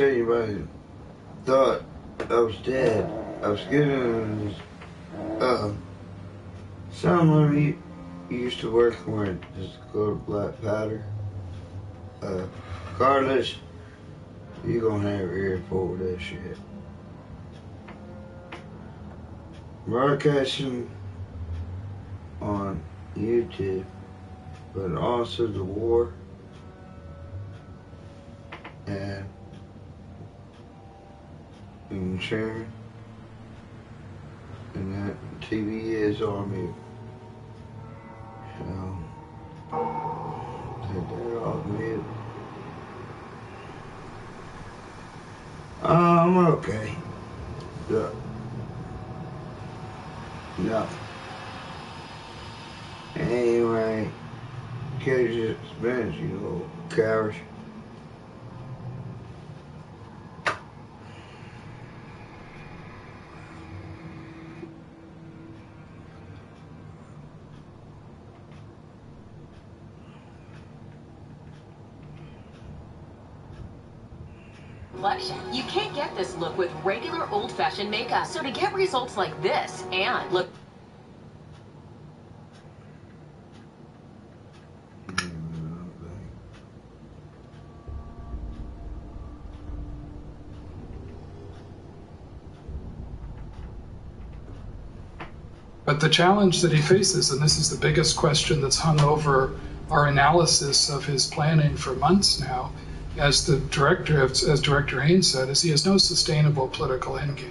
Anybody thought I was dead. I was getting this, some of you used to work where just go to black powder. Regardless, you gonna have your ear full of that shit. Broadcasting on YouTube, but also the war and sharing, and that TV is on mute. So, take that off mute. I'm okay. Yeah. Yeah. Anyway, catch your expense, you little cowards. You can't get this look with regular old-fashioned makeup. So to get results like this and look... But the challenge that he faces, and this is the biggest question that's hung over our analysis of his planning for months now, as Director Haynes said, is he has no sustainable political endgame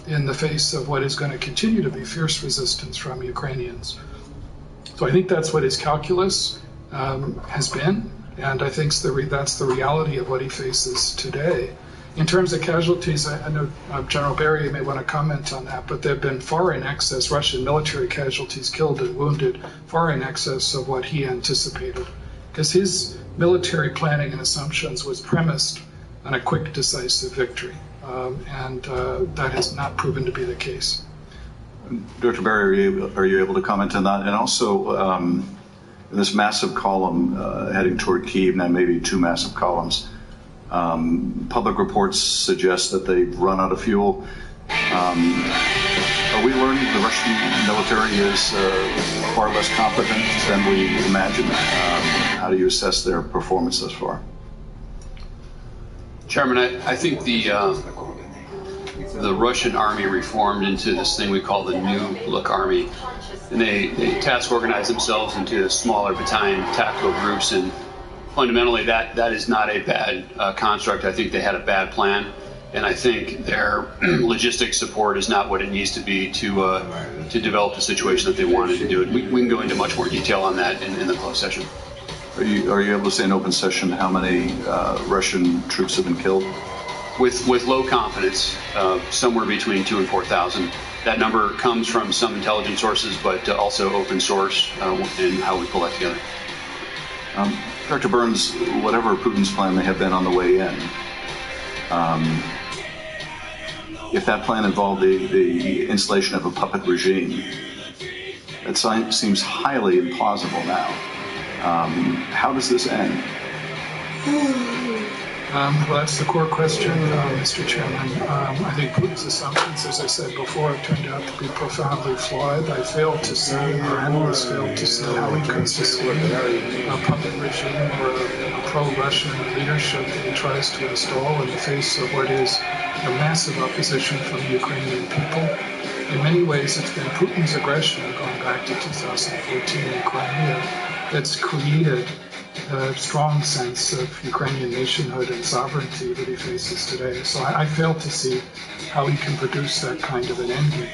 in the face of what is going to continue to be fierce resistance from Ukrainians. So I think that's what his calculus has been, and I think that's the reality of what he faces today. In terms of casualties, I know General Barry may want to comment on that, but there have been far in excess Russian military casualties killed and wounded, far in excess of what he anticipated. Because his military planning and assumptions was premised on a quick, decisive victory, and that has not proven to be the case. Dr. Barry, are you able to comment on that? And also, this massive column heading toward Kyiv, now maybe two massive columns, public reports suggest that they've run out of fuel. Are we learning the Russian military is far less competent than we imagined? How do you assess their performance thus far? Chairman, I think the Russian army reformed into this thing we call the New Look Army, and they task organize themselves into smaller battalion tactical groups, and fundamentally that is not a bad construct. I think they had a bad plan, and I think their logistics support is not what it needs to be to develop the situation that they wanted to do it. We can go into much more detail on that in the closed session. Are you able to say in open session how many Russian troops have been killed? With low confidence, somewhere between 2,000 and 4,000. That number comes from some intelligence sources, but also open source in how we pull that together. Dr. Burns, whatever Putin's plan may have been on the way in, if that plan involved the installation of a puppet regime, it seems highly implausible now. How does this end? Well, that's the core question, Mr. Chairman. I think Putin's assumptions, as I said before, have turned out to be profoundly flawed. I failed to see, or analysts failed to see, how he could sustain a puppet regime or a pro-Russian leadership that he tries to install in the face of what is a massive opposition from the Ukrainian people. In many ways, it's been Putin's aggression, going back to 2014 in Crimea, that's created a strong sense of Ukrainian nationhood and sovereignty that he faces today. So I fail to see how he can produce that kind of an endgame.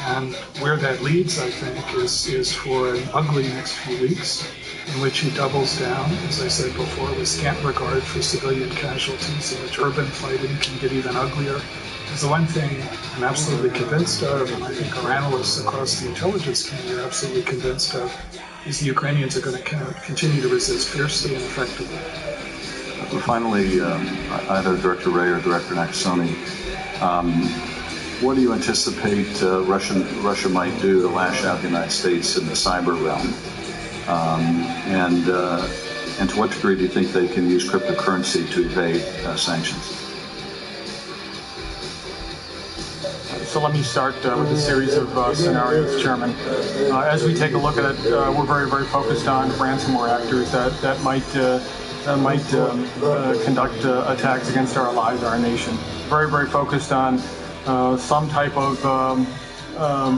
And where that leads, I think, is for an ugly next few weeks in which he doubles down, as I said before, with scant regard for civilian casualties, in which urban fighting can get even uglier. Because the one thing I'm absolutely convinced of, and I think our analysts across the intelligence community are absolutely convinced of, is the Ukrainians are going to continue to resist fiercely and effectively. Finally, either Director Wray or Director Nakasone, what do you anticipate Russia might do to lash out the United States in the cyber realm? And to what degree do you think they can use cryptocurrency to evade sanctions? So let me start with a series of scenarios, Chairman. As we take a look at it, we're very, very focused on ransomware actors that might conduct attacks against our allies, our nation. Very, very focused on some type of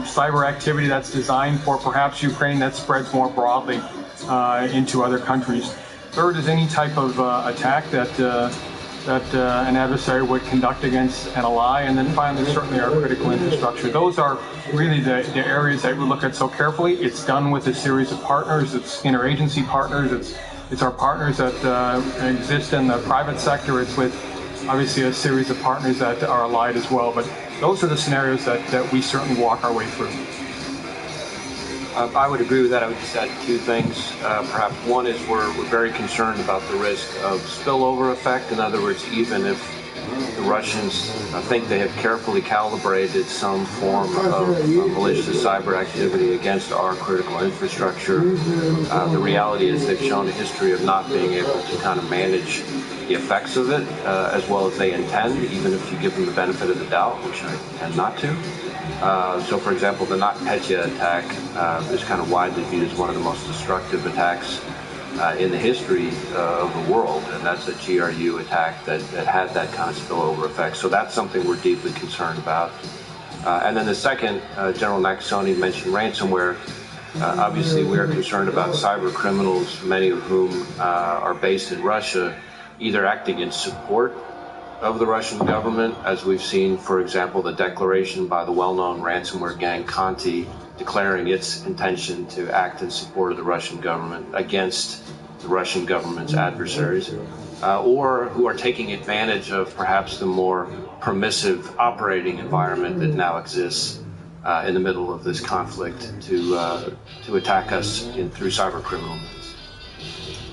cyber activity that's designed for perhaps Ukraine that spreads more broadly into other countries. Third is any type of attack that an adversary would conduct against an ally. And then finally, certainly our critical infrastructure. Those are really the areas that we look at so carefully. It's done with a series of partners. It's interagency partners. It's our partners that exist in the private sector. It's with obviously a series of partners that are allied as well. But those are the scenarios that we certainly walk our way through. I would agree with that. I would just add two things. Perhaps one is we're very concerned about the risk of spillover effect. In other words, even if the Russians think they have carefully calibrated some form of malicious cyber activity against our critical infrastructure, the reality is they've shown a history of not being able to kind of manage the effects of it as well as they intend, even if you give them the benefit of the doubt, which I tend not to. So, for example, the NotPetya attack is kind of widely viewed as one of the most destructive attacks in the history of the world, and that's a GRU attack that had that kind of spillover effect. So that's something we're deeply concerned about. And then the second, General Nakasone mentioned ransomware. Obviously, we are concerned about cyber criminals, many of whom are based in Russia, either acting in support of the Russian government, as we've seen, for example, the declaration by the well-known ransomware gang Conti declaring its intention to act in support of the Russian government against the Russian government's adversaries, or who are taking advantage of perhaps the more permissive operating environment that now exists in the middle of this conflict to attack us through cyber criminal means.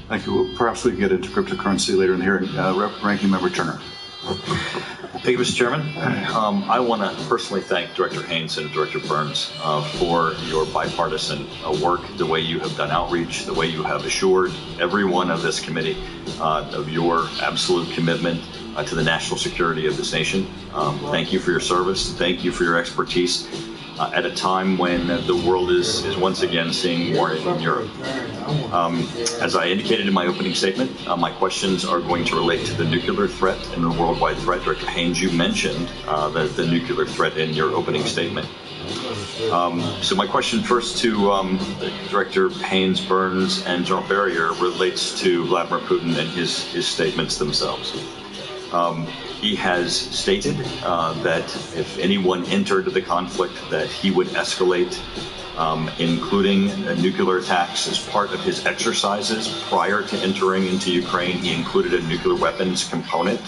Thank you. Well, perhaps we can get into cryptocurrency later in the hearing. Ranking Member Turner. Thank you, Mr. Chairman. I want to personally thank Director Haynes and Director Burns for your bipartisan work, the way you have done outreach, the way you have assured everyone of this committee of your absolute commitment to the national security of this nation. Thank you for your service. Thank you for your expertise at a time when the world is once again seeing war in Europe. As I indicated in my opening statement, my questions are going to relate to the nuclear threat and the worldwide threat. Director Haynes, you mentioned the nuclear threat in your opening statement. So my question first to Director Haynes, Burns, and General Berrier relates to Vladimir Putin and his statements themselves. He has stated that if anyone entered the conflict, that he would escalate, including nuclear attacks as part of his exercises prior to entering into Ukraine. He included a nuclear weapons component.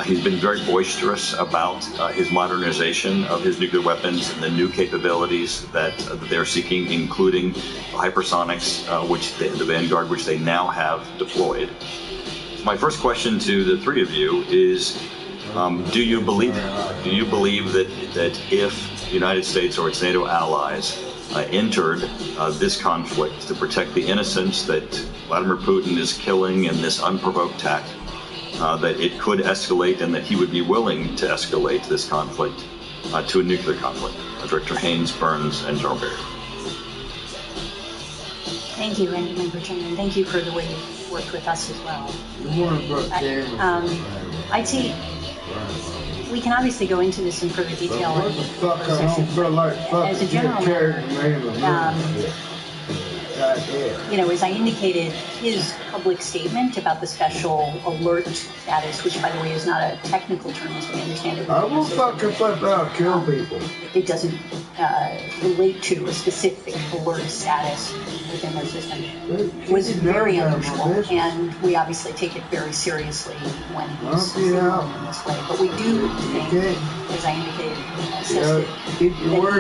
He's been very boisterous about his modernization of his nuclear weapons and the new capabilities that they're seeking, including hypersonics, which the Vanguard, which they now have deployed. My first question to the three of you is, do you believe it? Do you believe that if the United States or its NATO allies entered this conflict to protect the innocents that Vladimir Putin is killing in this unprovoked attack, that it could escalate and that he would be willing to escalate this conflict to a nuclear conflict? Director Haynes, Burns, and General Berrier. Thank you, Ranking Member Turner, and thank you for the way you've worked with us as well. I'd say we can obviously go into this in further detail. As a general matter, as I indicated, his public statement about the special alert status, which, by the way, is not a technical term as we understand it. I will fucking flip out, kill people. It doesn't relate to a specific alert status within their system. It was very unusual, and we obviously take it very seriously when he's signaling in this way. But we do think, as I indicated, that he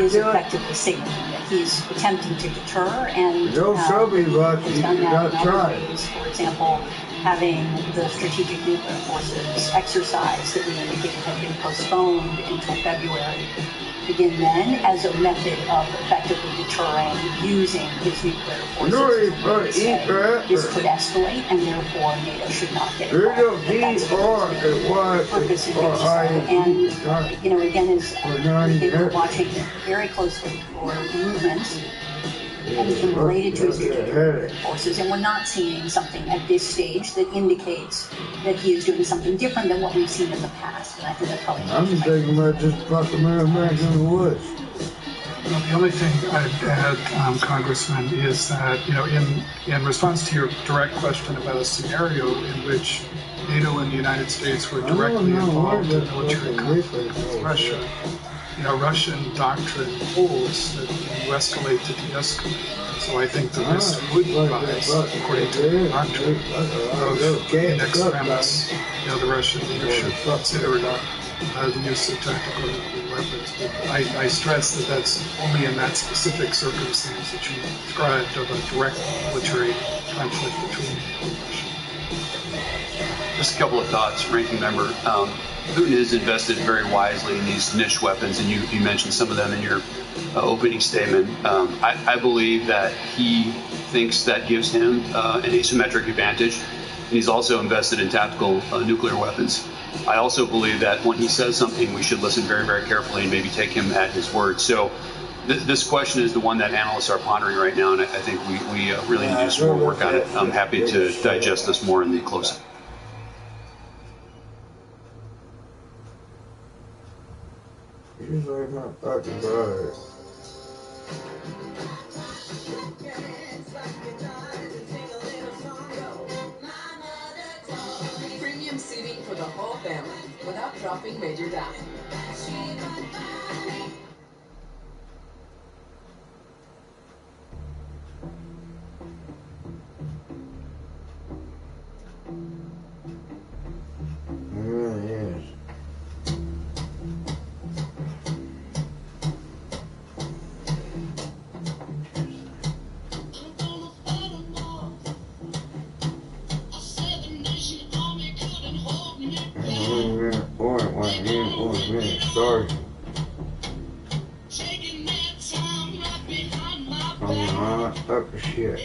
is effectively signaling that he's attempting to deter and has done that in other ways. For example, having the strategic nuclear forces exercise that we indicated had been postponed until February begin then as a method of effectively deterring using his nuclear forces. This could escalate, and therefore NATO should not get involved. That's purpose in doing so. And, you know, again, as we're watching very closely for movements, anything related to his nuclear forces, and we're not seeing something at this stage that indicates that he is doing something different than what we've seen in the past. And I think that's probably. I'm thinking about just fucking man back in the woods. Well, the only thing I'd add, Congressman, is that, you know, in response to your direct question about a scenario in which NATO and the United States were directly involved in military conflict with Russia, you know, Russian doctrine holds that you escalate to de-escalate. So I think the risk would rise, according to the doctrine, of in extremis, you know, the Russian leadership considering the use of tactical nuclear weapons. But I stress that that's only in that specific circumstance that you described of a direct military conflict between Russia. Just a couple of thoughts, Ranking Member. Putin has invested very wisely in these niche weapons, and you mentioned some of them in your opening statement. I believe that he thinks that gives him an asymmetric advantage, and he's also invested in tactical nuclear weapons. I also believe that when he says something, we should listen very, very carefully and maybe take him at his word. So this question is the one that analysts are pondering right now, and I think we really need to do some more work on it. I'm happy to digest this more in the closing. He's like my fucking brother. Premium seating for the whole family without dropping major down. Yes. Sorry. Fuck shit.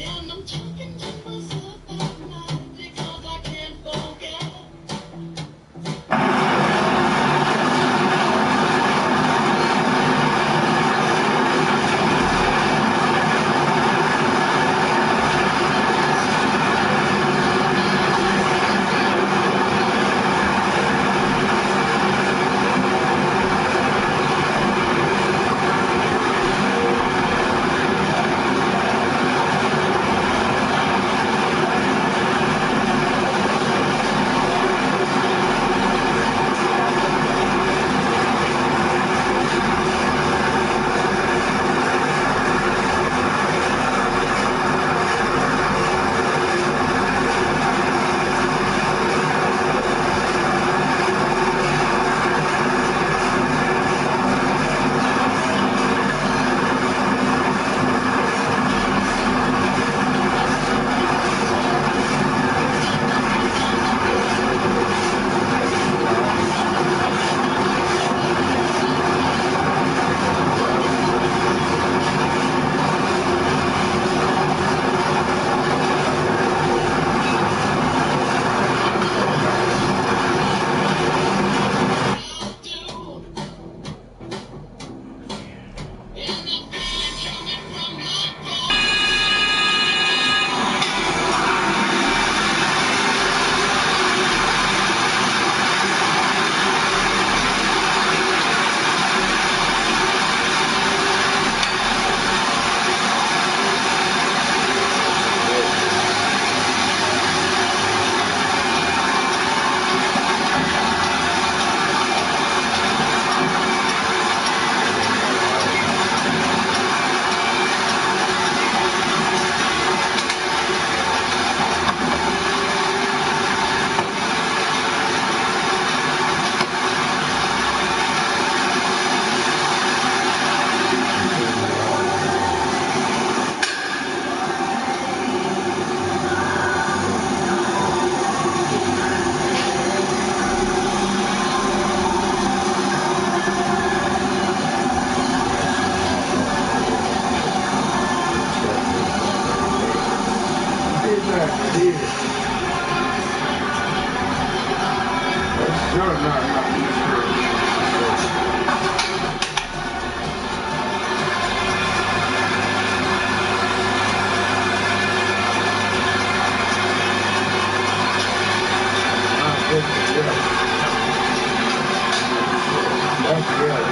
That's good.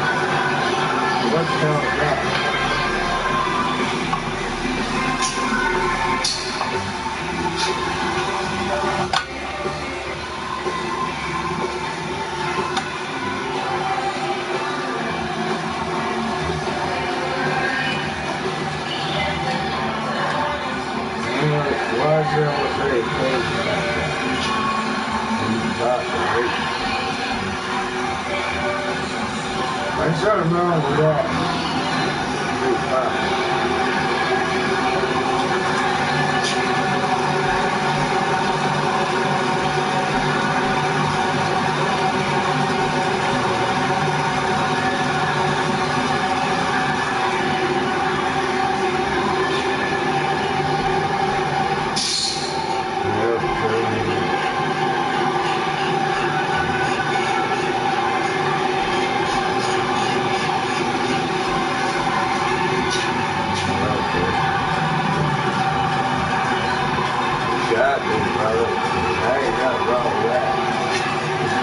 What the hell is that? Why is there all say close to that? There's something wrong with that.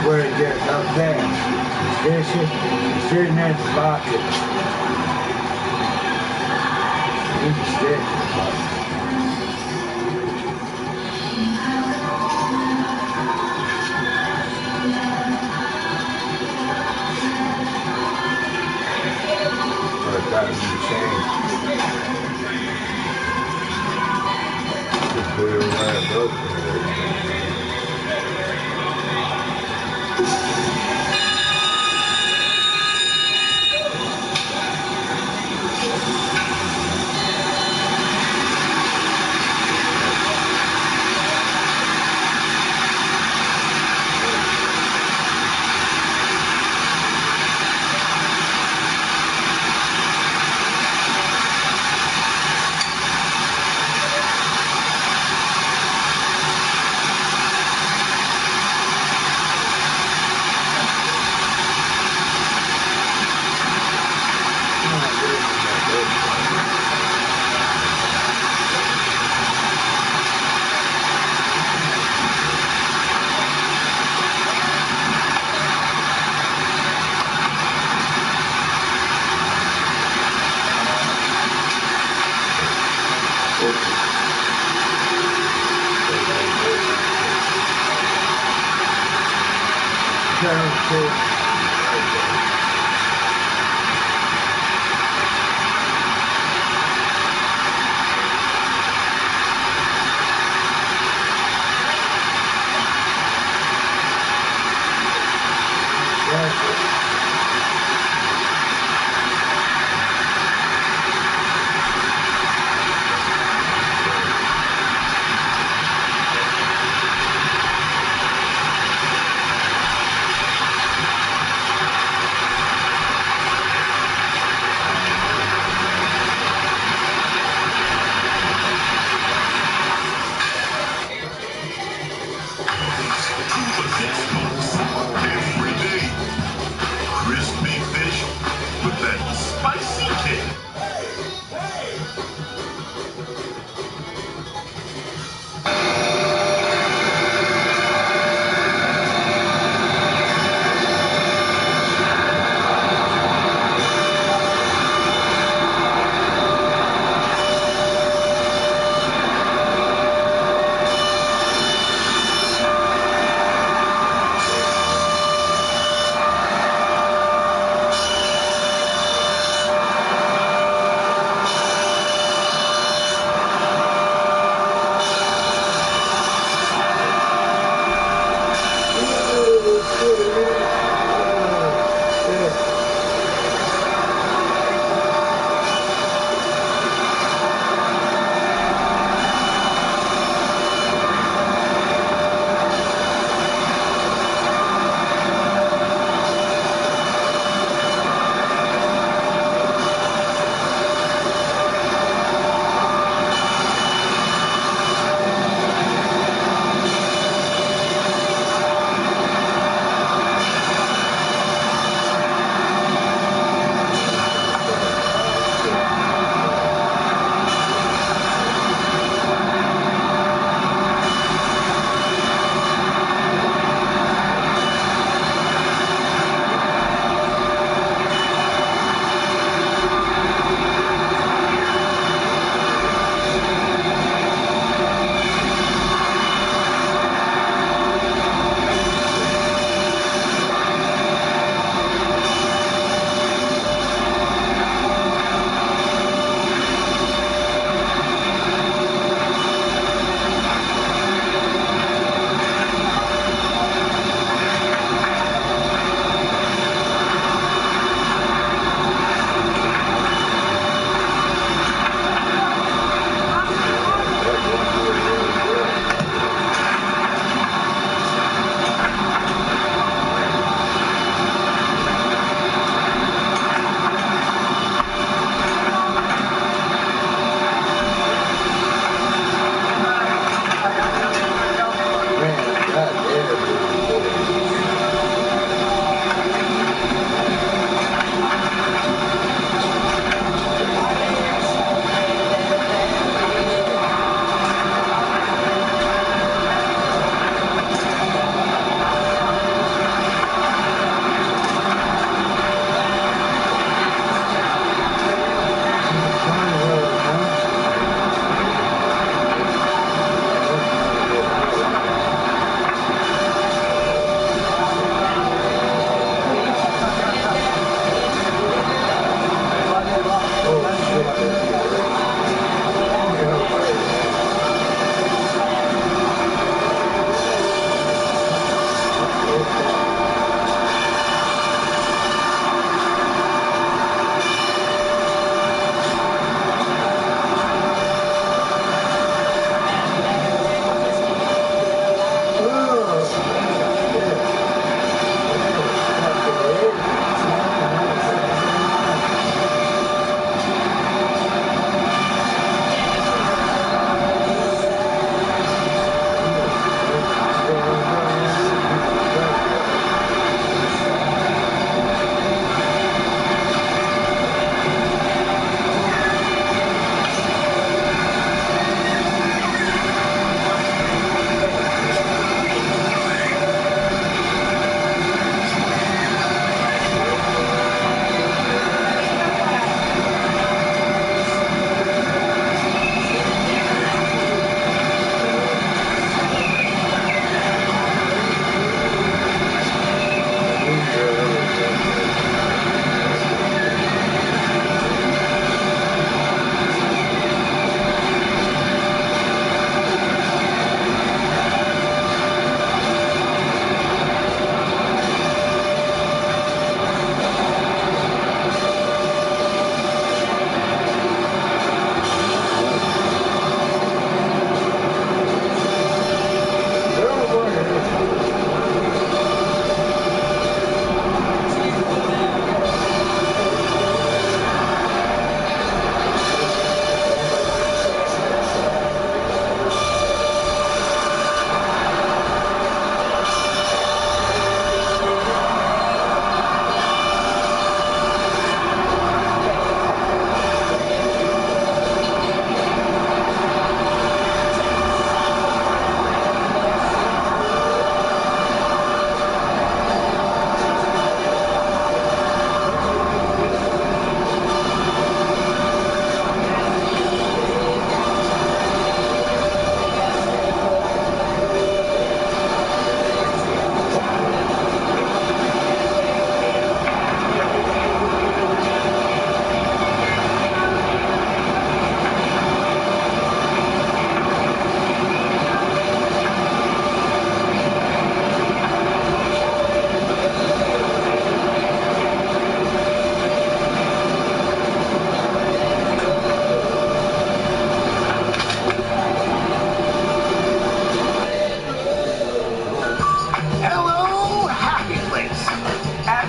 Where it gets up there. This is sitting in the pocket. You can stick it. But that would be changed. Just put it where it goes.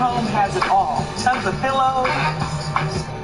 home has it all. Tons of pillows.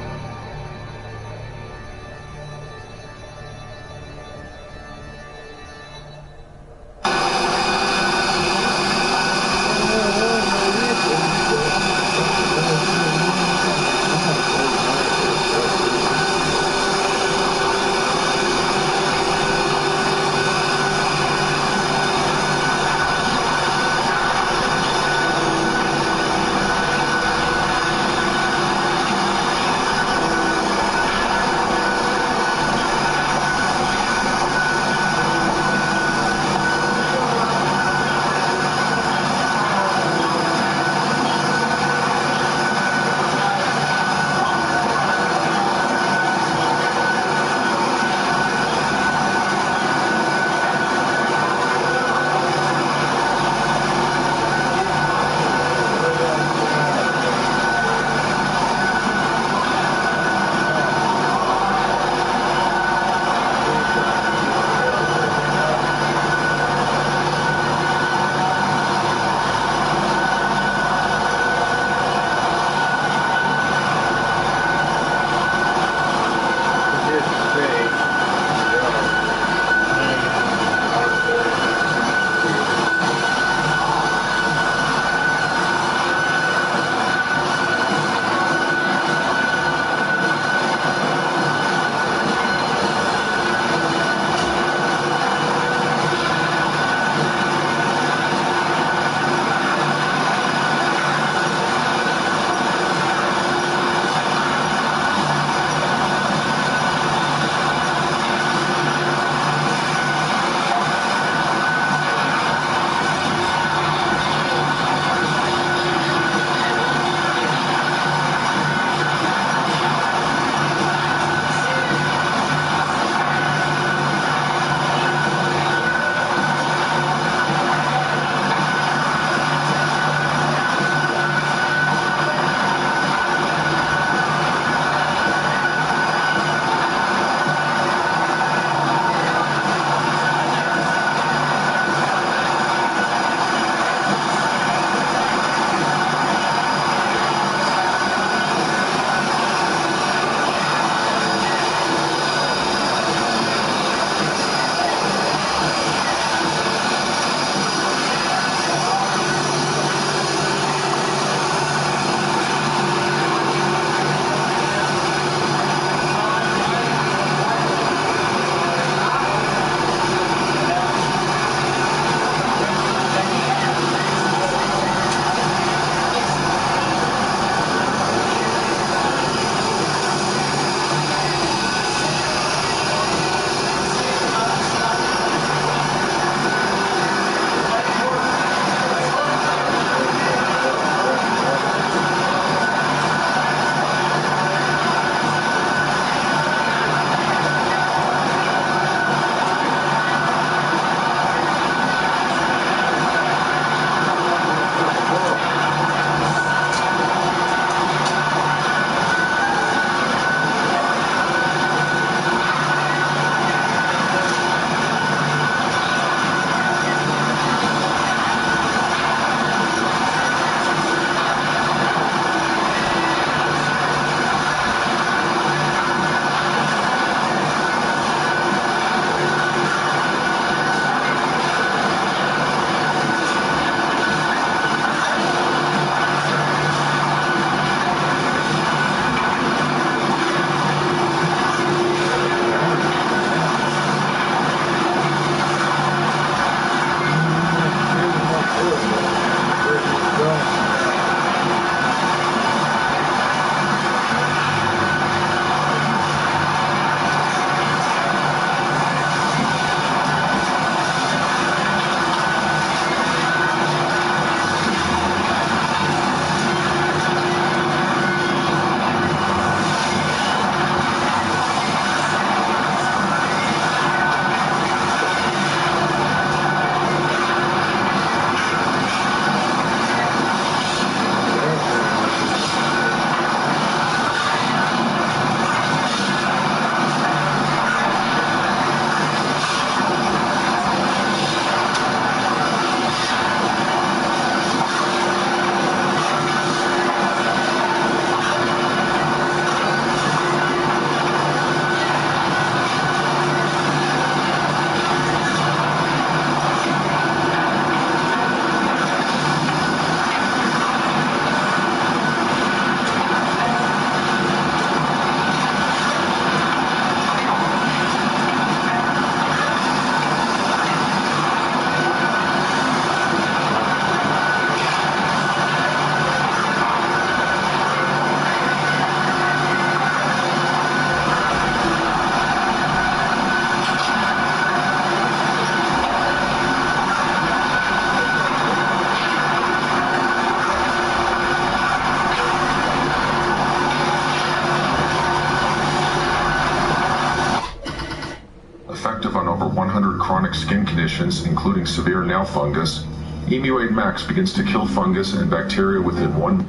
chronic skin conditions, including severe nail fungus, EmuAid Max begins to kill fungus and bacteria within 1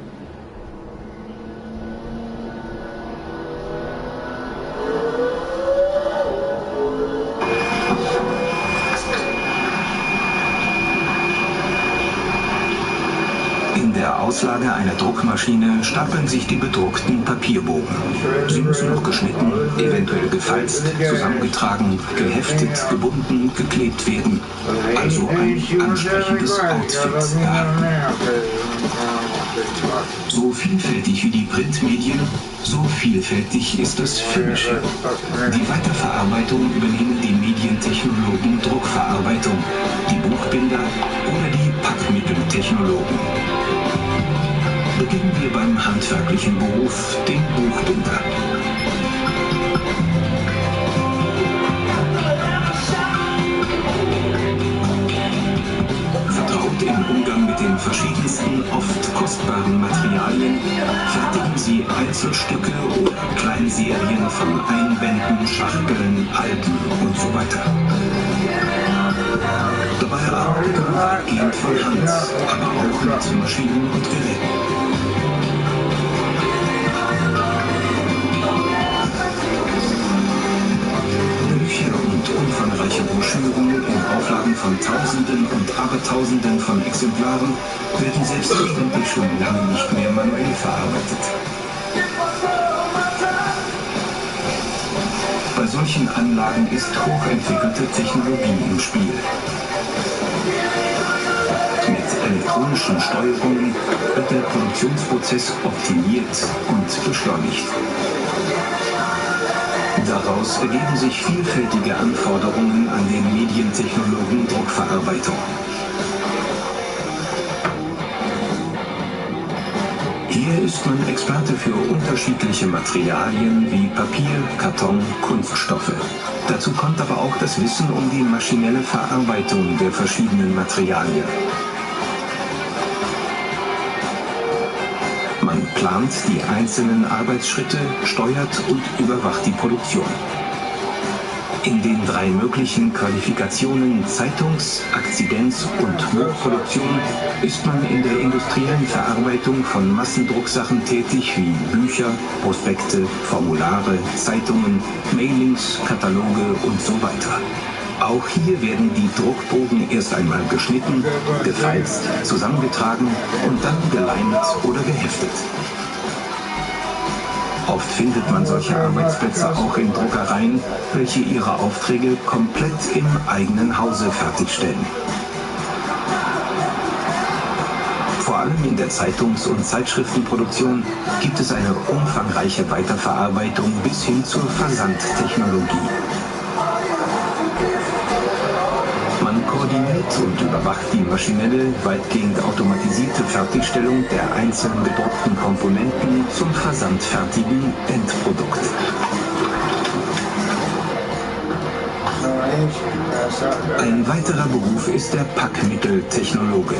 In der Auslage einer Druckmaschine stapeln sich die bedruckten Papierbogen. Sie müssen noch geschnitten, eventuell gefalzt, zusammengetragen, geheftet, gebunden, geklebt werden. Also ein ansprechendes Outfit erhalten. So vielfältig wie die Printmedien, so vielfältig ist das Filmische. Die Weiterverarbeitung übernehmen die Medientechnologen Druckverarbeitung, die Buchbinder oder die Packmitteltechnologen. Beginnen wir beim handwerklichen Beruf, dem Buchbinder. Vertraut im Umgang mit den verschiedensten, oft kostbaren Materialien, fertigen sie Einzelstücke oder Kleinserien von Einbänden, Schachteln, Alben und so weiter. Dabei arbeitet man weitgehend von Hand, aber auch mit Maschinen und Geräten. Bücher und umfangreiche Broschüren in Auflagen von Tausenden und Abertausenden von Exemplaren werden selbstverständlich schon lange nicht mehr manuell verarbeitet. Bei solchen Anlagen ist hochentwickelte Technologie im Spiel. Mit elektronischen Steuerungen wird der Produktionsprozess optimiert und beschleunigt. Daraus ergeben sich vielfältige Anforderungen an den Medientechnologen Druckverarbeitung. Hier ist man Experte für unterschiedliche Materialien wie Papier, Karton, Kunststoffe. Dazu kommt aber auch das Wissen um die maschinelle Verarbeitung der verschiedenen Materialien. Man plant die einzelnen Arbeitsschritte, steuert und überwacht die Produktion. In den 3 möglichen Qualifikationen Zeitungs-, Akzidenz- und Buchproduktion ist man in der industriellen Verarbeitung von Massendrucksachen tätig wie Bücher, Prospekte, Formulare, Zeitungen, Mailings, Kataloge und so weiter. Auch hier werden die Druckbogen erst einmal geschnitten, gefalzt, zusammengetragen und dann geleimt oder geheftet. Oft findet man solche Arbeitsplätze auch in Druckereien, welche ihre Aufträge komplett im eigenen Hause fertigstellen. Vor allem in der Zeitungs- und Zeitschriftenproduktion gibt es eine umfangreiche Weiterverarbeitung bis hin zur Versandtechnologie. Man koordiniert und überwacht die maschinelle, weitgehend automatisierte Fertigstellung der einzelnen gedruckten Komponenten zum versandfertigen Endprodukt. Ein weiterer Beruf ist der Packmitteltechnologe.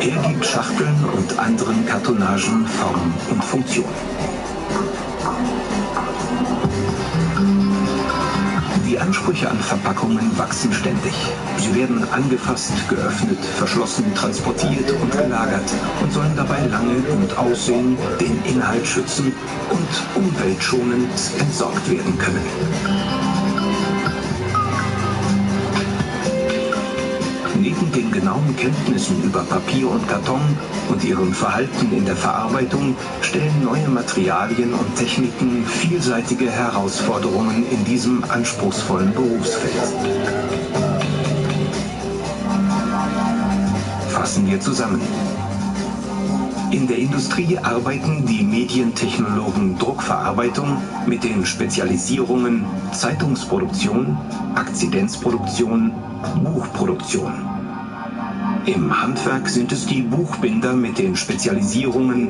Er gibt Schachteln und anderen Kartonagen Form und Funktion. Die Ansprüche an Verpackungen wachsen ständig. Sie werden angefasst, geöffnet, verschlossen, transportiert und gelagert und sollen dabei lange gut aussehen, den Inhalt schützen und umweltschonend entsorgt werden können. Neben den genauen Kenntnissen über Papier und Karton und ihrem Verhalten in der Verarbeitung stellen neue Materialien und Techniken vielseitige Herausforderungen in diesem anspruchsvollen Berufsfeld. Fassen wir zusammen. In der Industrie arbeiten die Medientechnologen Druckverarbeitung mit den Spezialisierungen Zeitungsproduktion, Akzidenzproduktion, Buchproduktion. Im Handwerk sind es die Buchbinder mit den Spezialisierungen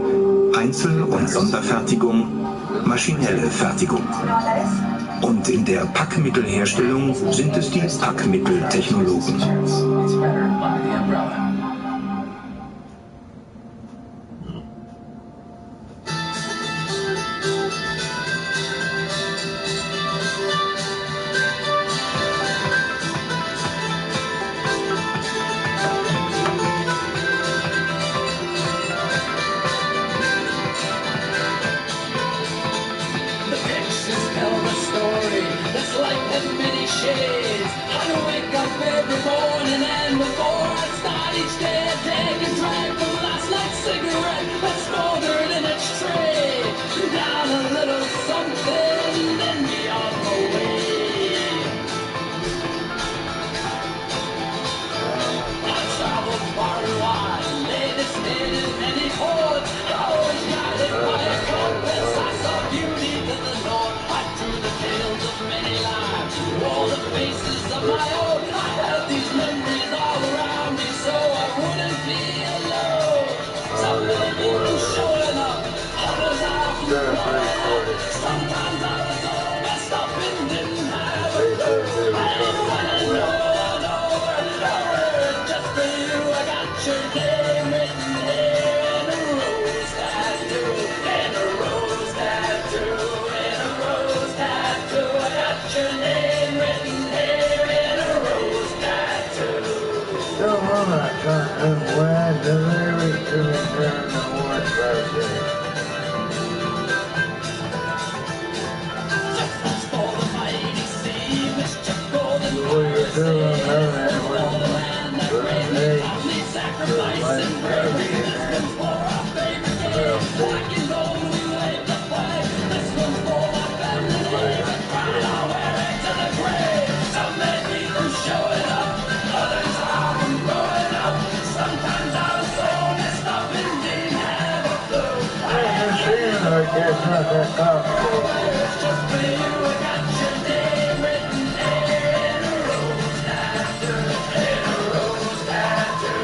Einzel- und Sonderfertigung, maschinelle Fertigung. Und in der Packmittelherstellung sind es die Packmitteltechnologen. each day a day can drag from last night's cigarette that's smoldered in its tray. Down a little something, then be on the way. I traveled far and wide, laid this head in many ports. Always guided by a compass, I saw beauty to the north. I drew the tales of many lives, wore the faces of my own. I had these memories all around me, so I wouldn't be alone. Some people showing up, others out from sometimes I was all messed up and didn't have a clue. I didn't want to know all over a word just for you. I got your name written here in a rose tattoo, in a rose tattoo, in a rose tattoo. I got your name written here in a rose tattoo. Don't want to turn and when delivery to return the war process. For the mighty sea, mischief golden What you're doing now, man, when they sacrifice and bravery, this one's for our favorite game. Black and gold, we wave the flag. This one's for my family name. A crown I'll wear it to the grave. Some may be from showing up, others are from growing up. Sometimes I was so messed up and didn't have a clue. I I'm seeing like that's not that complicated. it's just for you. I got your name written here in a rose tattoo, in a rose tattoo,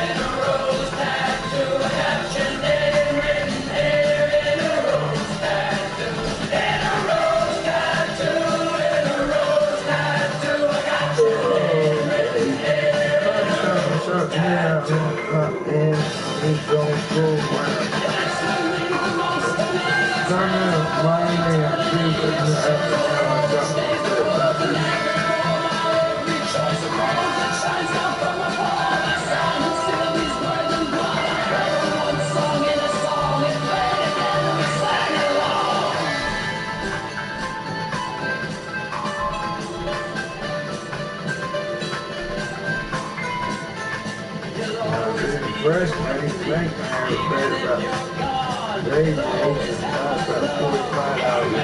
in a rose tattoo. I got your name written here in a rose tattoo, in a rose tattoo, in a rose tattoo. I got your name written here in a rose tattoo. He's going forward. Come in, mommy, and first, when he's making everybody about they about 45 hours.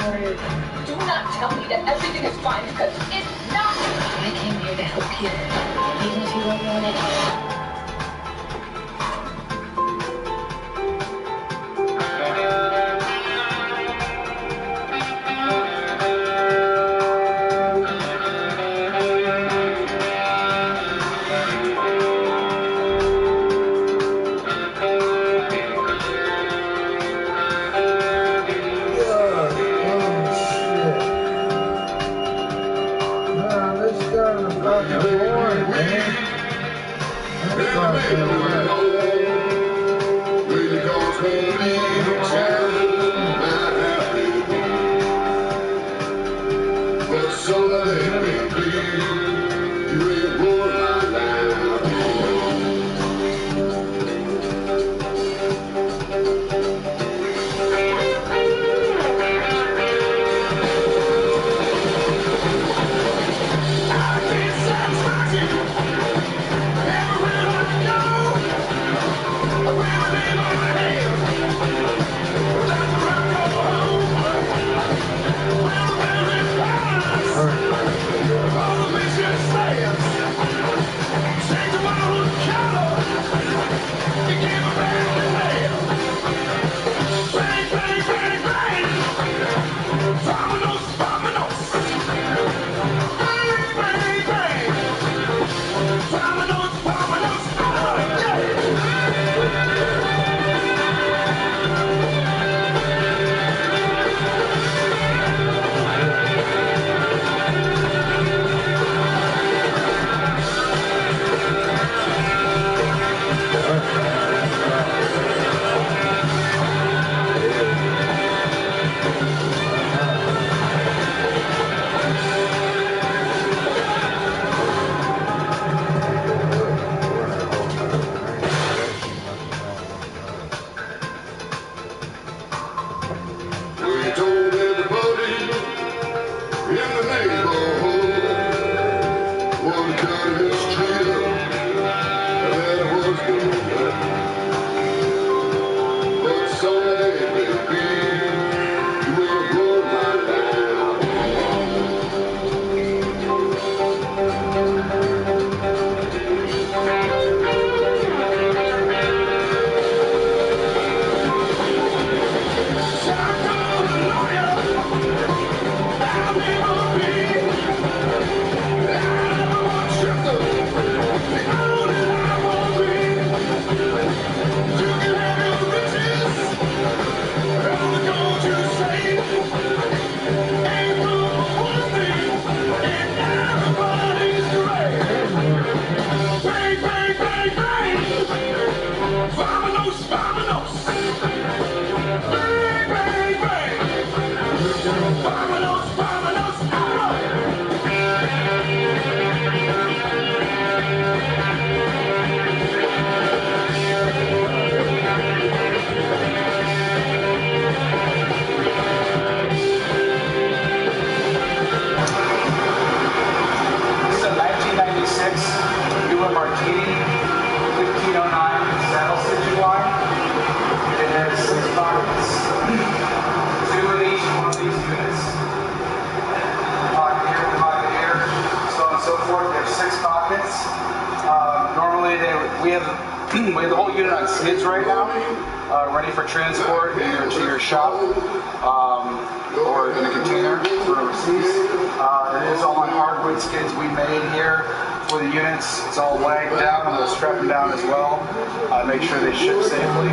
Do not tell me that everything is fine because it's not. I came here to help you, even if you don't want it. We have the whole unit on skids right now, ready for transport either to your shop or in a container for overseas. It is all on hardwood skids we made here for the units. It's all wagged down and we'll strap them down as well. Make sure they ship safely.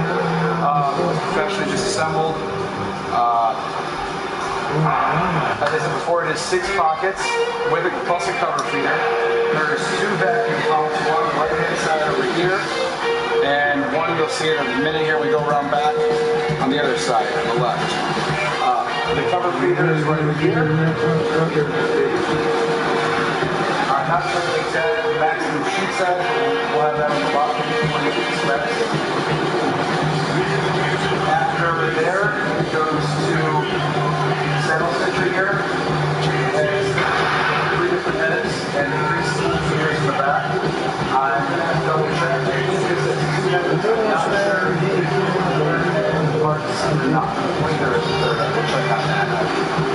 Professionally disassembled. As I said before, it is 6 pockets with a plus a cover feeder. There's 2 vacuum pumps, one on the right-hand side over here, and one you'll see in a minute here. We go around back on the other side, on the left. The cover feeder is right over here. Our not sure the exact maximum sheet size. We'll have that on the bottom when you get specs. After there, it goes to saddle stitcher here. It's 3 different heads and 3 sleeves here in the back. I'm going to double check. I think it's a 2 heads down there. Parts and not. Wait, there is a third. We'll check on that.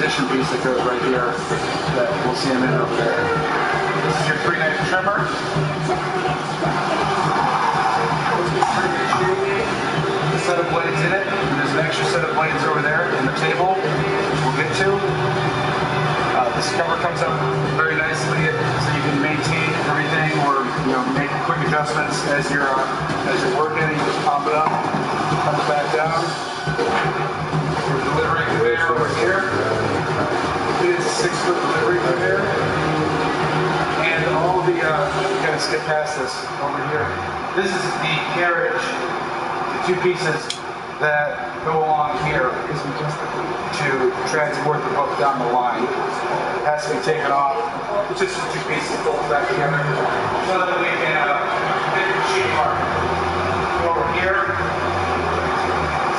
addition piece that goes right here that we'll see in a minute over there. This is your 3-knife trimmer. A set of blades in it, and there's an extra set of blades over there in the table, which we'll get to. This cover comes up very nicely, so you can maintain everything or make quick adjustments as you're working. You just pop it up, comes back down. Your delivery conveyor over here. It's a 6-foot delivery conveyor, and all the gotta skip past this over here. This is the carriage, the 2 pieces that go along here to transport the book down the line. It has to be taken off. It's just 2 pieces pulled back together so that we can fit the machine part. Go over here.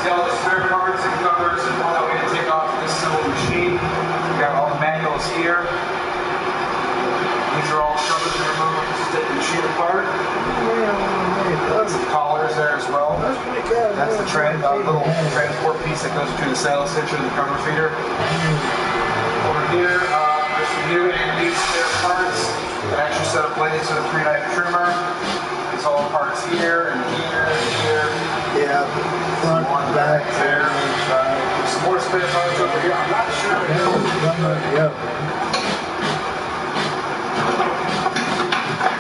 See all the spare parts and covers and all that we had to take off this simple machine. We got all the manuals here. These are all covers to remove just take the machine apart. Some collars there as well. That's the little transport piece that goes between the saddle stitcher and the cover feeder. Over here, there's some new and used spare parts. An extra set of blades for the 3-knife trimmer. It's all parts here and here and here. Yeah, front, back, there. Some more spare parts over here. I'm not sure. Yep.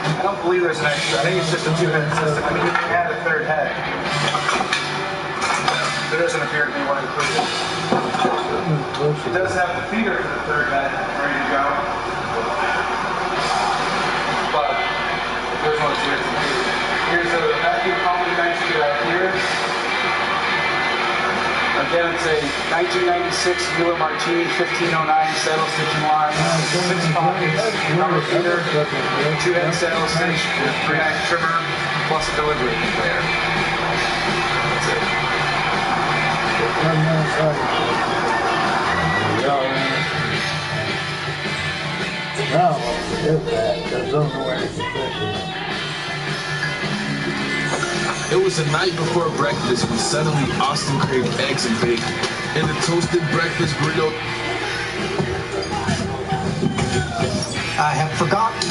I don't believe there's an extra. I think it's just a 2-head system. I mean, you can add a 3rd head. There doesn't appear to be one included. It does have the feeder for the 3rd head ready to go. But there's no feeder. Here's the vacuum pump we mentioned right here. Again, it's a 1996 Mueller Martini 1509 saddle stitching line. 6 pockets, cover feeder, 2-head saddle stitch, 3-knife trimmer, plus a delivery conveyor. That's it. Now, forget that, because I don't know where to put it. It was the night before breakfast when suddenly Austin craved eggs and bacon. And the toasted breakfast burrito. I have forgotten.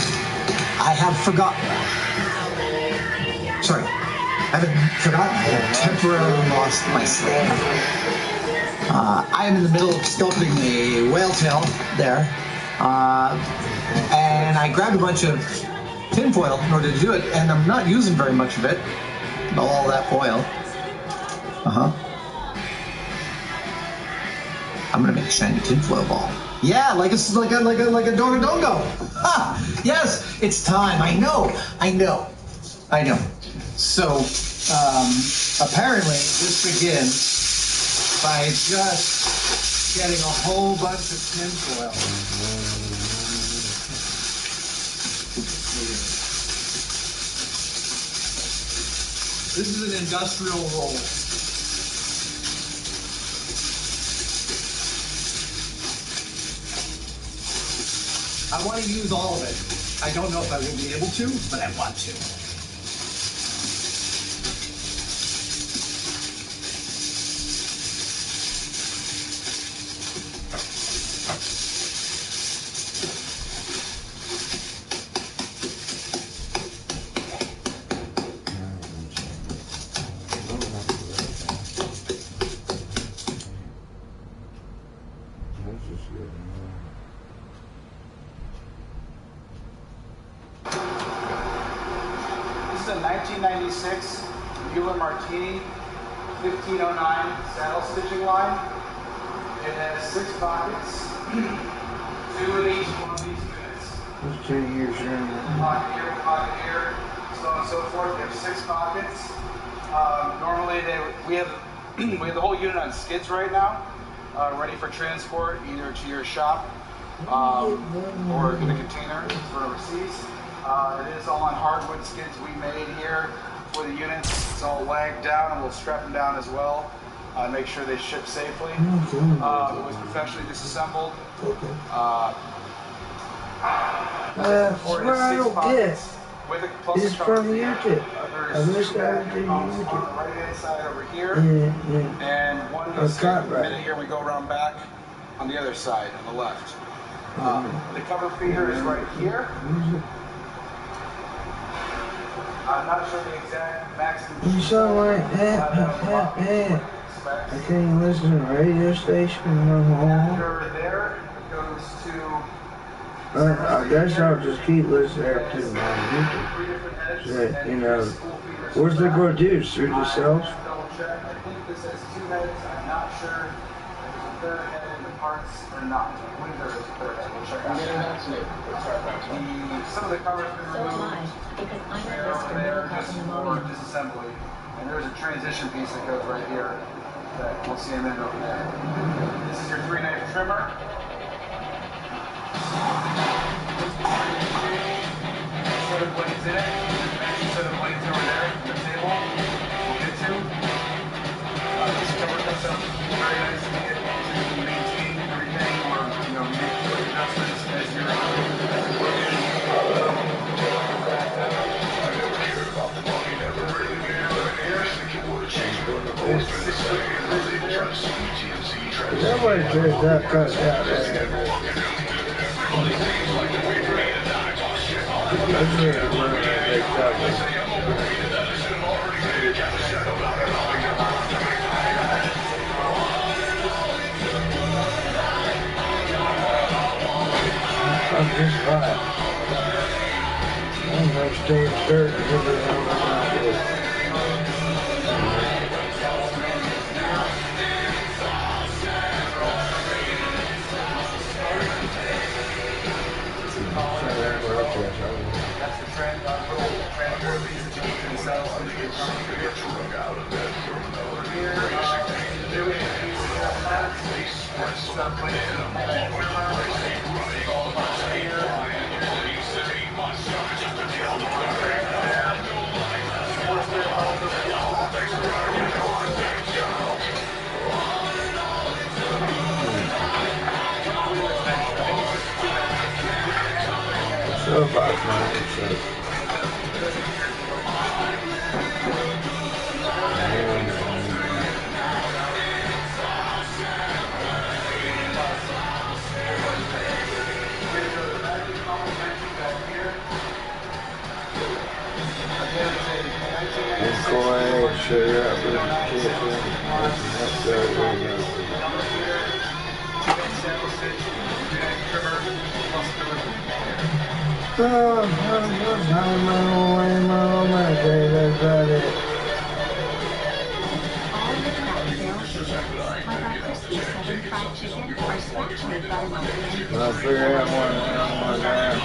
Sorry. I haven't forgotten. I have temporarily lost my sleep. I am in the middle of sculpting a whale tail there. And I grabbed a bunch of tinfoil in order to do it, and I'm not using very much of it. All that foil. I'm gonna make a shiny tinfoil ball. Yeah, like a Dongo. Ah, yes, it's time. I know. So, apparently, this begins by just getting a whole bunch of tinfoil. This is an industrial roll. I want to use all of it. I don't know if I will be able to, but I want to. This is a 1996 Mueller Martini 1509 saddle stitching line. It has 6 pockets, 2 in each one of these units. Let's 2 years in. Pocket here, so on and so forth. We have 6 pockets. Normally we have the whole unit on skids right now, ready for transport either to your shop or in a container for overseas. It is all on hardwood skids we made here for the units. It's all lagged down, and we'll strap them down as well. Make sure they ship safely. It was professionally disassembled. Where I don't get. This is from YouTube. I wish I would do YouTube. On the right hand side over here, Yeah. and one goes in the middle here. We go around back. on the other side, on the left. The cover feeder is right here. I'm not sure the exact maximum. You sound like that. I can't even listen to the radio station no more. After there, it goes to. I guess I'll just keep listening to my YouTube. You know, where's the produce? Through the cells? I think this has 2 heads. I'm not sure if there's a 3rd head in the parts or not. I believe there is a 3rd head. We'll check out that. Some of the cover's been removed. They're over there just for disassembly. And there's a transition piece that goes right here that we'll see in over there. This is your 3-knife trimmer. Set of blades in it. Matching set of blades over there at the table. We'll get to. This cover comes out very nicely. It to maintain everything or make quick adjustments as you're working. Nobody cares that cut out there. I'm just right. I'm gonna stay in dirt and everything I'm do. That's the trend on transport leads that you can sell on the here. So far, it's not that's about it. I'll figure out one there.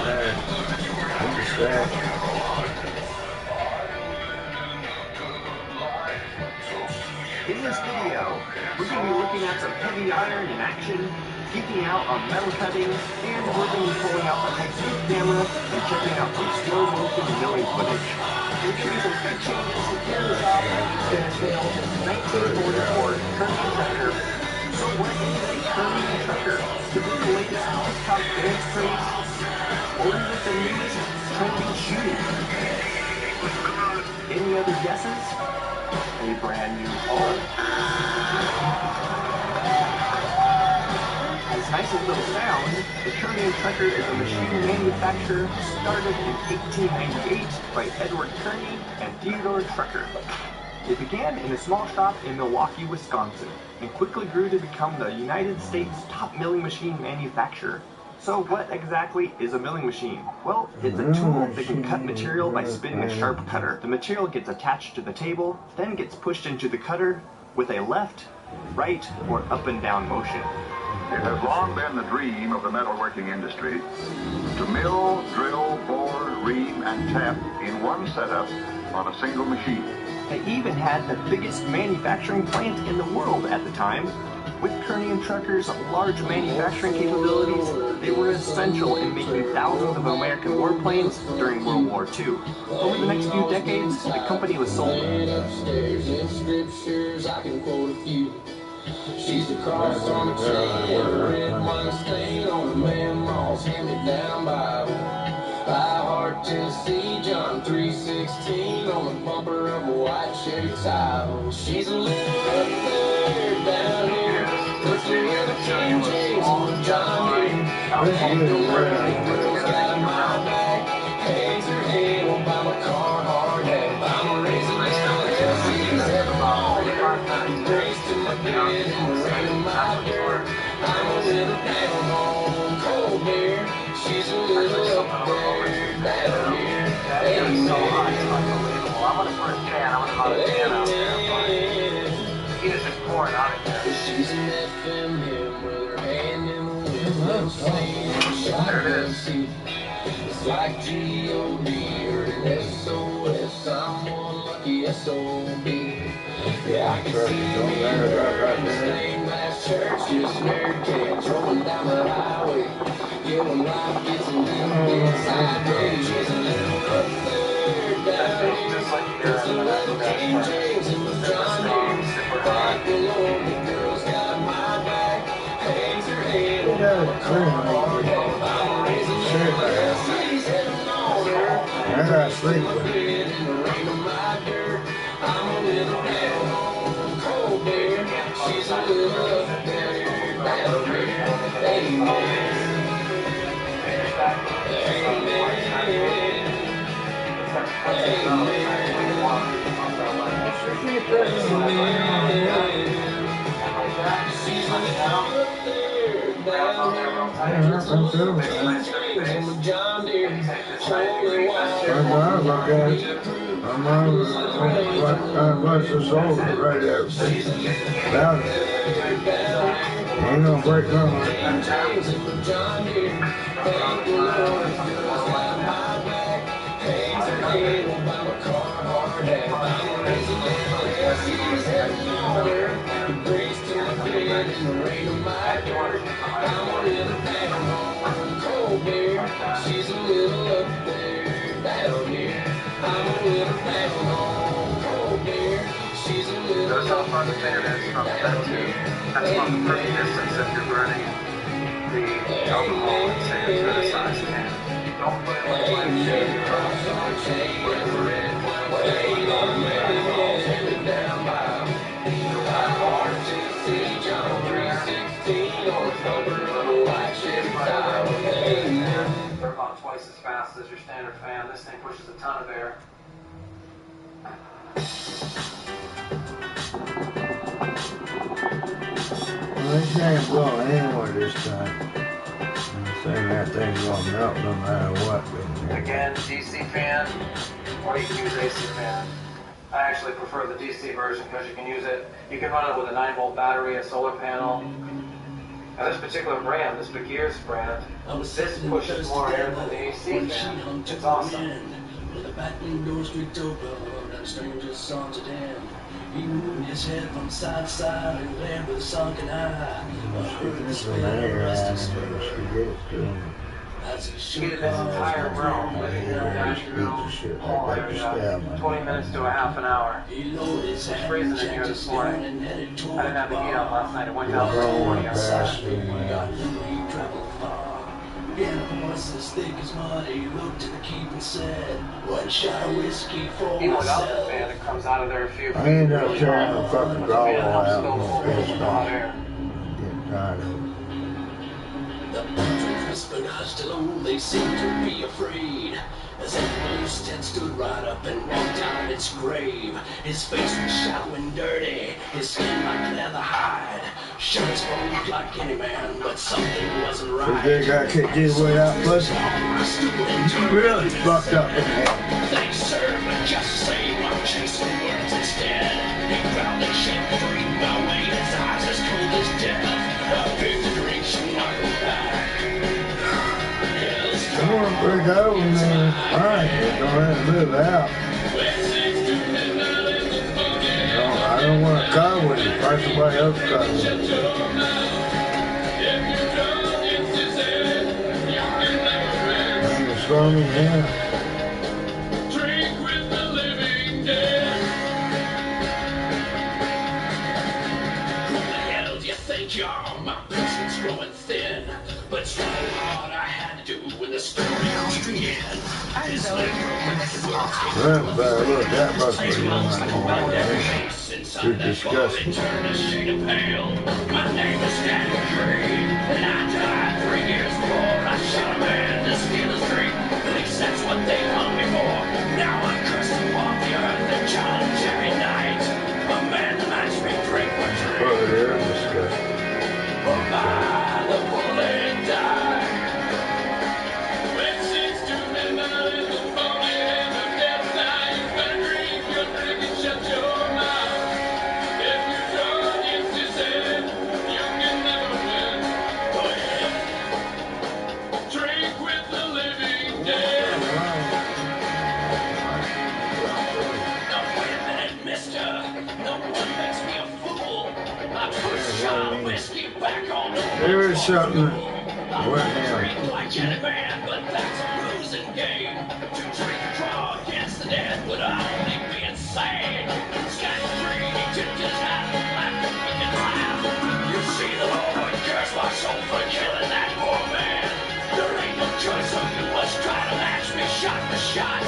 In this video, we're going to be looking at some heavy iron in action, geeking out on metal cutting, and we're going to be pulling out the high-speed camera and checking out some slow-motion milling footage. There's going to be some big changes here in the shop that entail 1944 Kearney Trucker. So what is a Kearney Trucker? To be the latest TikTok dance craze? Or is it the newest trendy shoe? Any other guesses? A brand new car. As nice as it'll sound, the Kearney Trucker is a machine manufacturer started in 1898 by Edward Kearney and Theodore Trucker. It began in a small shop in Milwaukee, Wisconsin, and quickly grew to become the United States' top milling machine manufacturer. So what exactly is a milling machine? Well, it's a tool that can cut material by spinning a sharp cutter. The material gets attached to the table, then gets pushed into the cutter with a left, right, or up and down motion. It has long been the dream of the metalworking industry to mill, drill, bore, ream, and tap in one setup on a single machine. They even had the biggest manufacturing plant in the world at the time. With Kearney and Trucker's large manufacturing capabilities, they were essential in making thousands of American warplanes during World War II. Over the next few decades, the company was sold. Upstairs in scriptures, I can quote a few. She's the cross on the chain, and a red wine stain on the mammal's handed down Bible. By heart, Tennessee, John 3:16 on the bumper of a white Chevy Tahoe. She's a little up there, down here, pushing where the King James There it is. It's like G.O.D. or an S.O.S. I'm one lucky S.O.B. Yeah, I can see me in the stained glass church, just nerd kids rolling down the highway. Yeah, when life gets a little bit sideways, she's a little up there, down here. It's a little King James and the John Deere. Thank the Lord, the girl's got my back. Hangs her head on my car. I gotta sleep. I'm a little down on cold beer. She's a little up there, down here. Amen. She's a little up there, down here. John Deere, holy What's the soul right there? Down it. Ain't gonna break none of it. She's a little up there, down here. I'm a little down on cold beer. She's a little Notice how far the fan is from the vent tube. That's about the perfect distance if you're burning the alcohol and say it's in a size can. Don't put it like they're about twice as fast as your standard fan. This thing pushes a ton of air. Well, this ain't blowing anywhere this time. I'm saying that thing's gonna melt no matter what. Again, DC fan, or you can use AC fan. I actually prefer the DC version because you can use it. You can run it with a 9-volt battery, a solar panel. Now this particular brand, this Begeer's brand, this pushes more air than the AC fan. It's awesome. With the back windows creaked open and strangers saw to them. He moved his head from side to side and glared with a sunken eye. This is an air eye, she gets to him. You get this entire room with your 20 minutes to a half an hour. It's freezing in here this morning. I didn't have the heat on last night. It went down to 40 outside. Yeah, the voice as thick as mud. He looked at the keep and said, "One shot of whiskey for Even without the myself." fan, it comes out of there a few. I end up tearing the fucking gobble out. I'm pissed off. air. Getting tired of it. The buzzards whispered hushed hello, they seemed to be afraid. As Edward Houston stood right up and walked out of its grave. His face was shallow and dirty, his skin like leather hide. Sure as bones like any man, but something wasn't right. If they got kicked his way out, pussy, he's really fucked up in the head. Thanks, sir, but just say I'm chasing words instead. He growled and shit, breathed my way, his eyes as cold as death. I picked the drinks and knuckled back. I want to break out and alright, don't have to live out. I don't want to car with you, find somebody else car with you. I'm a stormy hand. Drink with the living dead. Who the hell do you think you are? My patience growing thin, but so hard I had to do when the story began. His liver Well, look, that must be too disgusting. turned a shade of pale. My name is Daniel Creed, and I died 3 years before I shot a man to steal his drink. At least that's what they hung me for. Now I'm cursed to walk the earth and challenge every night. A man that match me drink my drink. Oh, there is this guy. Or by the bullet die. When 6 to midnight in the morning and the death night, you better drink your drink and shut your mouth. If you draw against his head, you can never win. Oh yeah. Drink with the living dead. Now wait a minute, mister. No one makes me a fool. I put a shot of whiskey back on the There is something that went drink down. like any man, but that's a losing game. To drink and draw against the dead would only be insane. Scott Greedy tipped his hat and laughed and we can laugh. You see the Lord curse my soul for killing that poor man. There ain't no choice, so you must try to match me shot for shot.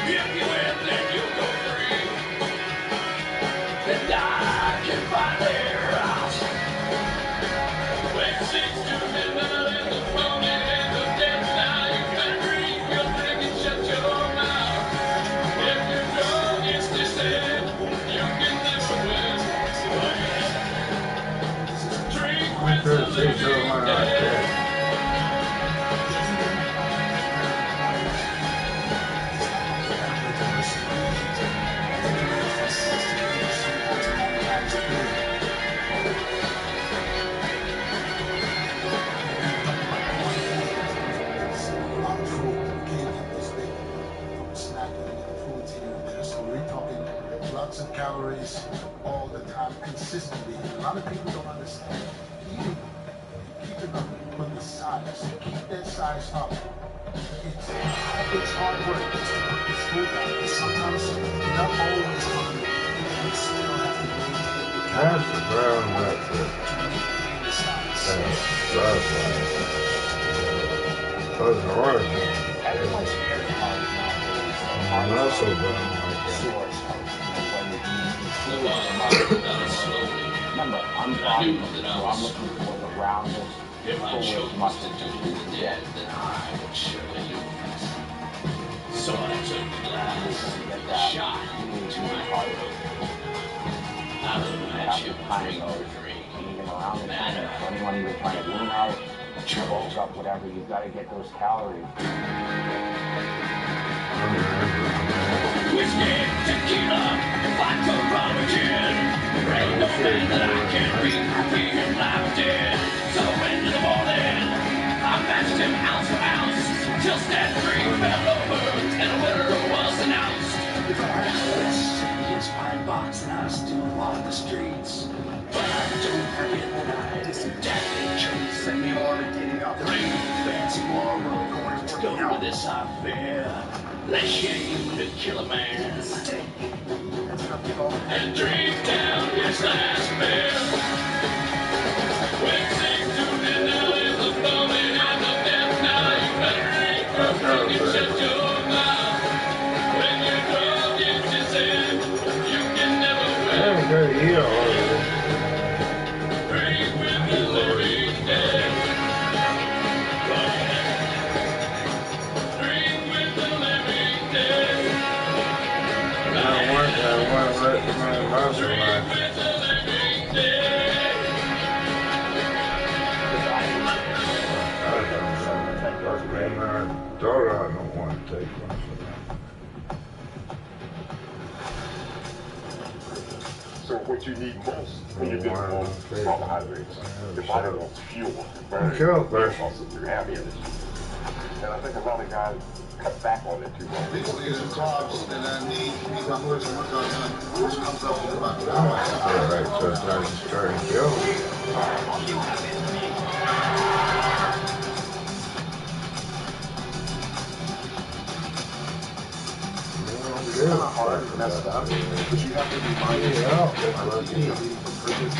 If you win, then you go free. And I can finally rot. When 6 to midnight in the morning and the death night, you better drink your drink and shut your mouth. If you draw against his head, you can never win. Drink with the living dead. Lots of calories all the time, consistently. A lot of people don't understand. Eating, keeping up with the size, keep that size up. It's hard work just to put this food down. Sometimes not always hard. You still have to maintain the That's the brown nut that that's hard. Everyone's very hard now. Not so brown like that. Remember, I'm looking for the roundest, fullest mustard to be dead. So I took the glass, shot to my heart. I would match you drink or drink. Even around the time, for anyone even trying to lean out, bulk up, whatever, you've got to get those calories. Whiskey, tequila, vodka, rum, and gin. There ain't no man that I can't beat, being live dead. So into the morning, I matched him ounce for ounce, till Stat 3 fell over, and a winner was announced. His pine box, and I still walk the streets. But I don't forget that I definitely chose send me on a day up. There ain't fancy war going to go with this, I fear. Less shame to kill a man and drink down his last beer. When 6 to midnight in the morning and the death night, you better drink or drink and shut your mouth. When you draw against his head, you can never win. I'm going to eat all of it. Drink with the living dead. Drink with the living dead. I want to let my muscle Drink with the living dead. my daughter, I don't want to take one. So what you need most when you're getting more carbohydrates, your body wants fuel. You're happy in it. And I think a lot of guys cut back on it too much. Basically, the carbs that I need to be my first workout time, which comes up in about an hour. Right, so it's not starting to show. It's kind of hard to mess up, but you have to be mindful of eating for purpose,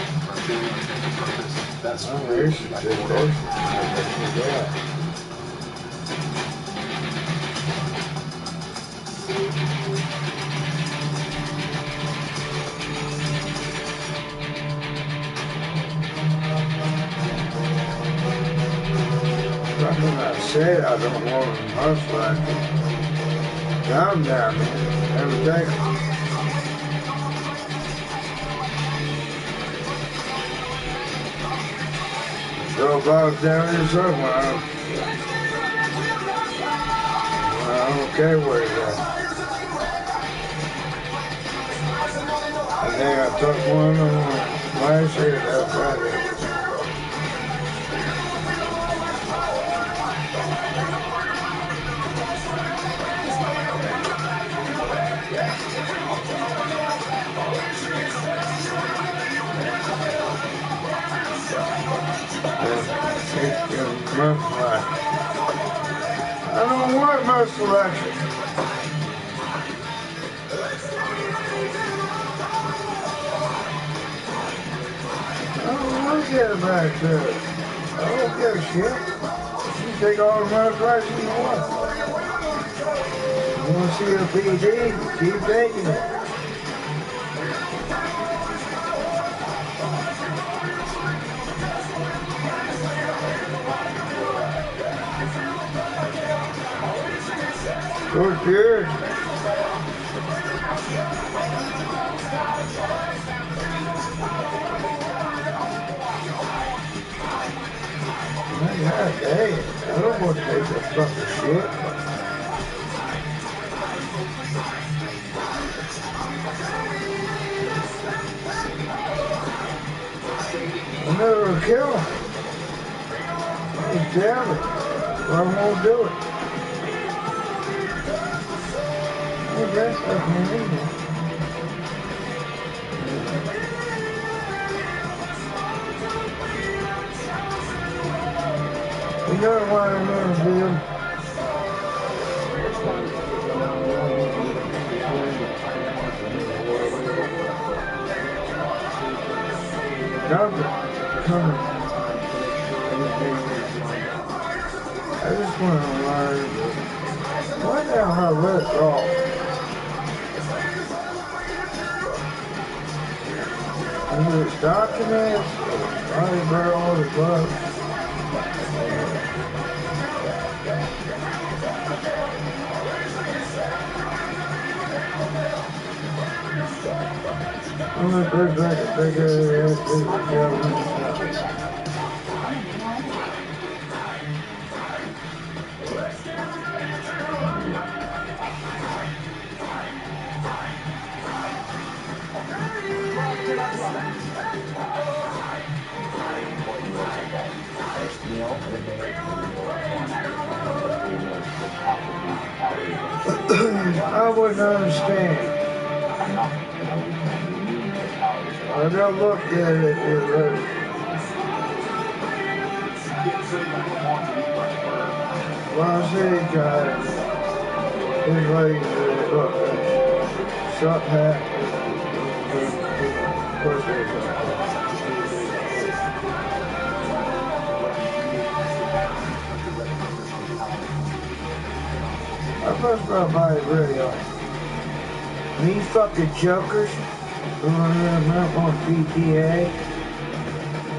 purpose. That's said I don't want to muscle action. Calm down, man. Everything. Throw balls down in somewhere. I don't care where he's at. I think I took one last year. That's right. I don't want muscle action. I don't want to get it back there. I don't give a shit. You take all the muscle action you want. You want to see a PD? Keep taking it. Good, good. God dang, I don't want to take that fucking shit. I'll never kill him. Damn it. I won't do it. That's amazing. You know what I'm going to do? Doctor, come on. I just want to learn. Why now I let it off? Under the documents, body barrel, the gloves. I'm going to put back a bigger ass I wouldn't understand. I don't look at it. Well, I say, guys, his ladies shot hat. I must not buy it really on. These fucking jokers going around on PTA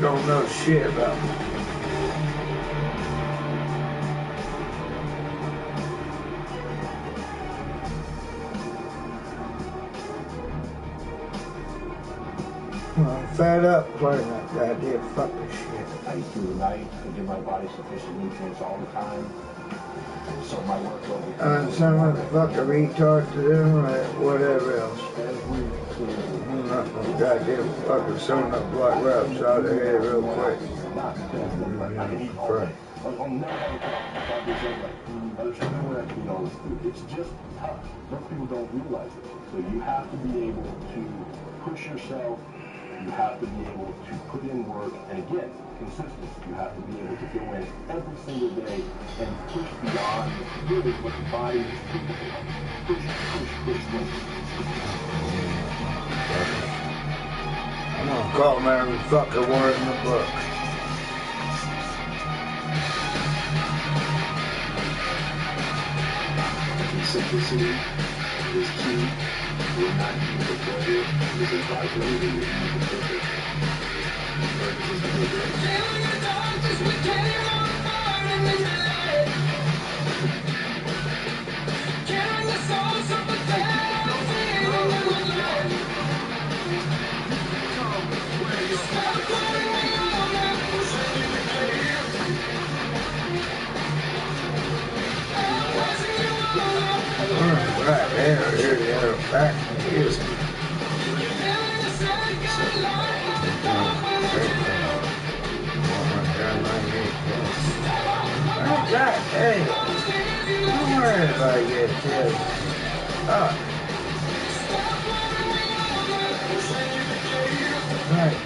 don't know shit about me. I'm fed up playing that goddamn fucking shit. I eat through the night. I give my body sufficient nutrients all the time. So my workload. And some of the fucking retard to them or whatever else. I'm not gonna goddamn fucking sewing up black wraps out of here real quick. It's just tough. Most people don't realize it. So you have to be able to push yourself. You have to be able to put in work, and again, consistency. You have to be able to go in every single day and push beyond really what the body is capable of. Push. I'm gonna call him every fucking word in the book. Simplicity is key. We're not even the pleasure. This is vitality. We're not the perfect. Purpose is the hell, here they are back in this. God, hey, don't worry about it, kid. Right.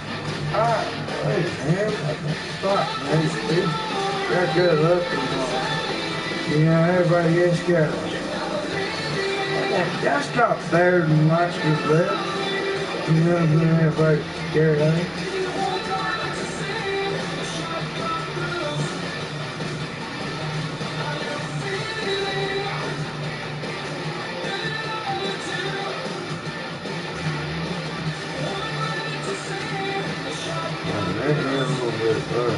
Wait, man. Fuck, man. Got good looking on. You know, everybody gets got just stop there and watch this left. You know what I mean? Everybody's scared of it. That's a little bit fun.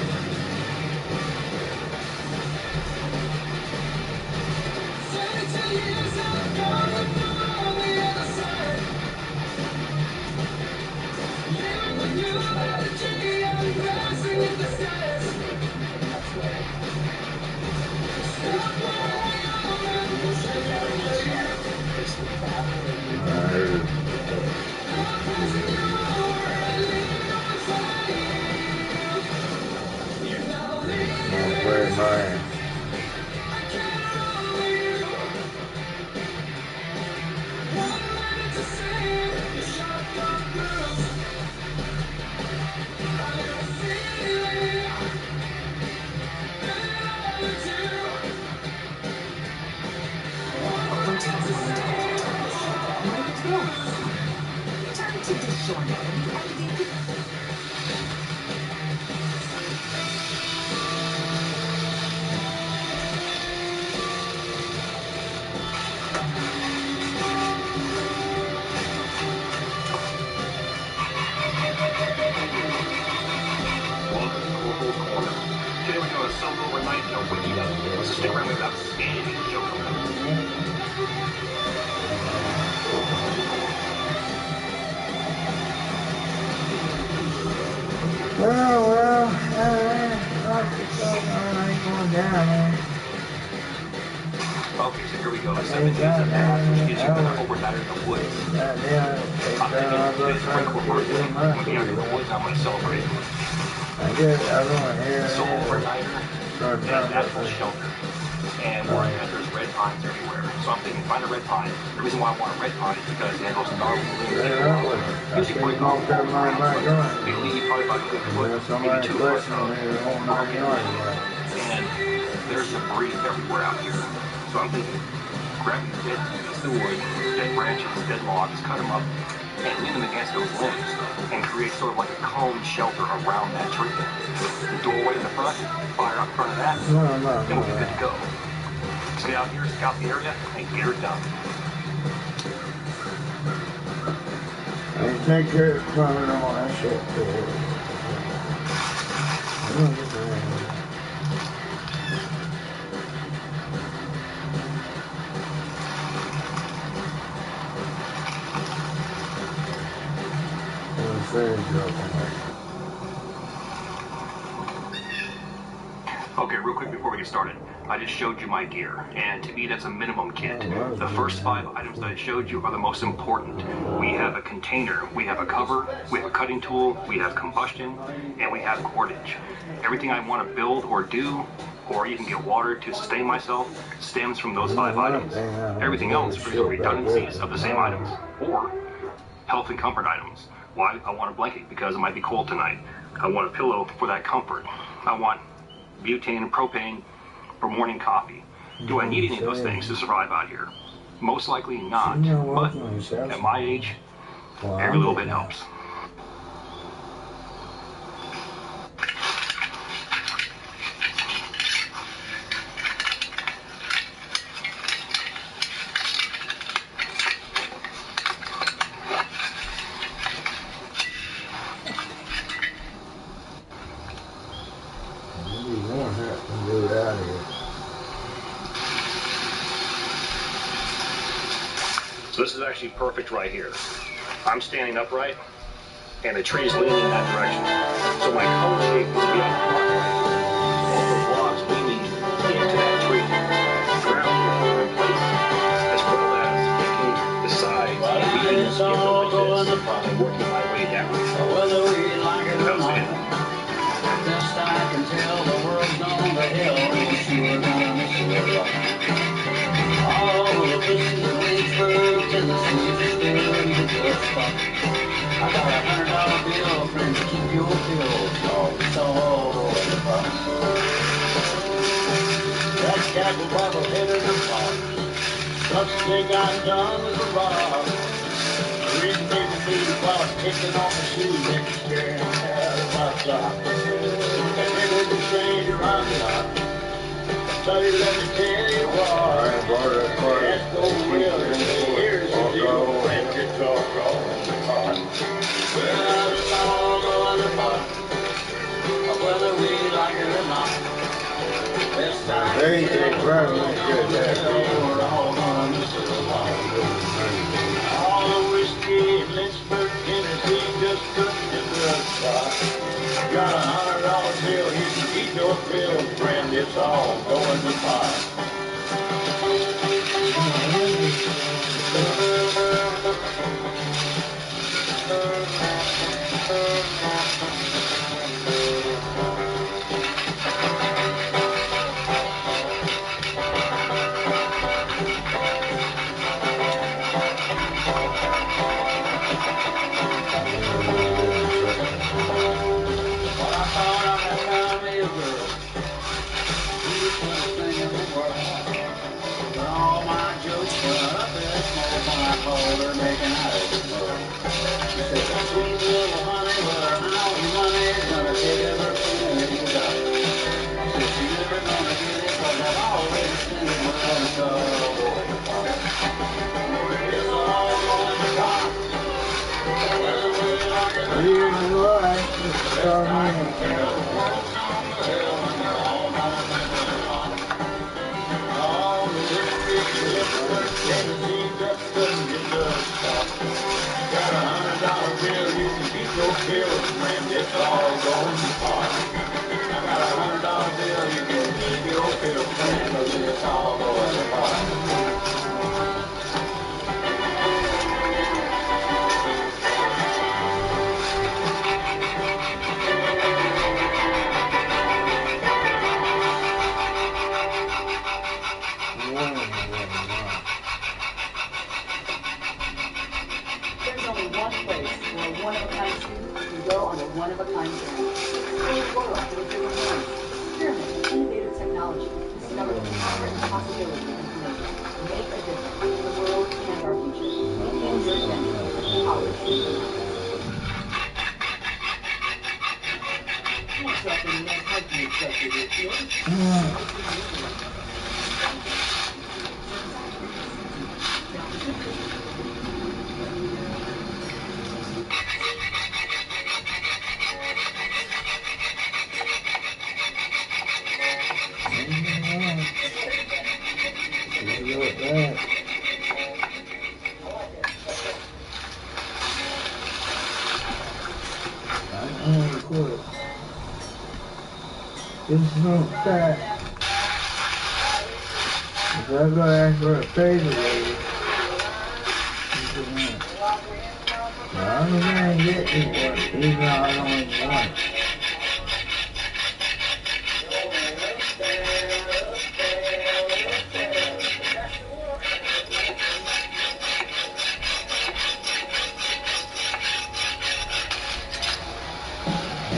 Where am I? Turn to the shore and dig. Today we're doing a solo overnight and a wiki up. So stick around with us and show Well, I ain't going down, man. Okay, so here we go. 7 days of that, which gives you another overnight in the woods. I'm thinking today's Frank birthday. I'm going to be out in the woods. I'm going to celebrate. I guess I don't want to hear So overnighter is natural shelter. And where I'm at, there's red pines everywhere. So I'm thinking, find a red pine. The reason why I want a red pine is because it handles gnarly leaves. Usually break off the they leave probably about a good foot, maybe 2 foot and there's debris everywhere out here. So I'm thinking, grab your dead pieces of wood, dead branches, dead logs, cut them up, and lean them against those limbs, and create sort of like a cone shelter around that tree. The doorway in the front, fire up front of that, and we'll be good to go. Stay out here, scout the area, and get her done. And take care of plumbing all that shit too. Okay, real quick before we get started, I just showed you my gear, and to me that's a minimum kit. The first 5 items that I showed you are the most important. We have a container, we have a cover, we have a cutting tool, we have combustion, and we have cordage. Everything I want to build or do, or even get water to sustain myself, stems from those 5 items. Everything else is the redundancies of the same items, or health and comfort items. Why? I want a blanket because it might be cold tonight. I want a pillow for that comfort. I want butane and propane for morning coffee. Do I need any of those things to survive out here? Most likely not, but at my age, every little bit helps. So this is actually perfect right here. I'm standing upright, and the tree is leaning in that direction. So my cone shape will be out front, right? All the logs leaning into that tree. Ground will hold in place, as well as making it's all going to pot. Working my way down. Whether we like it or not. Best I can tell, the world's gone to hell. We're sure gonna miss it a lot. All the pussies in Lynchburg, Tennessee, is still in the good spot. I got $100 bill, friend, to keep your pills. Oh, it's all going to pot. That jackal bottle headed and pot. Such thing I've done is a rob. Reading magazines while I'm kicking off the shoes and staring at my sock. And then with the stranger I'm not. So let me tell you what. Let's go real. Here's the deal. And it's all going to pot. Well, it's all going to pot. Whether we like it or not. Best I can tell we're all going to miss it a lot. All the whiskey in Lynchburg, Tennessee, just couldn't get the spot. Got $100 bill, you can keep your bill, friend, it's all going to pot. It's not fat. If I'm gonna ask for a favor, lady, I'm gonna get you one, even though I don't want it.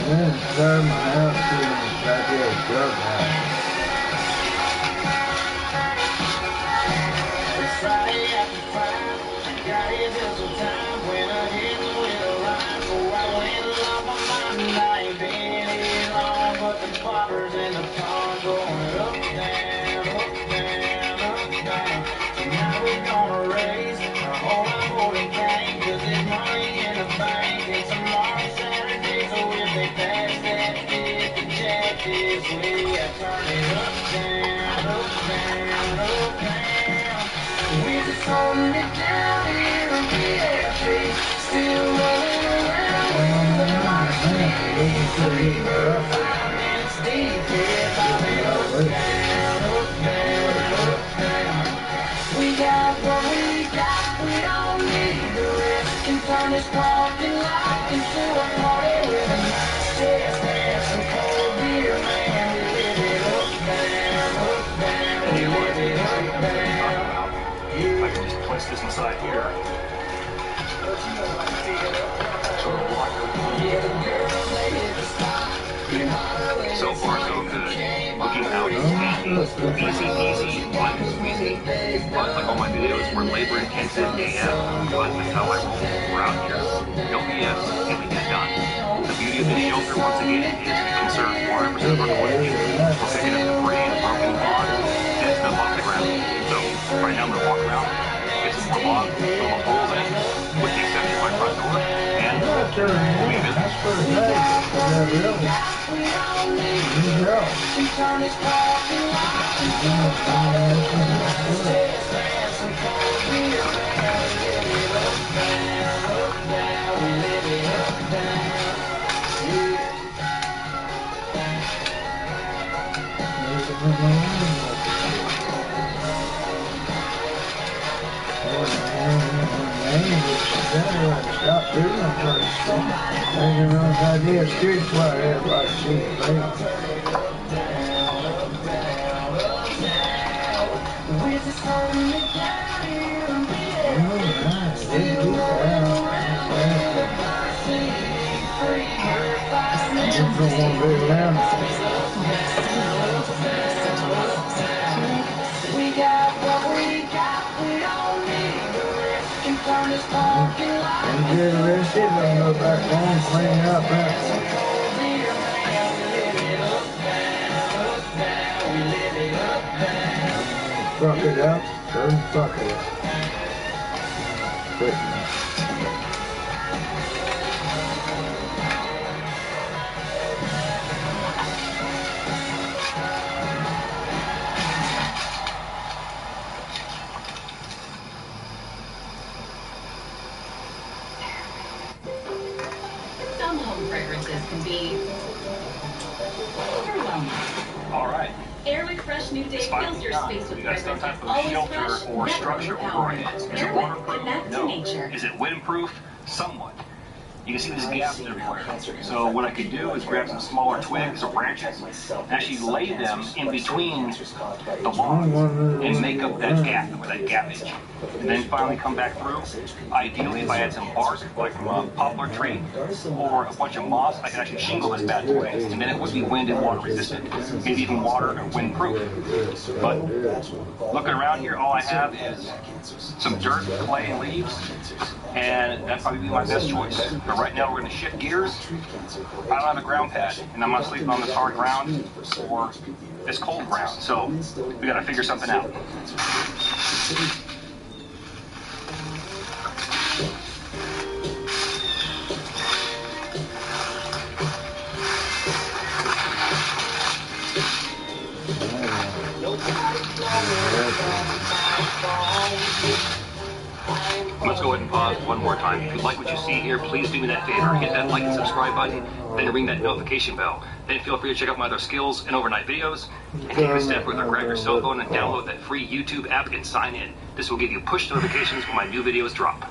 Then turn my house to the goddamn drug house. It's Friday after 5, got here just in time when I hit with a rhyme. So I went off my mind, I ain't been here long, but the poppers in the pond going up, down, up, down, up, down. So now we're gonna raise our whole lot more than cane, 'cause there's money in the bank and some long Saturdays, so if they pass that 50 jack this way, I turn it up, down, up, down, up, down. We're just holding it down here on BFB, still rolling around with the moxie. 5 minutes deep, yeah, bobbing up, down, up, down, up, down. We got what we got, we don't need the rest. I can just place this inside here. Sort of lock it. So far, so good. Looking out is easy, fun and squeezy. But like all my videos, we're labor intensive AF. But that's how I roll. We're out here. No BS, and we get it done. The beauty of this shelter, once again, is we conserve 100% of our quantity. We're picking up debris and broken logs and stuff off the ground. So right now I'm going to walk around, get some more logs, fill the holes in, with the exception of my front door, and we'll be in business. That's pretty nice. Yeah, really. Stop doing it first. Making those ideas streets where everybody sees things. We got what we got, we don't need the rest. And turn this parking lot. And get arrested and go back home, clean up. Fuck it up, don't fuck it up. Quick. Some home fragrances can be overwhelming. All right. Airwick Fresh New Day fills your space with We got some fragrances type of always shelter fresh, or never structure we're overpowering. going in. Is it Airwick, waterproof? connect to No. nature. Is it windproof? Somewhat. You can see these gaps everywhere. So what I could do is grab some smaller twigs or branches and actually lay them in between the logs and make up that gap where that gappage. And then finally come back through. Ideally, if I had some bark, like from a poplar tree, or a bunch of moss, I could actually shingle this bad boy, and then it would be wind and water resistant, maybe even water or wind proof. But looking around here, all I have is some dirt, clay, and leaves, and that'd probably be my best choice. But right now we're going to shift gears. I don't have a ground pad, and I'm not sleeping on this hard ground or this cold ground, so we got to figure something out. Let's go ahead and pause one more time. If you like what you see here, please do me that favor. Hit that like and subscribe button, then ring that notification bell. Then feel free to check out my other skills and overnight videos. And take a step further, grab your cell phone and download that free YouTube app and sign in. This will give you push notifications when my new videos drop.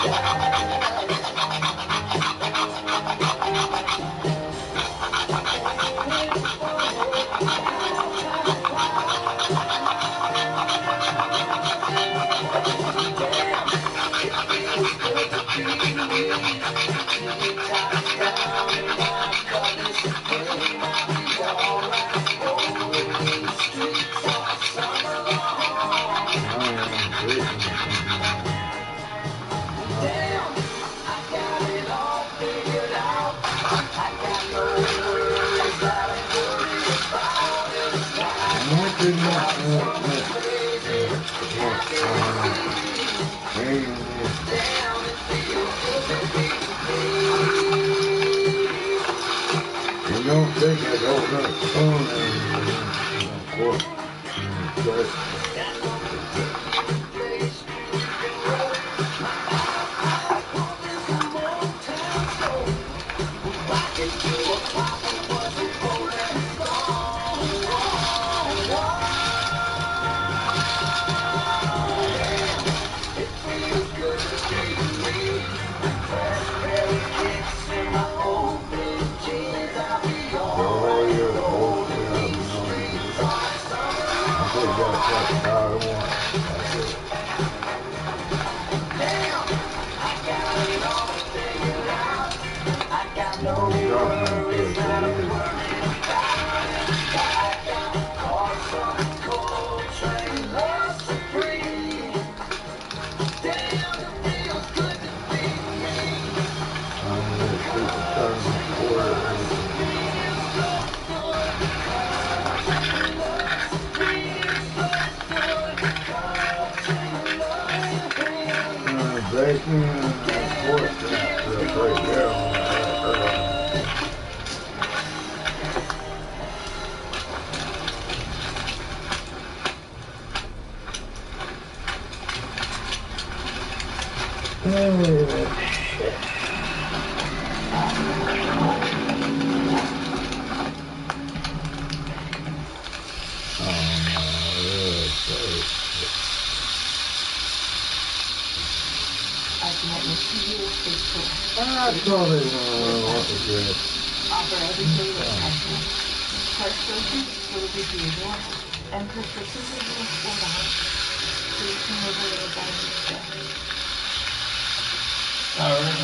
You don't think I'd open up the phone and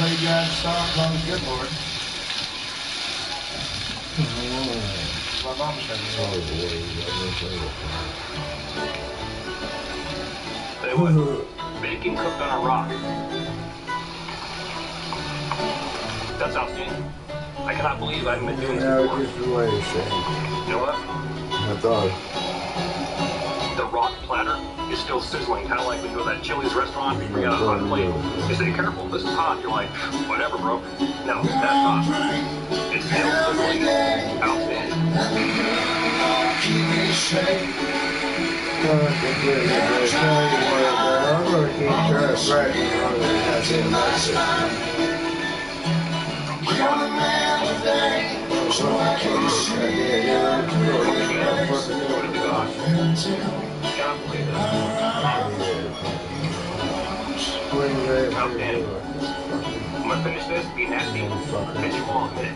everybody got stopped on the good Lord. My mom said Say what? Bacon cooked on a rock. That's outstanding. I cannot believe I haven't been doing this before. Just the way it's saying. You know what? I thought. The rock platter is still sizzling, kind of like when you go to that Chili's restaurant and you bring out a hot plate. They say, careful, this is hot. You're like, whatever, bro. No, that's hot. It's still sizzling. Outstanding. I'm going to keep trying to practice on that message. You're the man today, so I can see your pretty face until Outstanding. I'm gonna finish this, be nasty, and you won't admit.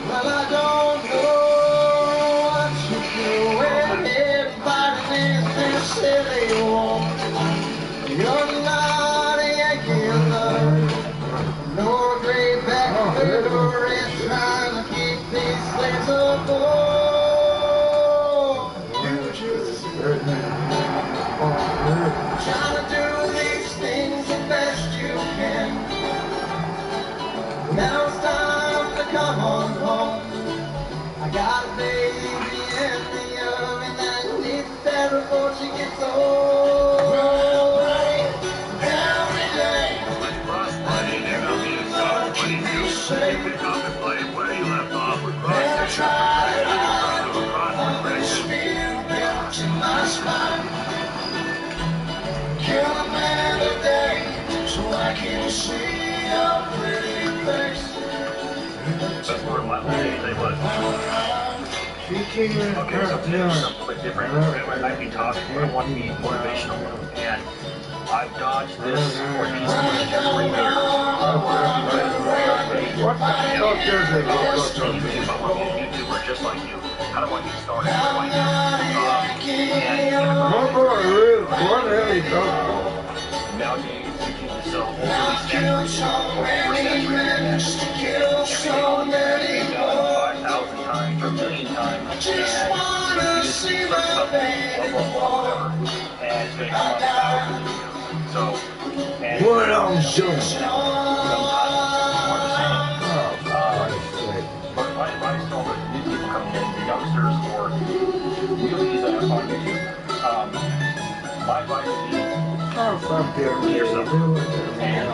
well, I don't know what to do when everybody thinks they're silly. You're not a Yankee love, no great back door is trying to keep these things afloat. You just trying to do these things the best you can. Now it's time to come on home. I got a baby in the oven that needs better before she gets old. Every day, I tried out the spear built in my spine. Kill a man today so I can see your pretty face. That's part of my whole day. Tell you what. She came in Okay, so today is something a little bit different. I might be talking, but I want to be motivational. And I've dodged this for these questions for years. What the fuck does it look like? YouTube, I want to be a YouTuber just like you. How do I get started? What do I do? What the hell are you talking about? Nowadays, YouTube is so overly saturated, everything done 5,000 times or a million times, and you just search something, blah, blah, blah, whatever, and it's going to come up thousands of views. So, and what I'm doing? But my advice to all the new people coming in, the youngsters, or newbies on YouTube, my advice would be, be yourself. And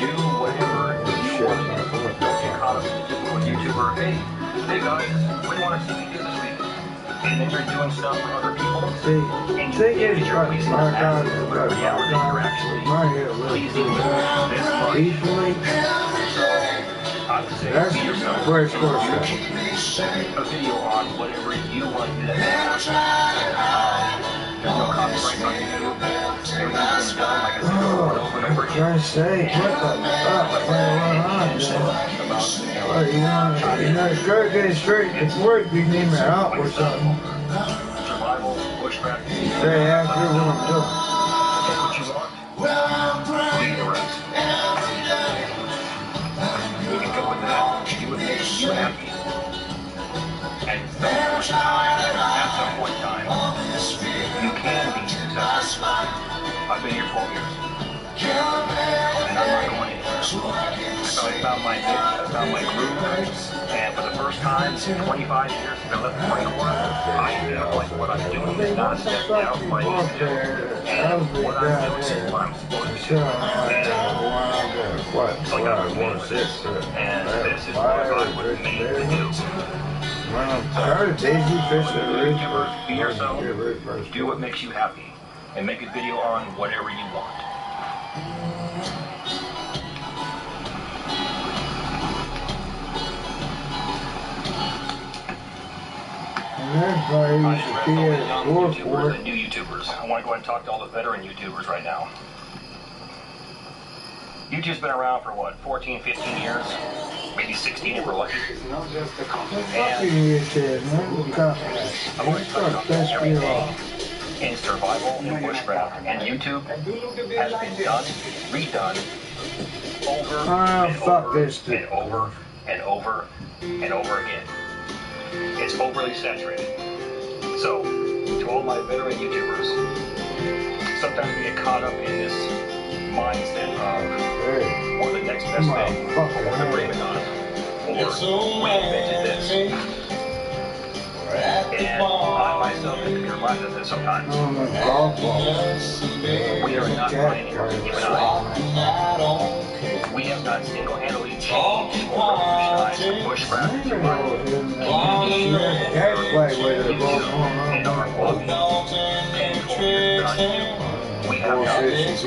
do whatever you want to do. Don't get caught up in the typical YouTuber, hey guys, what do you want to see me do this week? And then you're doing stuff for other people. And you're pleasing the masses, but in reality, you're actually pleasing this much. So, I would say be yourself. A video on whatever you want to do. There's no copyrights on YouTube. Everything's been done, like I said, over and over again. For sake, what the fuck? You know, start getting straight to work, you need my help or something. Survival, bushcraft. Say after what I'm doing. Take what you want. Leave the rest. You can go with that. Do what makes you happy. At some point in time, you can be successful. I've been here 12 years. And I'm not going anywhere. I found my niche, I found my groove, and for the first time in 25 years since I left the Marine Corps, I feel like what I'm doing is not a step down from what I used to do. And what I'm doing is what I'm supposed to do. So I got made for this, and this is what I was made to do. Be yourself, do what makes you happy, and make a video on whatever you want. Everybody used to be at YouTubers and new YouTubers. I want to go ahead and talk to all the veteran YouTubers right now. YouTube's been around for what, 14, 15 years? Maybe 16 if we're lucky. And I've already touched on everything in survival and bushcraft. And YouTube has been done, redone, over and over and over and over again. It's overly saturated. So, to all my veteran YouTubers, sometimes we get caught up in this mindset of we're the next best thing, or we're the bravest on it, or we invented this. And I myself in computer labs at this sometimes. We are not finding you and I. We have not single-handedly changed or revolutionized bushcraft and survival. And our lobby 10, 12 years behind you. We have not. And to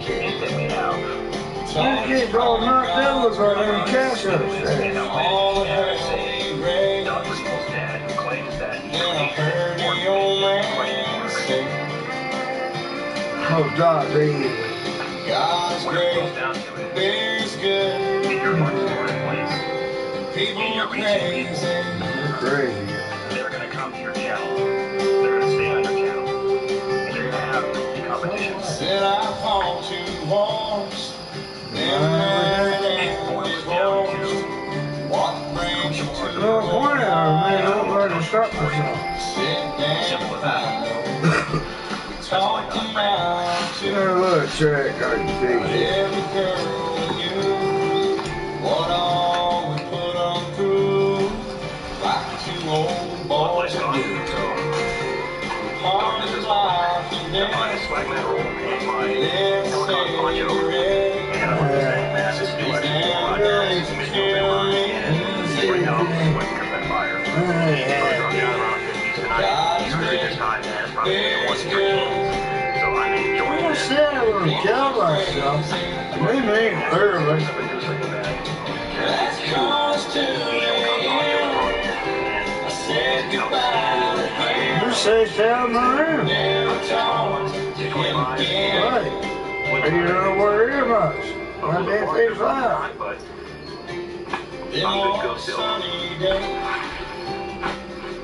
think that we have. You keep all knocked down with our cash up. And all of her Doug was supposed dad who claims that he created Oh, Doc, baby. When it goes down to it, if your heart's in the right place, and you're reaching people, they're going to come to your channel. They're going to stay on your channel. And you're going to have competition. It boils down to who you are. No point out, man. I'm going to stop myself. Simple as that. That's all I got. Look, track, I can see it. Well, life's gone, so going to this one. And my swag metal and my silicone poncho. And I want to say, man, this is what it's mid-November, and right now I'm sweating because that fire. And I'm down around 50s tonight. Usually this time, man, it's probably 113. So I'm enjoying I this. said I wouldn't kill myself. We made early. You say down the room. 25. Right. And you don't wear earmuffs. My damn thing's loud. But I'm good to go still.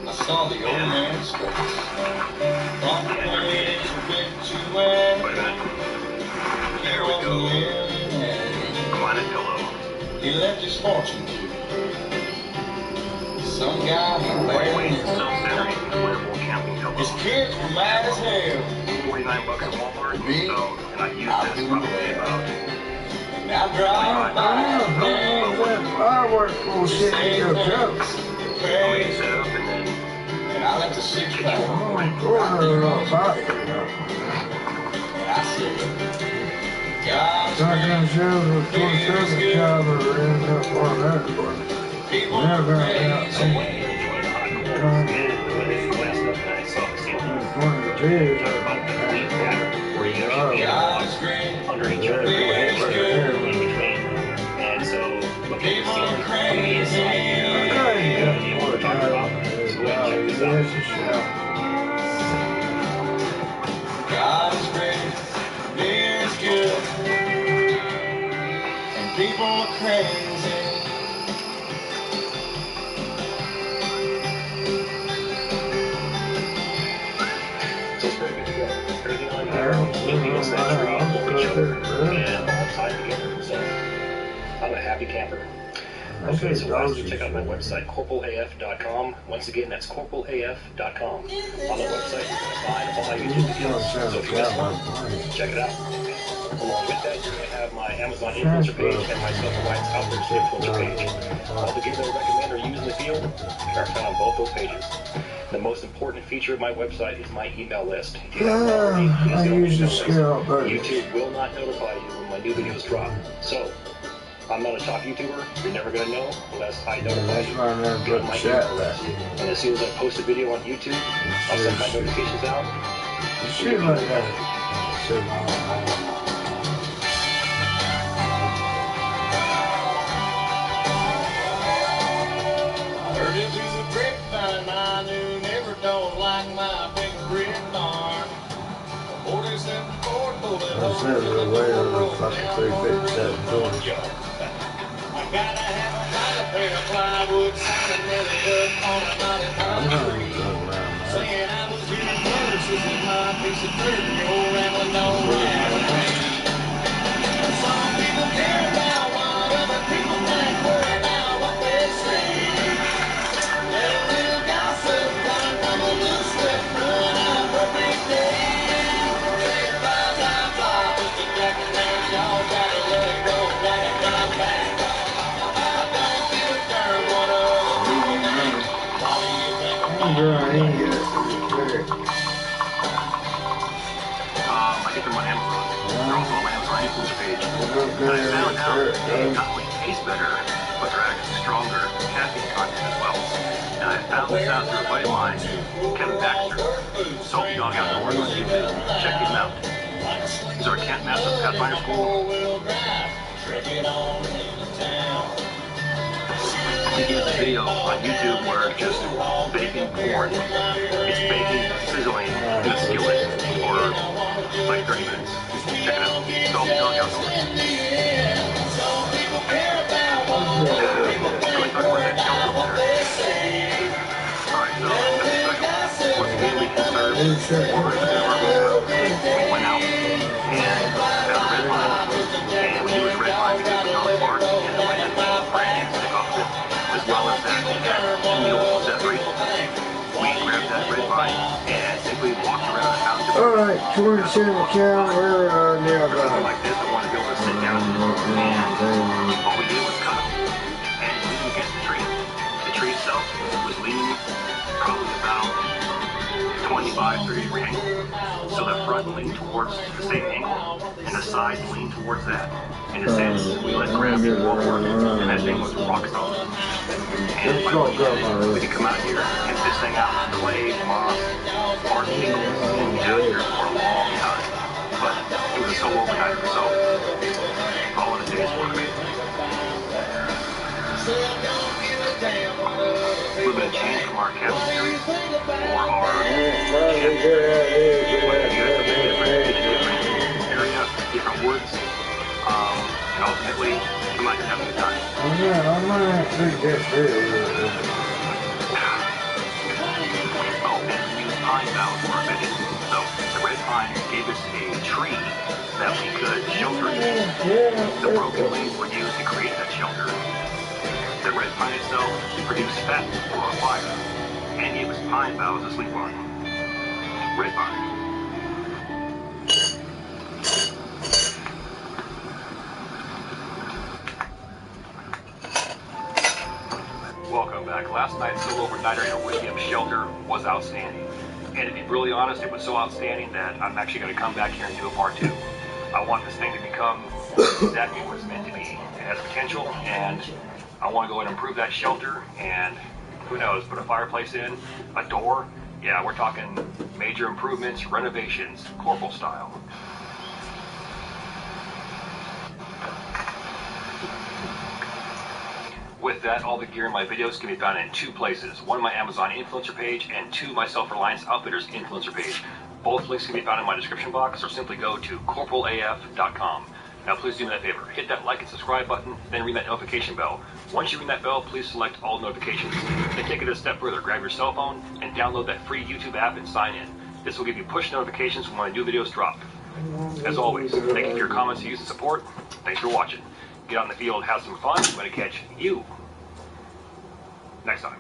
I saw the old man's face. From the place where you went. Wait a minute. There we go. Planet pillow. He left his fortune to some guy who barely knew. Self-centering inflatable camping pillow. His kids were mad as hell. $49 at Walmart. So, and I used this probably about. Now drive by that fireworks bullshit in your jokes. And I left a 6-pack. And I said, God's shotgun shells with 27 caliber ends up on that one. Never got out. One of the beers God's great. Under each other, in between. And so, looking at the crazy. God's great. Beer's good. And people are crazy. Just very good to go. Everything on here, keeping us that tree with each other and all tied together. So, I'm a happy camper. Okay, so lastly, check out my website, corporalaf.com. Once again, that's corporalaf.com. On the website, you're going to find all my YouTube videos. So if you missed one, check it out. Along with that, you're going to have my Amazon influencer page and my Self-Reliance Outfitters influencer page. All the gear that I recommend or use in the field are found on both those pages. The most important feature of my website is my email list. If you haven't already, please get on my email list. YouTube will not notify you when my new videos drop. So, I'm not a top YouTuber. You're never going to know unless I notify you. Get on my email list. And as soon as I post a video on YouTube, I'll send my notifications out. Shit like that. Heard it through the grapevine, I knew never don't like my big red barn. 47 Ford bullet That's never the way of the fucking 357 doors. I gotta have a pair of plywood, something really good on a knotty concrete. Saying I was getting close, this is my piece of dirt, you're rambling on that. Some people care about what other people think, worry about what they say. Let a little gossip come from a loose slip, run out every day. Say it flies, I fly, Mr. Jack and Larry, y'all gotta let it go, gotta come back. I get them on Amazon. They're also on my Amazon influencer page. And I found out they not only taste better, but they're actually stronger caffeine content as well. And I found this out through a buddy of mine, Kevin Baxter, Salty Dog Outdoors on YouTube. Check him out. He's our Camp Master at Pathfinder School. He has a video on YouTube where it's just baking corn. It's baking, sizzling in a skillet for like 30 minutes. Check it out. Salty Dog Outdoors. Alright, so what's mainly concerned we went out and got a red line. And we used red line because it's not hard and the land brand stick off it. As well as that, we had 2 meals separated. We grabbed that red vine and simply walked around the house. Alright, 27 caliber, something like this, I want to be able to sit down and all we did was cut them and lean them against the tree. The tree itself was leaning probably about 25, 30 degree angle. So the front leaned towards the same angle and the sides leaned towards that. In a sense, we let gravity forward and that thing was rock solid. And by we could come out here and this thing out in clay, moss, hard shingles, and be out here for a long time. But it was a solo overnight, so all in a day's work. A little bit of change from our cabin series or our ship. But you guys have been different area, different woods, and ultimately, you might have a good time. I'm not actually just Oh, and we use pine boughs for our bedding. So the red pine gave us a tree that we could shelter in. The broken leaves were used to create that shelter. The red pine itself produced fat for our fire and gave us pine boughs to sleep on. Red pine. Welcome back. Last night's solo overnighter in a lithium shelter was outstanding. And to be really honest, it was so outstanding that I'm actually going to come back here and do a part 2. I want this thing to become exactly what it's meant to be. It has potential, and I want to go and improve that shelter, and who knows, put a fireplace in, a door. Yeah, we're talking major improvements, renovations, corporal style. With that, all the gear in my videos can be found in 2 places. One, my Amazon influencer page, and 2, my Self-Reliance Outfitters influencer page. Both links can be found in my description box, or simply go to corporalaf.com. Now please do me that favor, hit that like and subscribe button, then ring that notification bell. Once you ring that bell, please select all notifications. Then take it a step further, grab your cell phone and download that free YouTube app and sign in. This will give you push notifications when my new videos drop. As always, thank you for your comments, views, and support. Thanks for watching. Get out in the field, have some fun. I'm going to catch you next time.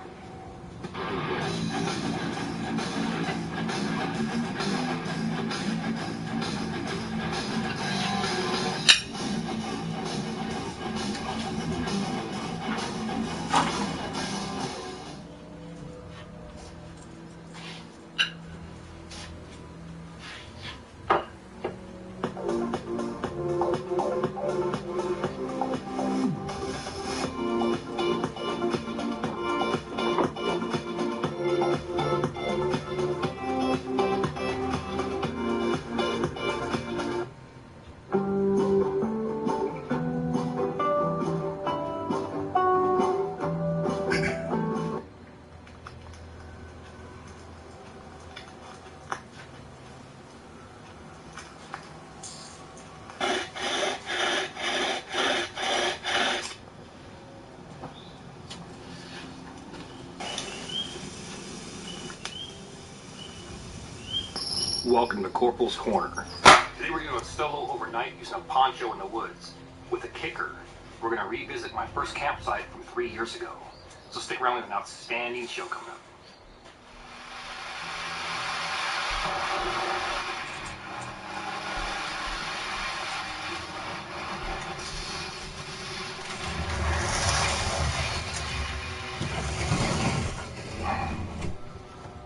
Welcome to Corporal's Corner. Today we're going to solo overnight using a poncho in the woods. With a kicker, we're going to revisit my first campsite from 3 years ago. So stick around, with an outstanding show coming up.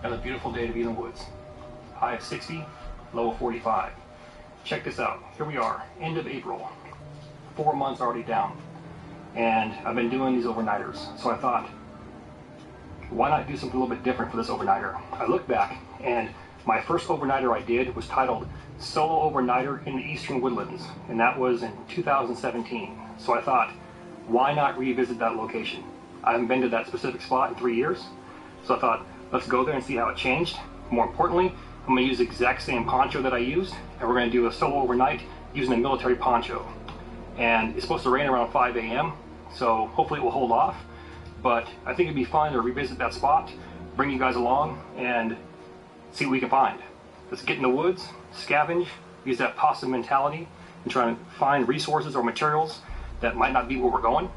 Another beautiful day to be in the woods. High of 60, low of 45. Check this out. Here we are, end of April. 4 months already down. And I've been doing these overnighters. So I thought, why not do something a little bit different for this overnighter? I looked back, and my first overnighter I did was titled Solo Overnighter in the Eastern Woodlands. And that was in 2017. So I thought, why not revisit that location? I haven't been to that specific spot in 3 years. So I thought, let's go there and see how it changed. More importantly, I'm going to use the exact same poncho that I used, and we're going to do a solo overnight using a military poncho. And it's supposed to rain around 5 a.m., so hopefully it will hold off. But I think it'd be fun to revisit that spot, bring you guys along, and see what we can find. Let's get in the woods, scavenge, use that possum mentality, and try and find resources or materials that might not be where we're going.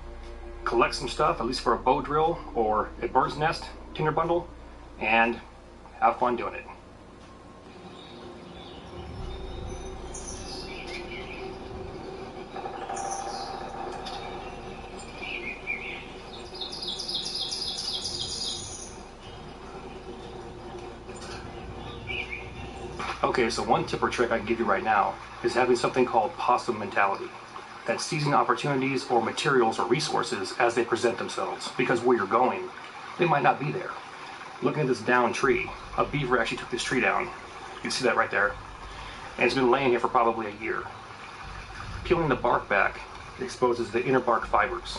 Collect some stuff, at least for a bow drill or a bird's nest tinder bundle, and have fun doing it. Okay, so one tip or trick I can give you right now is having something called possum mentality. That's seizing opportunities or materials or resources as they present themselves, because where you're going, they might not be there. Looking at this downed tree, a beaver actually took this tree down. You can see that right there. And it's been laying here for probably a year. Peeling the bark back exposes the inner bark fibers.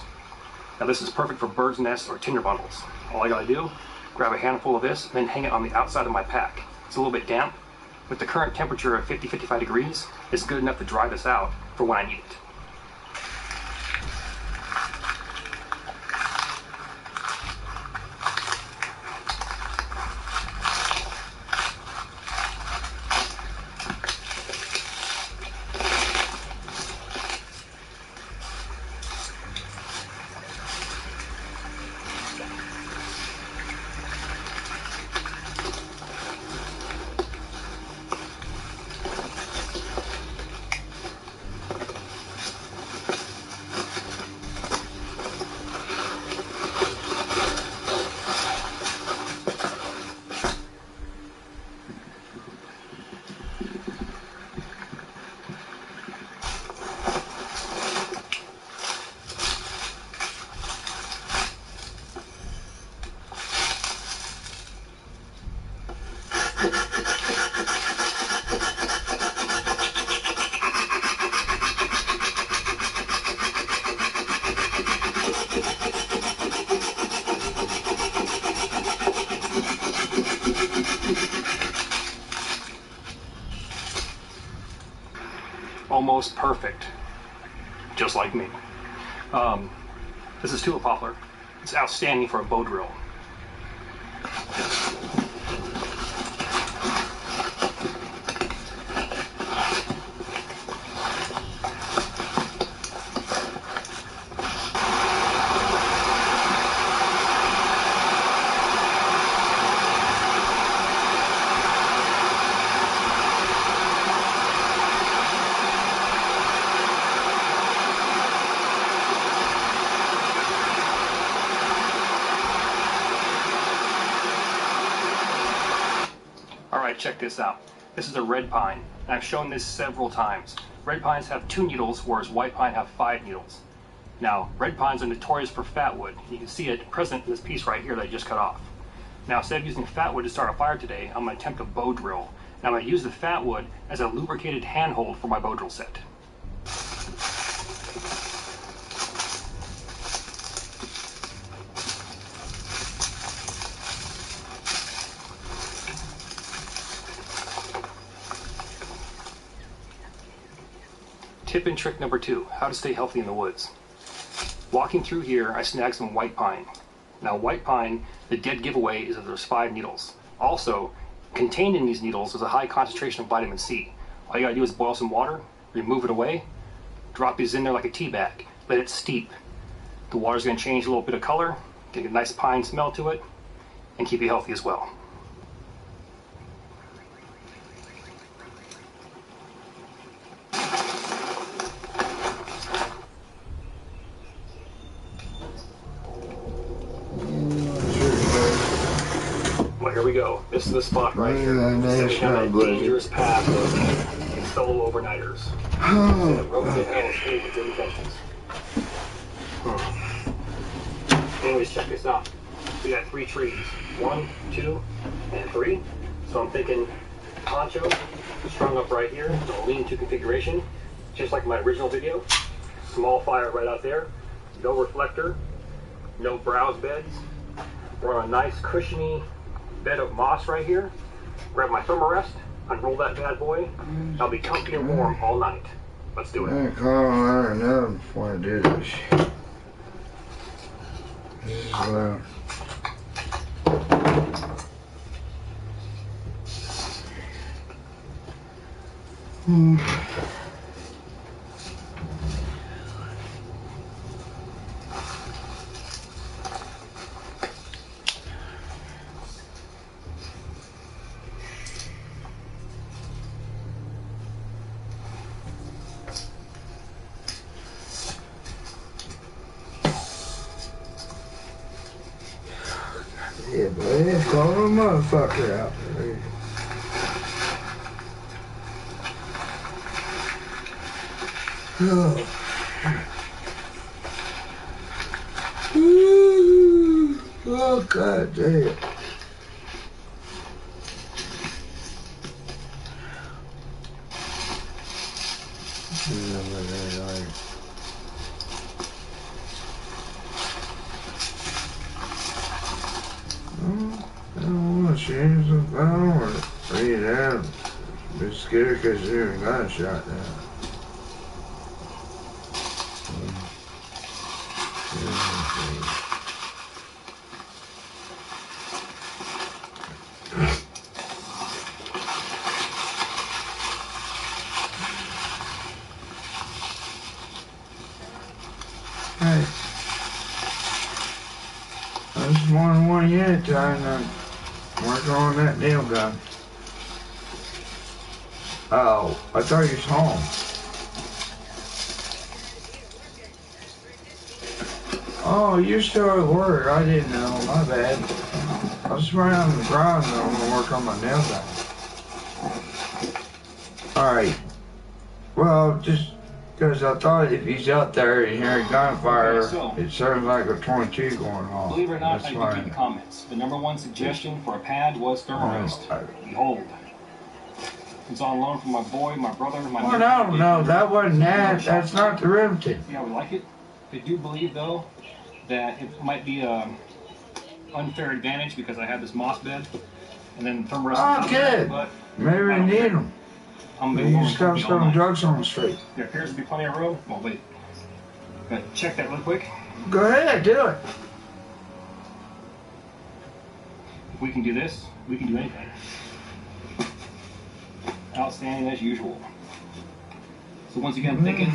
Now this is perfect for bird's nests or tinder bundles. All I gotta do, grab a handful of this, and then hang it on the outside of my pack. It's a little bit damp, with the current temperature of 50-55 degrees, is good enough to dry this out for when I need it. Almost perfect, just like me. This is tulip poplar. It's outstanding for a bow drill. Alright, check this out. This is a red pine, and I've shown this several times. Red pines have 2 needles, whereas white pine have 5 needles. Now, red pines are notorious for fat wood. You can see it present in this piece right here that I just cut off. Now, instead of using fat wood to start a fire today, I'm going to attempt a bow drill. And I'm going to use the fat wood as a lubricated handhold for my bow drill set. Tip and trick number 2, how to stay healthy in the woods. Walking through here, I snagged some white pine. Now white pine, the dead giveaway is that there's 5 needles. Also, contained in these needles is a high concentration of vitamin C. All you gotta do is boil some water, remove it away, drop these in there like a tea bag, let it steep. The water's gonna change a little bit of color, get a nice pine smell to it, and keep you healthy as well. Well, here we go. This is the spot right here. Setting down that dangerous path of fellow overnighters. The road to hell is paved with good intentions. Anyways, check this out. We got 3 trees. 1, 2, and 3. So I'm thinking poncho strung up right here, so a lean-to configuration, just like my original video. Small fire right out there. No reflector. No browse beds. We're on a nice cushiony bed of moss right here. Grab my thermarest, unroll that bad boy. I'll be comfy and warm all night. Let's do it. I call her another before I do this shit. This is loud. Yeah, but it's calling a motherfucker out there. Oh. Oh, God damn. I don't want to change the phone or read it out. They're scared because they're in gunshot now. Hey, I just wanted one unit time to work on that nail gun. Oh, I thought you was home. Oh, you're still at work. I didn't know. My bad. I was around the garage and I'm gonna work on my nail gun. Alright. Well, just because I thought if he's out there and hearing gunfire, it sounds like a 22 going off. Believe it or not, That's I fine. did read the comments. The number one suggestion for a pad was Thermarest. Behold. It's on loan from my boy, my brother, my Well, no, that wasn't that. That's not the Remington. Yeah, we like it. I do believe, though, that it might be a unfair advantage because I have this moss bed, and then Thermarest. Oh, good. Maybe we need them. Maybe you just got some drugs on the street. There appears to be plenty of room. Well, wait. But check that real quick. Go ahead, do it. If we can do this, we can do anything. Outstanding as usual. So once again, I'm thinking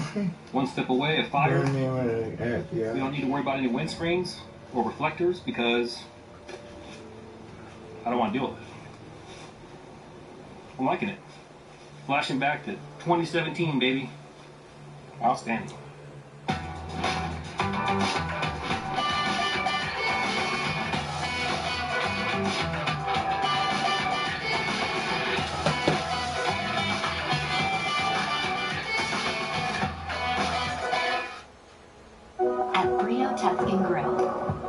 one step away of fire. We don't need to worry about any windscreens or reflectors because I don't want to deal with it. I'm liking it. Flashing back to 2017, baby. Outstanding. At Brio Tuscan Grill,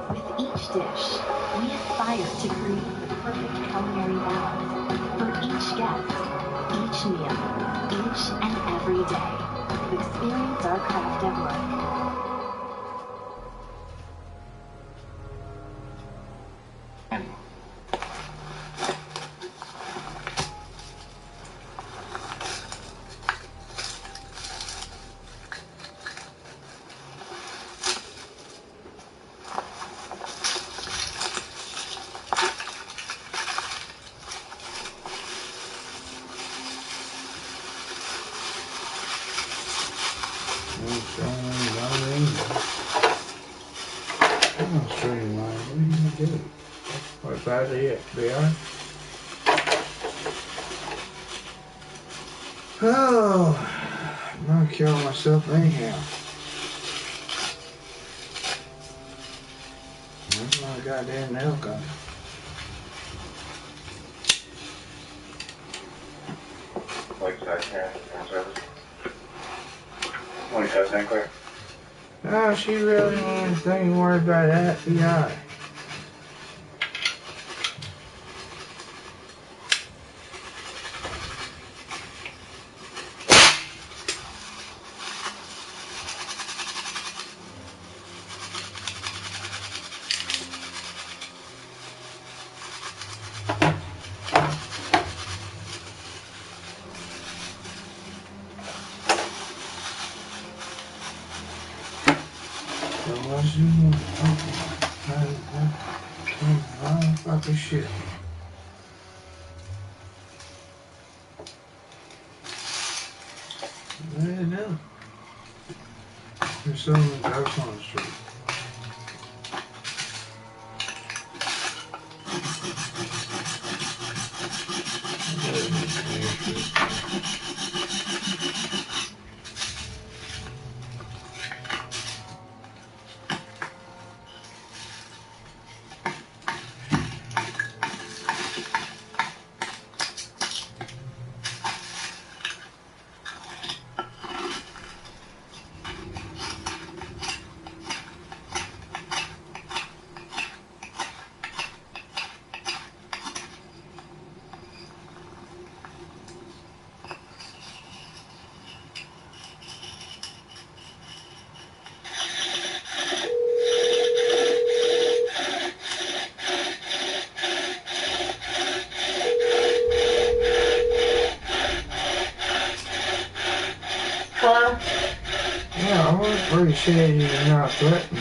with each dish, we aspire to create the perfect culinary balance for each guest, each meal, each and every day. Experience our craft at work. What about it, BR? Oh, I'm gonna kill myself anyhow. That's my goddamn nail gun. Lakeside Cash Service. 27 St. Clair. No, she really ain't anything worried about that, BR. Fucking shit. I didn't know. There's so many drugs on the street. Well, you said you're not threatened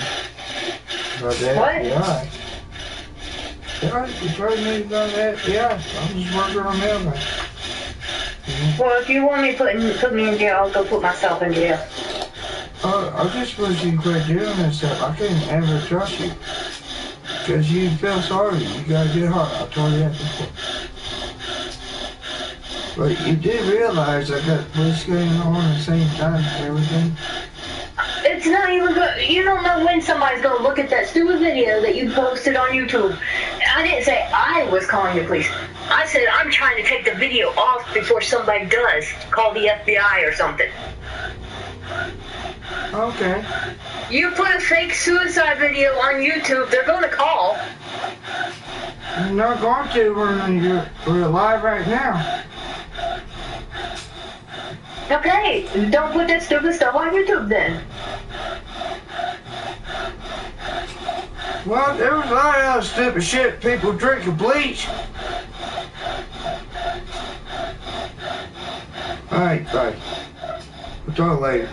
by the FBI. Yeah, you told me about the FBI. I'm just working on mailman. Well, if you want me to put me in jail, I'll go put myself in jail. I just wish you quit doing this stuff. I couldn't ever trust you. Because you feel sorry. You gotta get hard. I told you that before. But you did realize I got police going on at the same time and everything. It's not even good. You don't know when somebody's gonna look at that stupid video that you posted on YouTube. I didn't say I was calling the police. I said I'm trying to take the video off before somebody does. Call the FBI or something. Okay. You put a fake suicide video on YouTube, they're gonna call. You're not going to when we're alive right now. Okay, don't put that stupid stuff on YouTube then. Well, there was a lot of other stupid shit. People drinking bleach. Alright, bye. We'll talk later.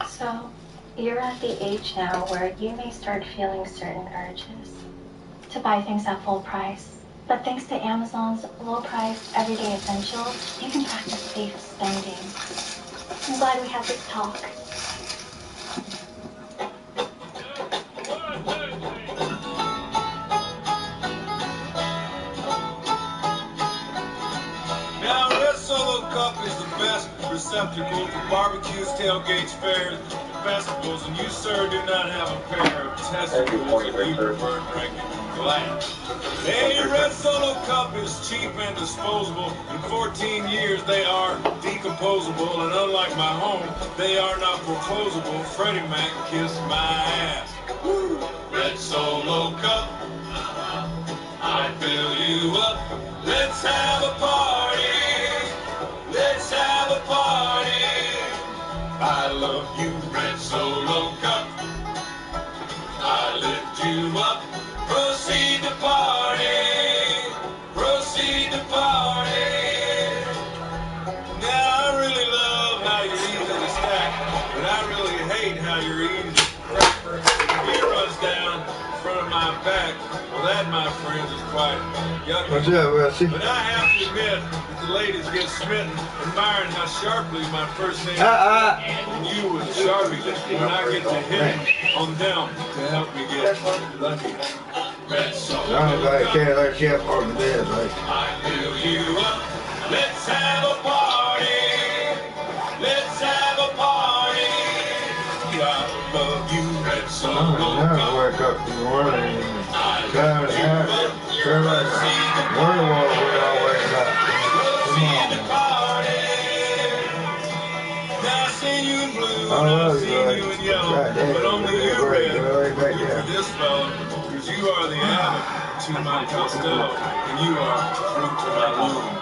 So, you're at the age now where you may start feeling certain urges to buy things at full price. But thanks to Amazon's low-priced everyday essentials, you can practice safe spending. I'm glad we had this talk. Now, Red Solo Cup is the best receptacle for barbecues, tailgates, fairs, and festivals, and you, sir, do not have a pair of testicles if you prefer drinking glass. Hey, Red Solo Cup is cheap and disposable. In 14 years, they are decomposable, and unlike my home, they are not proposable. Freddie Mac kissed my ass. Woo! Red Solo Cup, I fill you up. Let's have a party. Let's have a party. I love you, Red Solo Cup. I lift you up. Proceed to party. Proceed to party. Now I really love how you're easy to stack, but I really hate how you're easy to crack. Beer runs down in front of my back. Well, that, my friends, is quite yucky. What's up, Rusty? But I have to admit that the ladies get smitten, admiring how sharply my first name and you with Sharpie. When I get to hit on them to help me get lucky. Red Solo I can't let you up on the bed, like. I fill you up. Let's have a party. Let's have a party. I love you, Red Solo I never wake up in the morning and kind of feel like Wonderwall when I wake up. Come on. I love you, buddy. God damn, but only you're you, great. Red, You're right back for there. this fella, because you are the Abbott to my Costello, and you are fruit to my loom.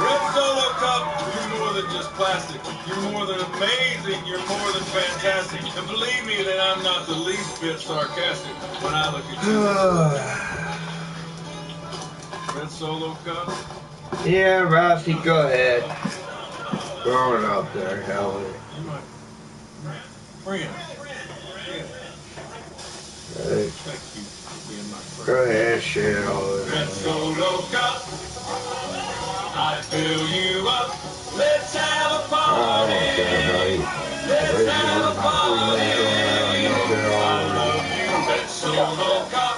Red Solo Cup, you're more than just plastic. You're more than amazing. You're more than fantastic. And believe me that I'm not the least bit sarcastic when I look at you. Red Solo Cup? Yeah, Rossi, go ahead. Throw it up there, hell with it. You my friend. Hey. Thank you for being my friend. Go ahead, shit all over. Red Solo Cup. I fill you up. Let's have a party. Let's have a party. I love you, Red Solo Cup.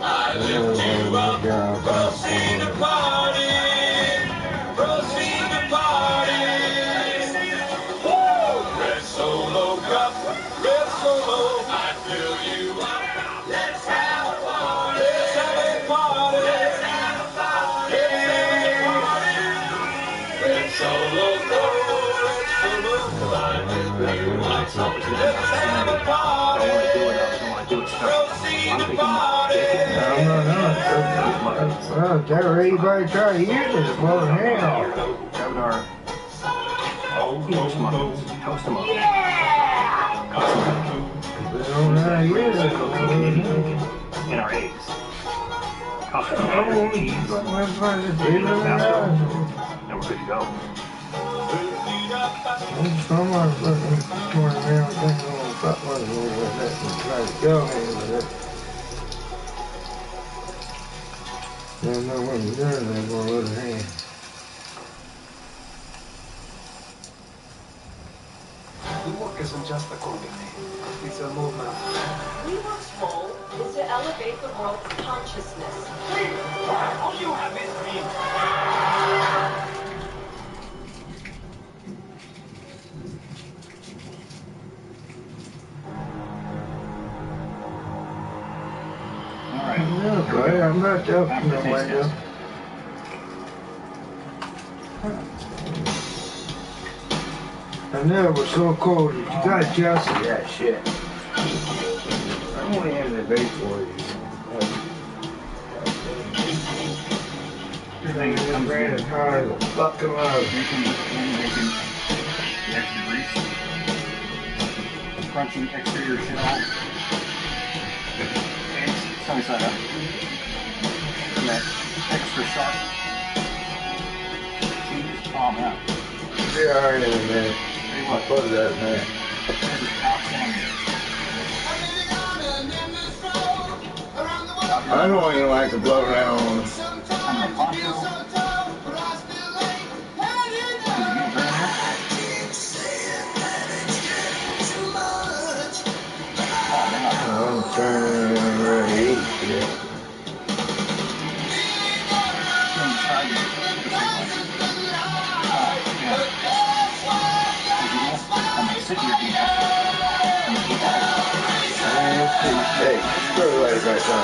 I lift you up. Proceed to party. Proceed to party. Woo! Red Solo Cup. Red Solo. I fill you up. Let's have a party. Let's have a party. Let's have a party. Red Solo Cup. Let's have a party. Proceed to party. Well, everybody try to use it, blow the hand off. Grab our English muffins, toast them up. Yeah! We don't know how to use it. And our eggs. Coffee, cheese, Then we're good to go. someone fucking going around thinking, oh, fuck what it is like that, and try to go ahead with it. They don't know what you're doing, they're going to let it hang. The work isn't just a coordinate, it's a movement. WeWork's role is to elevate the world's consciousness. All you have is dreams. Okay, I'm not opening the window. I knew it was so cold that you gotta adjust to that shit. I only have the bait for you. Everything is I'm ready to try to fuck them up. Making the extra grease. Crunching exterior shell. Eggs, sunny side up. And that extra sharp cheese, palm out. Yeah, alright in a minute. I'll put that in there. I don't even like to blow around on them. I'm trying to really eat shit. Hey, throw the lighter back on.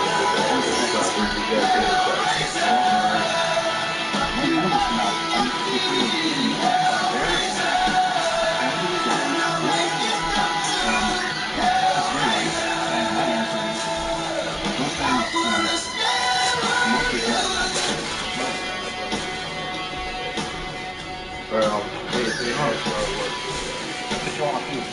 Well, pretty hard, so it works. Just want to eat.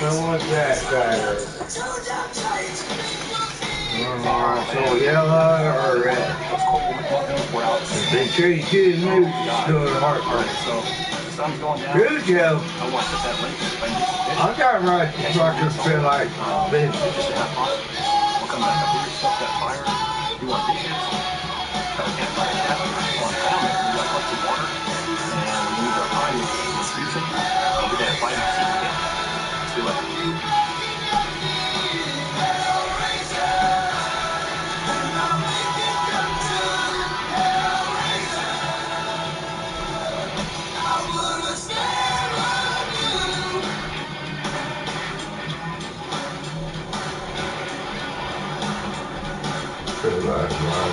I want that guy. So yellow or red. They treat you as new to the heart. So the sun's going down. Good, Joe. I want to set that link. I got right so I can feel like this. Just to have fun. We'll come back up here, stoke that fire. You want dishes? Cut a campfire cabin. On common, we got lots of water. And we use our time to use it. We're going to fight and see again. Let's do it. Pretty much, man.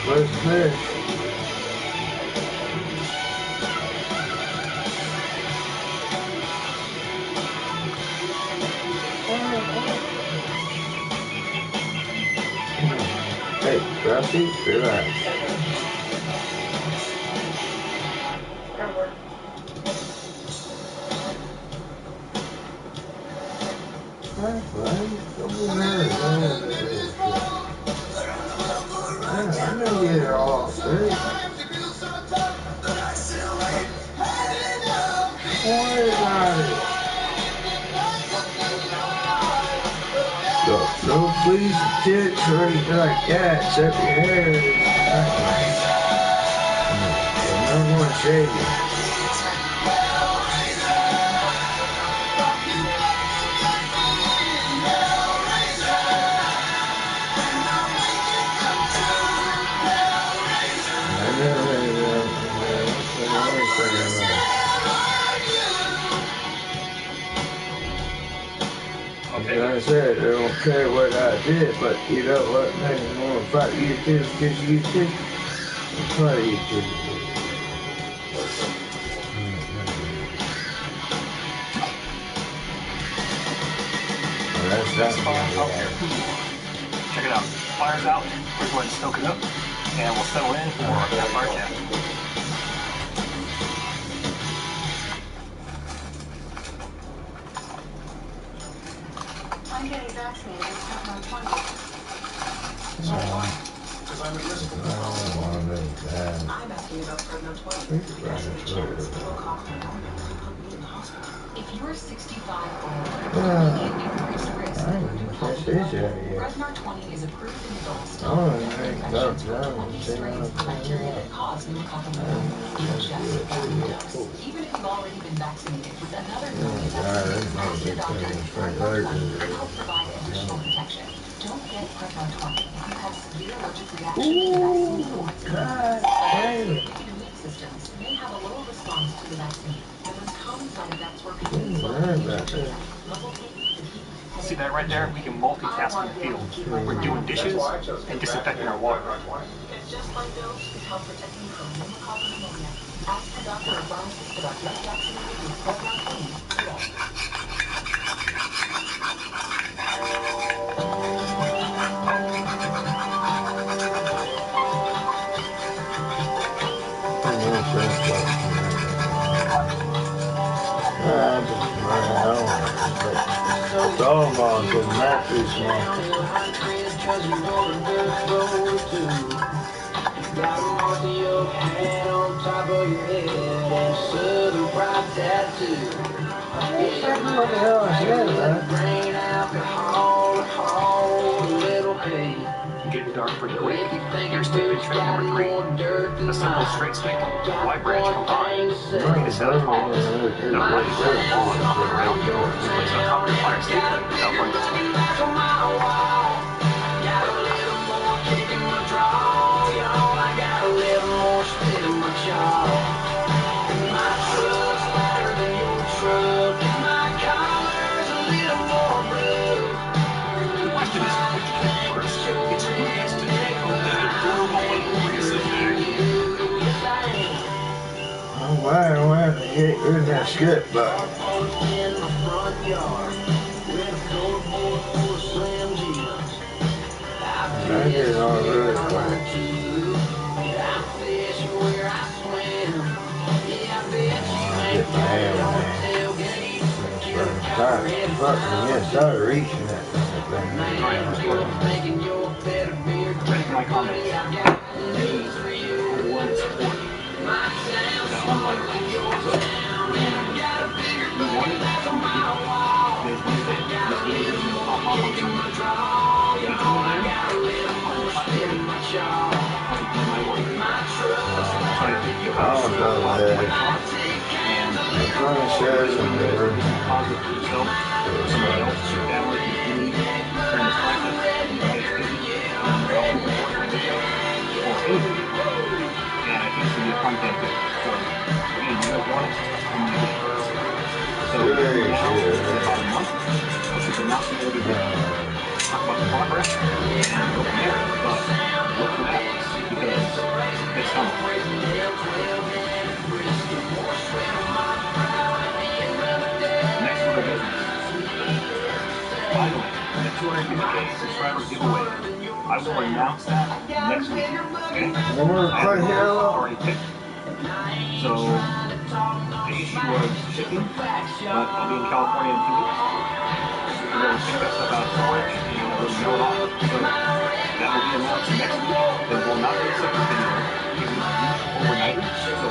First fish. Hey, Rusty, relax. That's right. Don't be nervous. I know you get it all straight. Don't worry about it. No fleas and ticks or anything like that, except your hair. I'm going to shave you. Like I said, I don't care what I did, but you know what? I'm going to fight you too because you too. I'll fight you too. Well, that's not Check it out. Fire's out. We're going to stoke it up, and we'll settle in for that fire cap. I'm getting vaccinated. It's not 20. I don't want to make that. I'm asking about Prevno 20. If you're 65 or older, increased risk. Prevnar 20 is approved in adults to bacteria that cause pneumococcal pneumonia. Even if you've already been vaccinated with another pneumonia vaccine, ask your doctor if Prevnar 20 can help provide additional protection. Don't get Prevnar 20 if you have severe allergic reaction to the vaccine or its immune systems may have a lower response to the vaccine, and most common side effects were See that right there? We can multitask in the field. We're doing dishes and disinfecting our water. It's just like those to help protect you from pneumococcal pneumonia. Ask your doctor or pharmacist about getting vaccinated with Prevnar 20 today. It's all mom, because Matthew's mom. What the hell is that, man? Getting dark pretty quick. Here's tip trick number 3. A simple straight stick, white branch combined. Need a set of tongs. Now really grab a log around yours. Place on top of your fire stick without burning the stick. The question is, which came first? It's curious to take home that adorable little reassist bag. I'm glad I went to get rid of that skip button. I get it all really quick. Get my hand on it. Started reaching that thing. Ready for my comments. One support. Unlike we wanted somebody there's Wednesday. This video is going to pop up on Sunday. I'm trying to share some words. Positive for yourself, somebody else, your family, during this crisis. We're all recording a video for food. And I think it's going to be a content that you guys want it. So, about a month. We've been not able to talk about the progress and go from there. But look for that because it's coming. Next order of business. Finally, the 250K subscriber giveaway. I will announce that next week. Okay? I have already picked. So the issue was shipping, but I'll be in California in 2 weeks. We're going to pick that stuff out of storage and we'll mail it off. So that will be announced next week. There will not be a separate video. It will be overnight. So so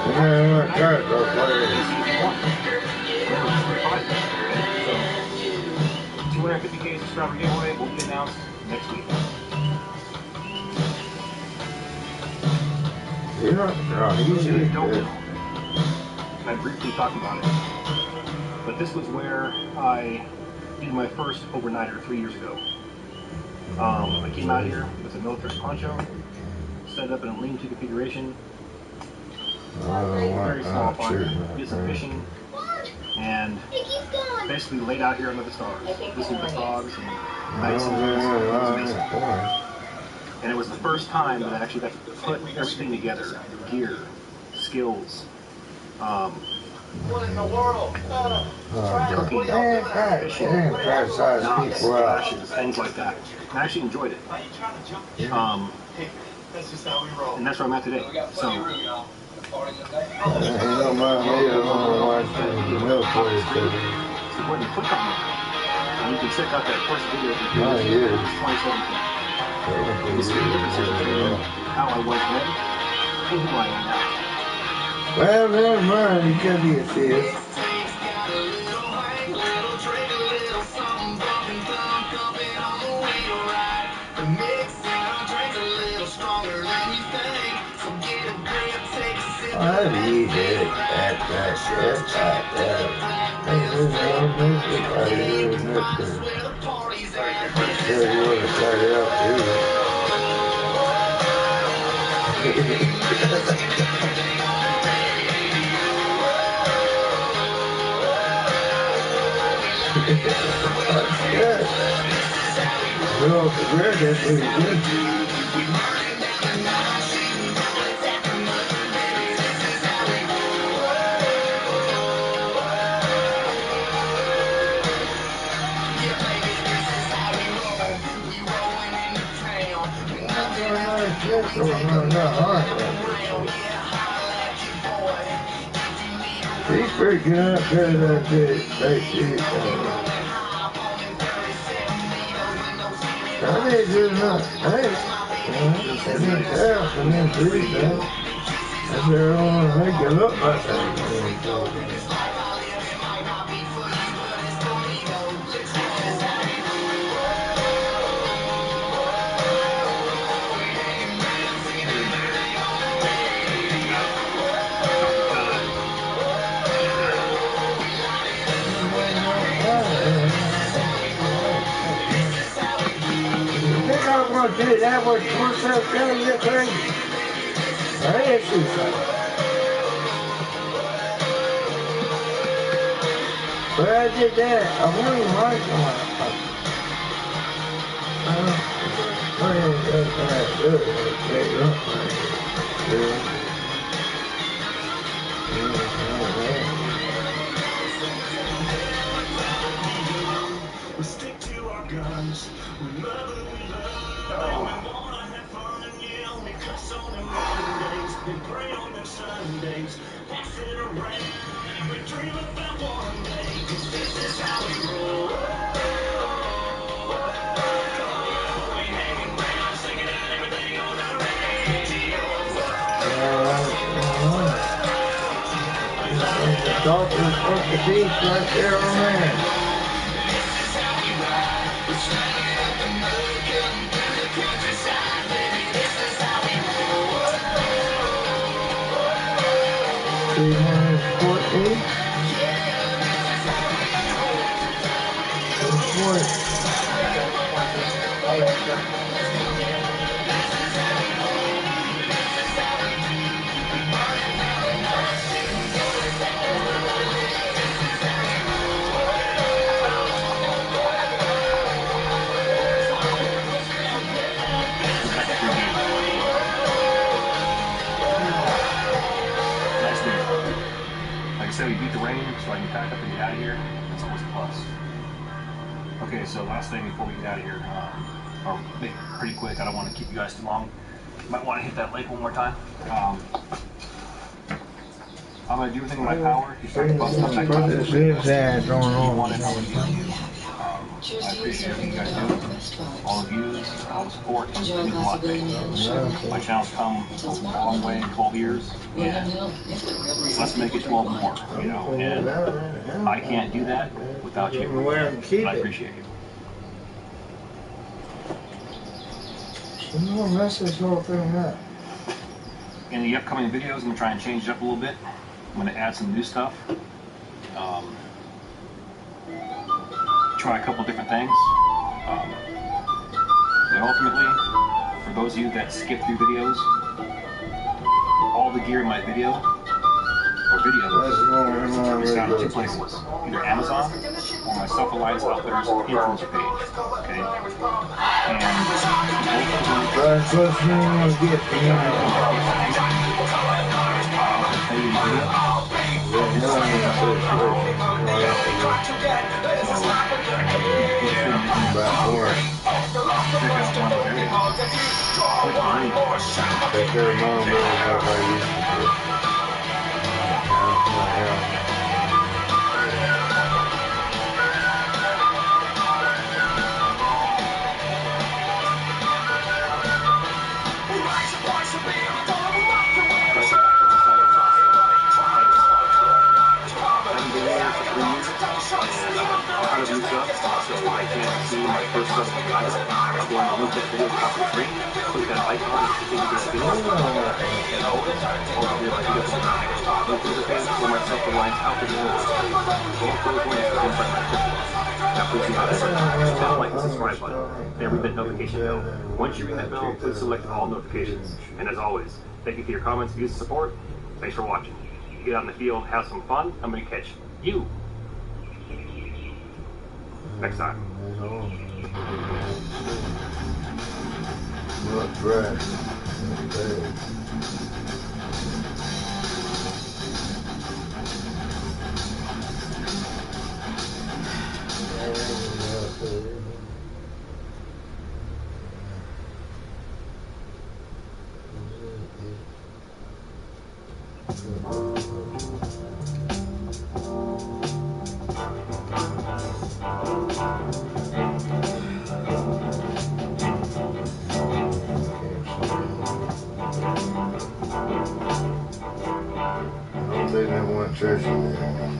250K subscriber giveaway will be announced next week. Usually don't know. I briefly talked about it, but this was where I did my first overnighter 3 years ago. I came out here with a military poncho, set it up in a lean-to configuration, very small fire, did some fishing, and basically laid out here under the stars, listening to frogs and nights and amazing. And it was the first time that I actually got to put everything together: gear, skills, What in the world? cooking, fishing, knots, lashes, things like that. And I actually enjoyed it. And that's where I'm at today. So. So go ahead and click on it, and you can check out that first video from 2017. You see the differences between how I was then and who I am now. Well, never mind, you can be a fish. I need it. Well, the bread is pretty good. He's freaking out there that big. I didn't do enough. Hey, and then else, and then three things. I said, I don't want to make it look like that. That was myself telling you crazy. I ain't too sorry. But I did that. I wouldn't like one. We stick to our guns. We love it, we love. We wanna have fun and yell. We cuss on them Mondays. We pray on them Sundays. Pass it around and we dream about one day. 'Cause this is how we roll. We hanging around, singing out everything on the radio. The doctor's up the beach right there on there. Okay, so last thing before we get out of here, or make it pretty quick, I don't want to keep you guys too long. You might want to hit that lake one more time. I'm going to do everything in my power to start to bust up that confidence. I appreciate everything you guys do. All the views, all the support, it means a lot to me. My channel's come a long way in 12 years, and let's make it 12 more, you know, and I can't do that without you. But I appreciate you. No, mess this whole thing up. In the upcoming videos, I'm going to try and change it up a little bit. I'm going to add some new stuff. Try a couple different things. But ultimately, for those of you that skip through videos, all the gear in my video, or videos, can be found in two places. Either Amazon or my Self-Reliance Outfitters influencer page. Okay? And ring that notification bell. Once you ring that bell, please select all notifications. And as always, thank you for your comments, views, and support. Thanks for watching. Get out in the field, have some fun. I'm going to catch you next time. Not bad. They didn't want church in there.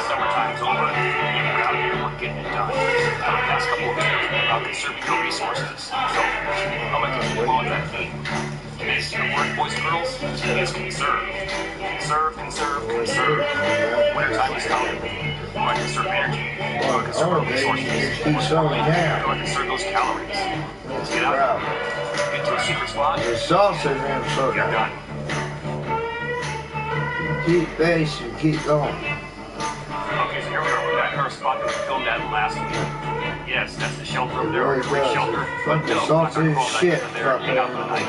Summertime's over. We're out here, we're getting it done. The past couple of videos about conserving your resources. So, I'm going to continue on that theme. Today's word, boys and girls, is conserve. Conserve, conserve, conserve. Wintertime is coming. We want to conserve energy. We want to conserve our resources. We want to conserve those calories. Let's get out. Get to a secret spot. There's salsa in there, so you're done. Keep base and keep going. Okay, so here we are. We're back in our spot that we filmed at last week. Yes, that's the shelter over there, our free shelter. But no, I'm not going to call that because they're hang out for the night.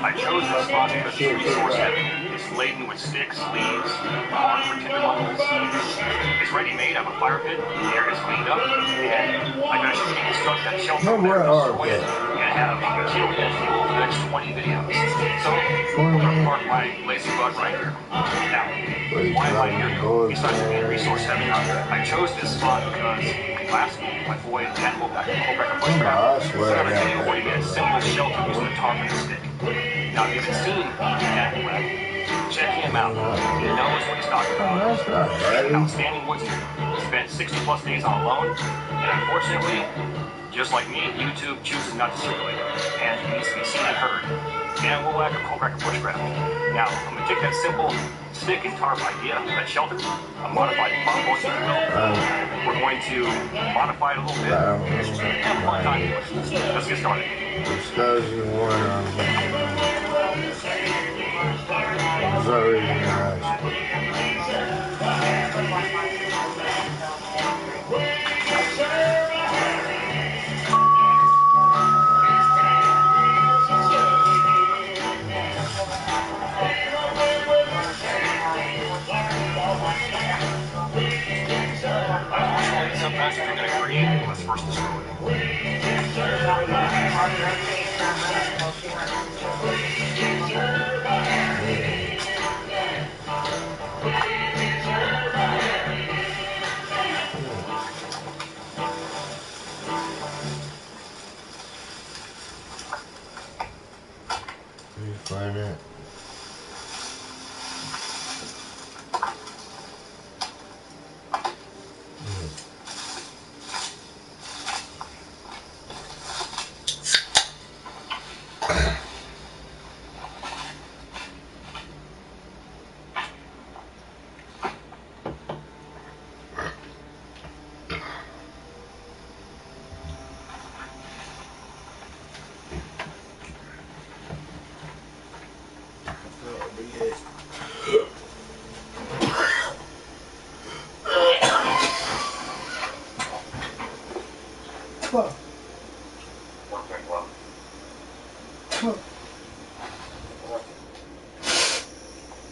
I chose this spot because it's resource heavy. It's laden with sticks, leaves, bark for tinder bundles. It's ready made. I have a fire pit. The area is cleaned up. And I got to construct that shelter over there. And it have material fuel for the next 20 videos. So, I'm going to park my lazy bug right here. Now, why am I here? Besides being resource heavy, I chose this spot because last week my boy Animal Pack and Cobra Bushcraft put out a video where he made a simple shelter using a target stick. Now, if you haven't seen Animal Pack, check him out. He knows what he's talking about. He's an outstanding woodsman. He spent 60 plus days on a loan, and unfortunately, just like me, YouTube chooses not to circulate it, and it needs to be seen and heard. Animal Pack or Cobra Bushcraft. Now, I'm going to take that simple stick and tarp idea, that shelter, a modified farm boat, if you will. We're going to modify it a little bit and have a fun time. Let's get started. Discussion 1 on it's already nice. Sometimes if you're going to create, let's first destroy. You find it?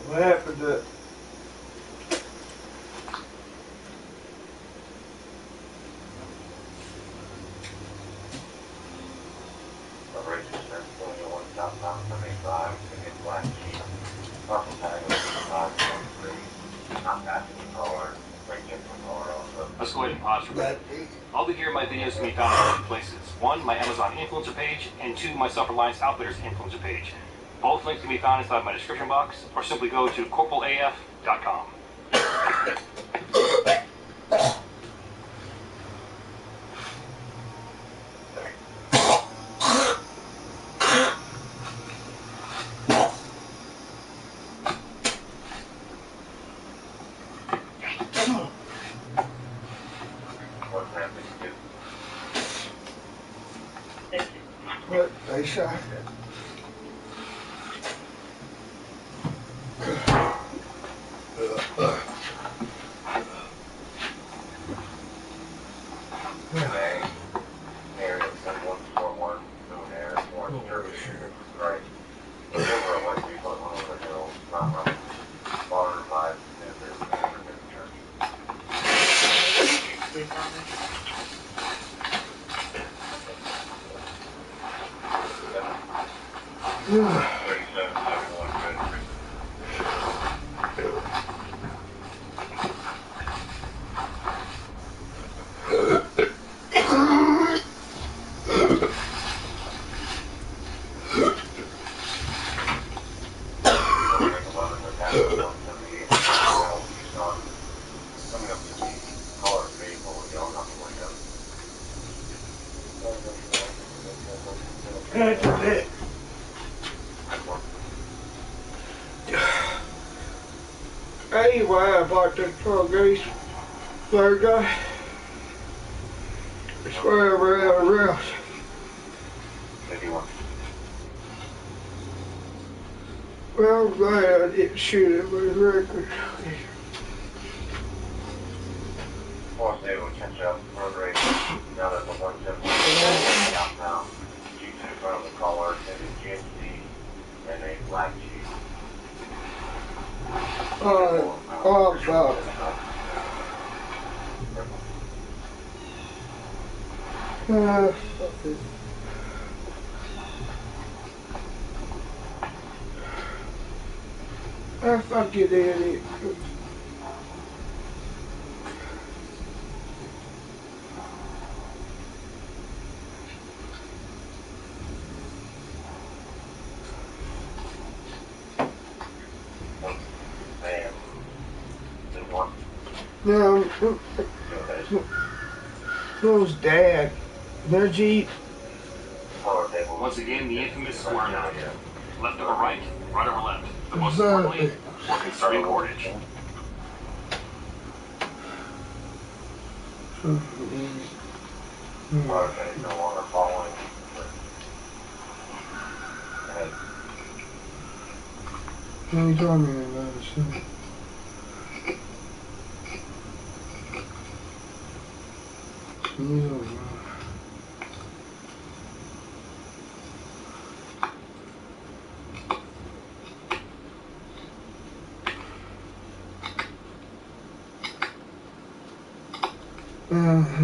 What happened to it? Let's go ahead and pause for a minute. All the gear in my videos can be found in 2 places. 1, my Amazon influencer page, and 2, my Self-Reliance Outfitters influencer page. Both links can be found inside my description box, or simply go to corporalaf.com. What? They shot it. That's it. Anyway, I bought that 12 gauge bird guy. It's wherever else. Well, I'm glad I didn't shoot it with a record. Force able to catch up, road rage, now that the 170 outbound. Jeep in front of the caller, and a GMC, and a black Jeep. Oh, fuck. Ah, fuck you, daddy. No, who's Dad? Their Jeep? Once again, the infamous square nut. Left over right, right over left. But most importantly, we're conserving cordage. No longer following. You told me about it.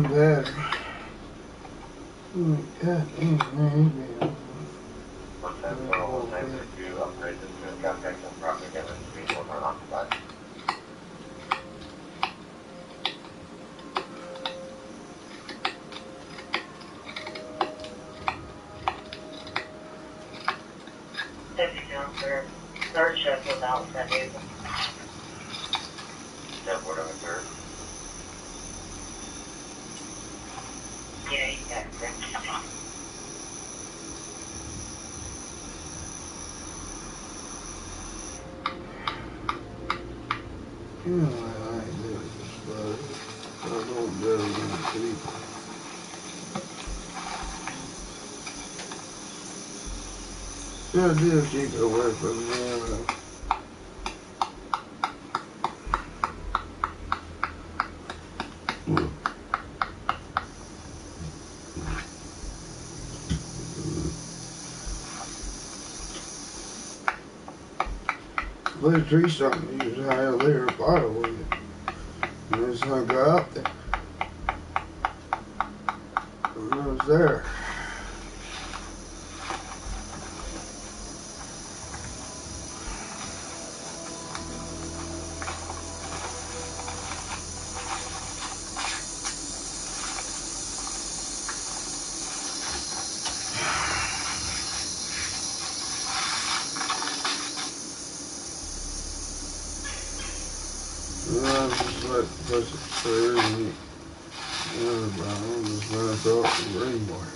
Better. God damn, man. Upgrade this to contact and propaganda speed was unoccupied. Third shift was out that day. Step word of a third. Yeah, you got it. You know I like this, but I don't do it in people. Yeah, do keep it away from me. Let a tree something, you was high there, fire with it. And it's gonna go out there. And it was there. Just let push it clear and just let it throw it some rainwater.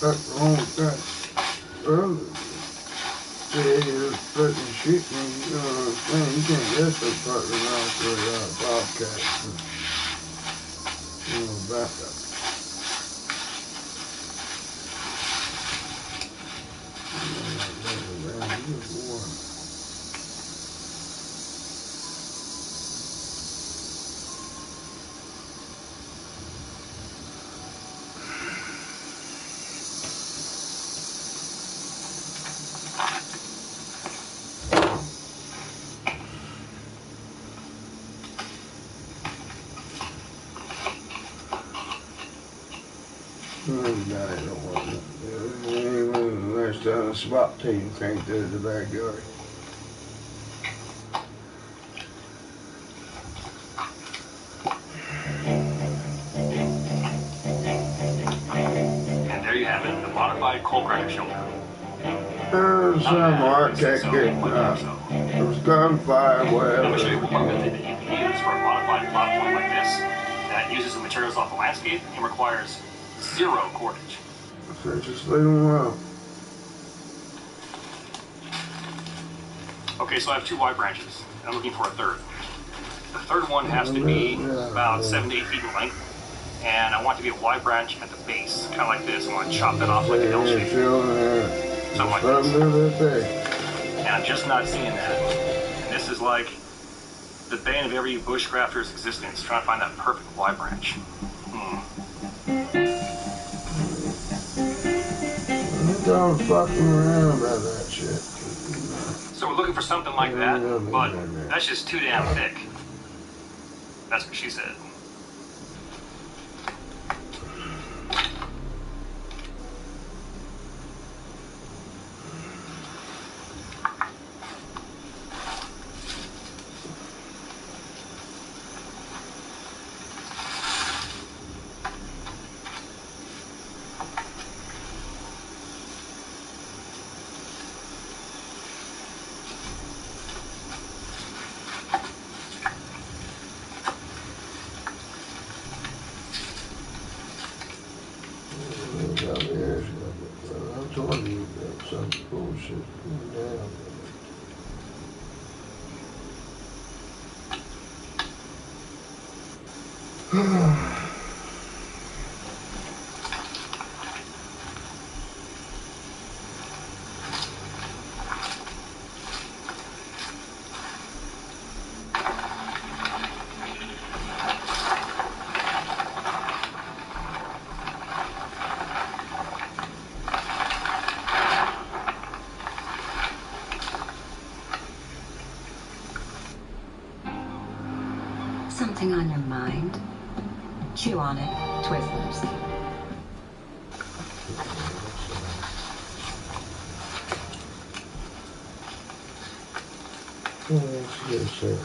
That's the wrong thing. Well, yeah, you're fucking shooting, you know what I'm saying? You can't get so fucking around for a bobcat. You know about that. Last time the SWAT team came through the backyard. And there you have it, the modified coal crusher shelter. There's some architect getting there was gunfire, I'm going to show you whatever. one method that you can use for a modified platform like this that uses the materials off the landscape and requires zero cordage. So just leave them alone. Okay, so I have two Y branches. I'm looking for a third. The third one has to be about 7 to 8 feet in length, and I want it to be a Y branch at the base, kind of like this. I want to chop that off like an L shape. Something like this. And I'm just not seeing that. And this is like the bane of every bushcrafter's existence, trying to find that perfect Y branch. Don't fucking around about that shit. So we're looking for something like that, but that's just too damn thick. That's what she said. told you that some bullshit. Damn. Something on your mind? Chew on it, Twizzlers. Yes, sir.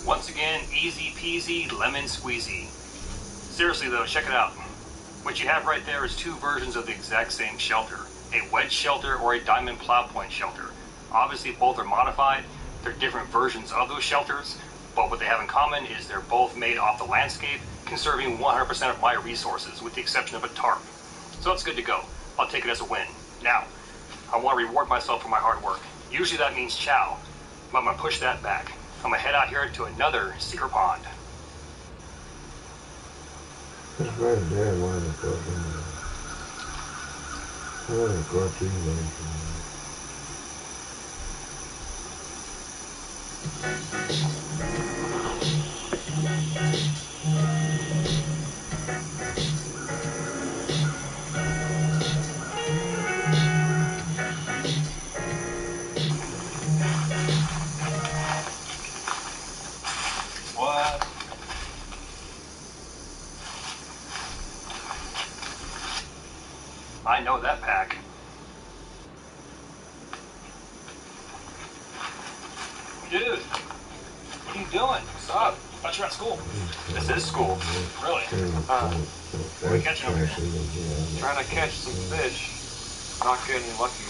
Once again, easy peasy, lemon squeezy. Seriously though, check it out. What you have right there is two versions of the exact same shelter. A wedge shelter or a diamond plow point shelter. Obviously both are modified, they're different versions of those shelters, but what they have in common is they're both made off the landscape, conserving 100% of my resources with the exception of a tarp. So it's good to go. I'll take it as a win. Now, I want to reward myself for my hard work. Usually that means chow, but I'm going to push that back. I'm going to head out here to another secret pond. It's right there, one of the fucking, one of the cartoons. What? I know that pack. Dude, what are you doing? What's up? I thought you were at school. This is school. Really? What are you catching over here? Trying to catch some fish. Not getting lucky.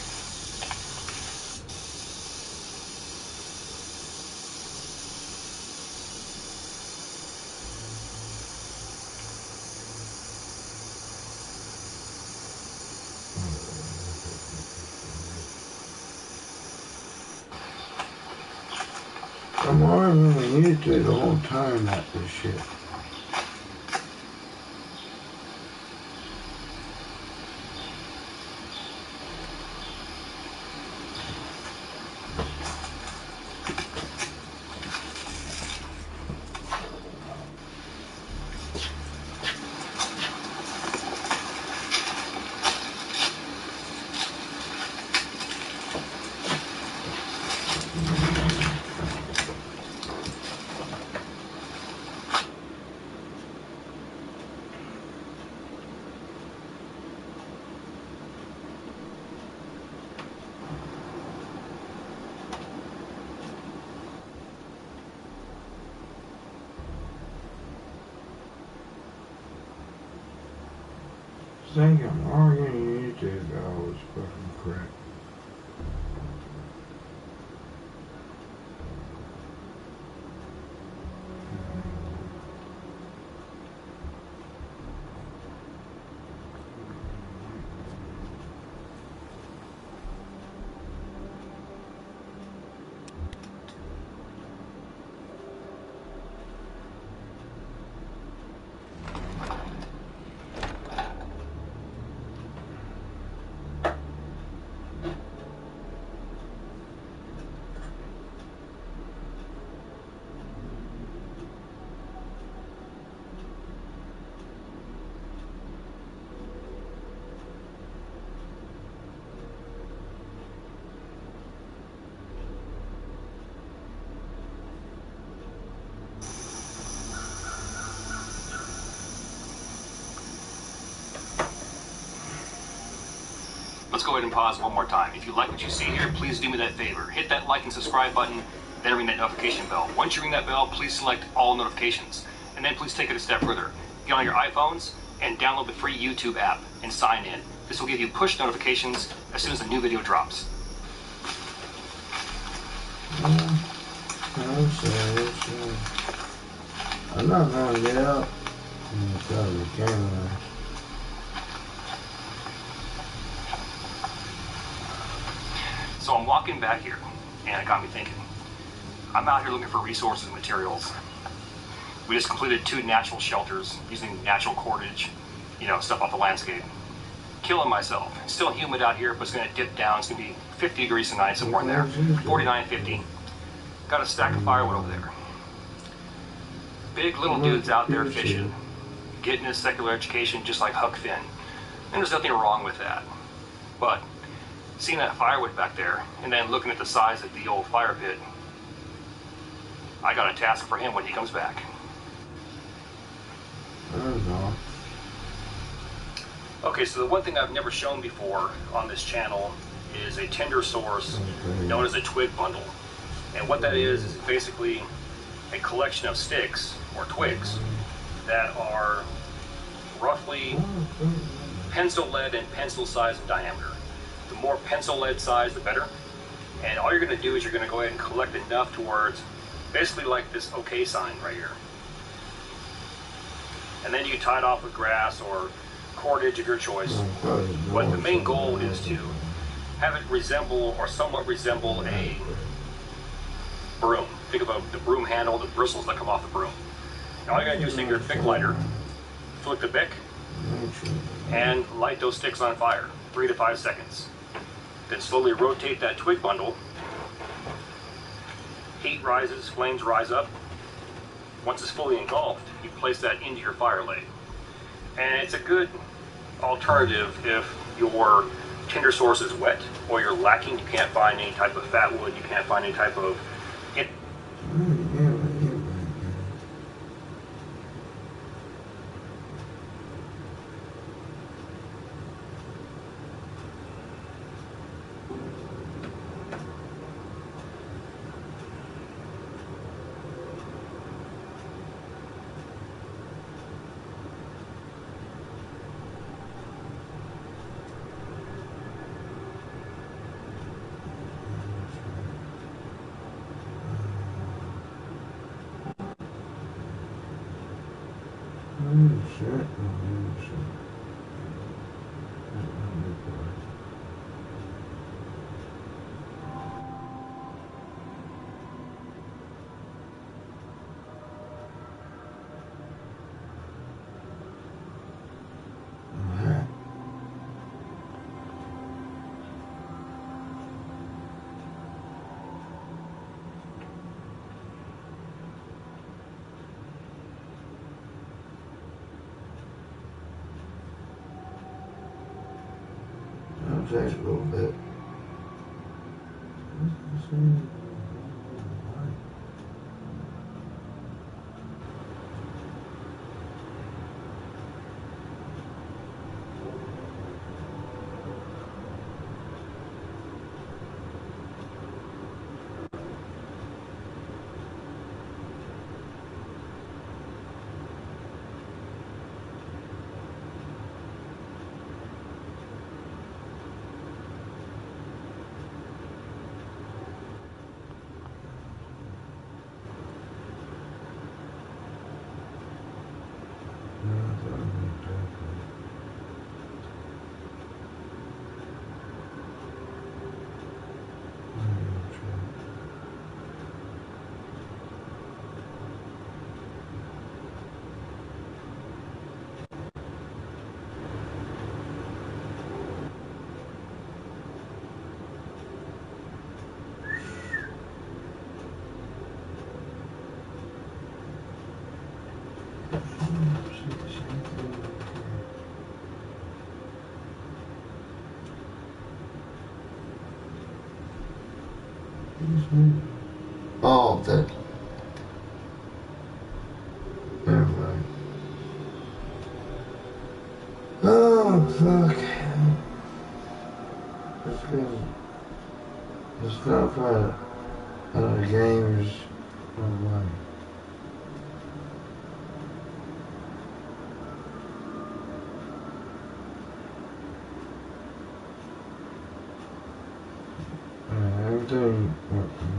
I'm arguing with you the whole time at this shit. I think I'm arguing with you that I was fucking correct. Let's go ahead and pause one more time. If you like what you see here, please do me that favor. Hit that like and subscribe button, then ring that notification bell. Once you ring that bell, please select all notifications. And then please take it a step further. Get on your iPhones and download the free YouTube app and sign in. This will give you push notifications as soon as a new video drops. I'm not gonna get out because the camera. So I'm walking back here, and it got me thinking. I'm out here looking for resources and materials. We just completed 2 natural shelters using natural cordage, you know, stuff off the landscape. Killing myself. It's still humid out here, but it's going to dip down. It's going to be 50 degrees tonight, somewhere in there. 49, 50. Got a stack of firewood over there. Big little dudes out there fishing, getting a secular education just like Huck Finn. And there's nothing wrong with that. But seeing that firewood back there, and then looking at the size of the old fire pit, I got a task for him when he comes back. Okay, so the one thing I've never shown before on this channel is a tinder source known as a twig bundle. And what that is basically a collection of sticks or twigs that are roughly pencil lead and pencil size in diameter. The more pencil lead size, the better. And all you're going to do is you're going to go ahead and collect enough towards basically like this OK sign right here. And then you tie it off with grass or cordage of your choice. But the main goal is to have it resemble or somewhat resemble a broom. Think about the broom handle, the bristles that come off the broom. Now all you gotta do is take your Bic lighter, flick the Bic, and light those sticks on fire, 3 to 5 seconds. Then slowly rotate that twig bundle. Heat rises, flames rise up. Once it's fully engulfed, you place that into your fire lay. And it's a good alternative if your tinder source is wet or you're lacking, you can't find any type of fat wood, you can't find any type of... Just a little bit. Oh, that. Never mind. Oh, fuck. The stuff out of the games online. Everything worked for me.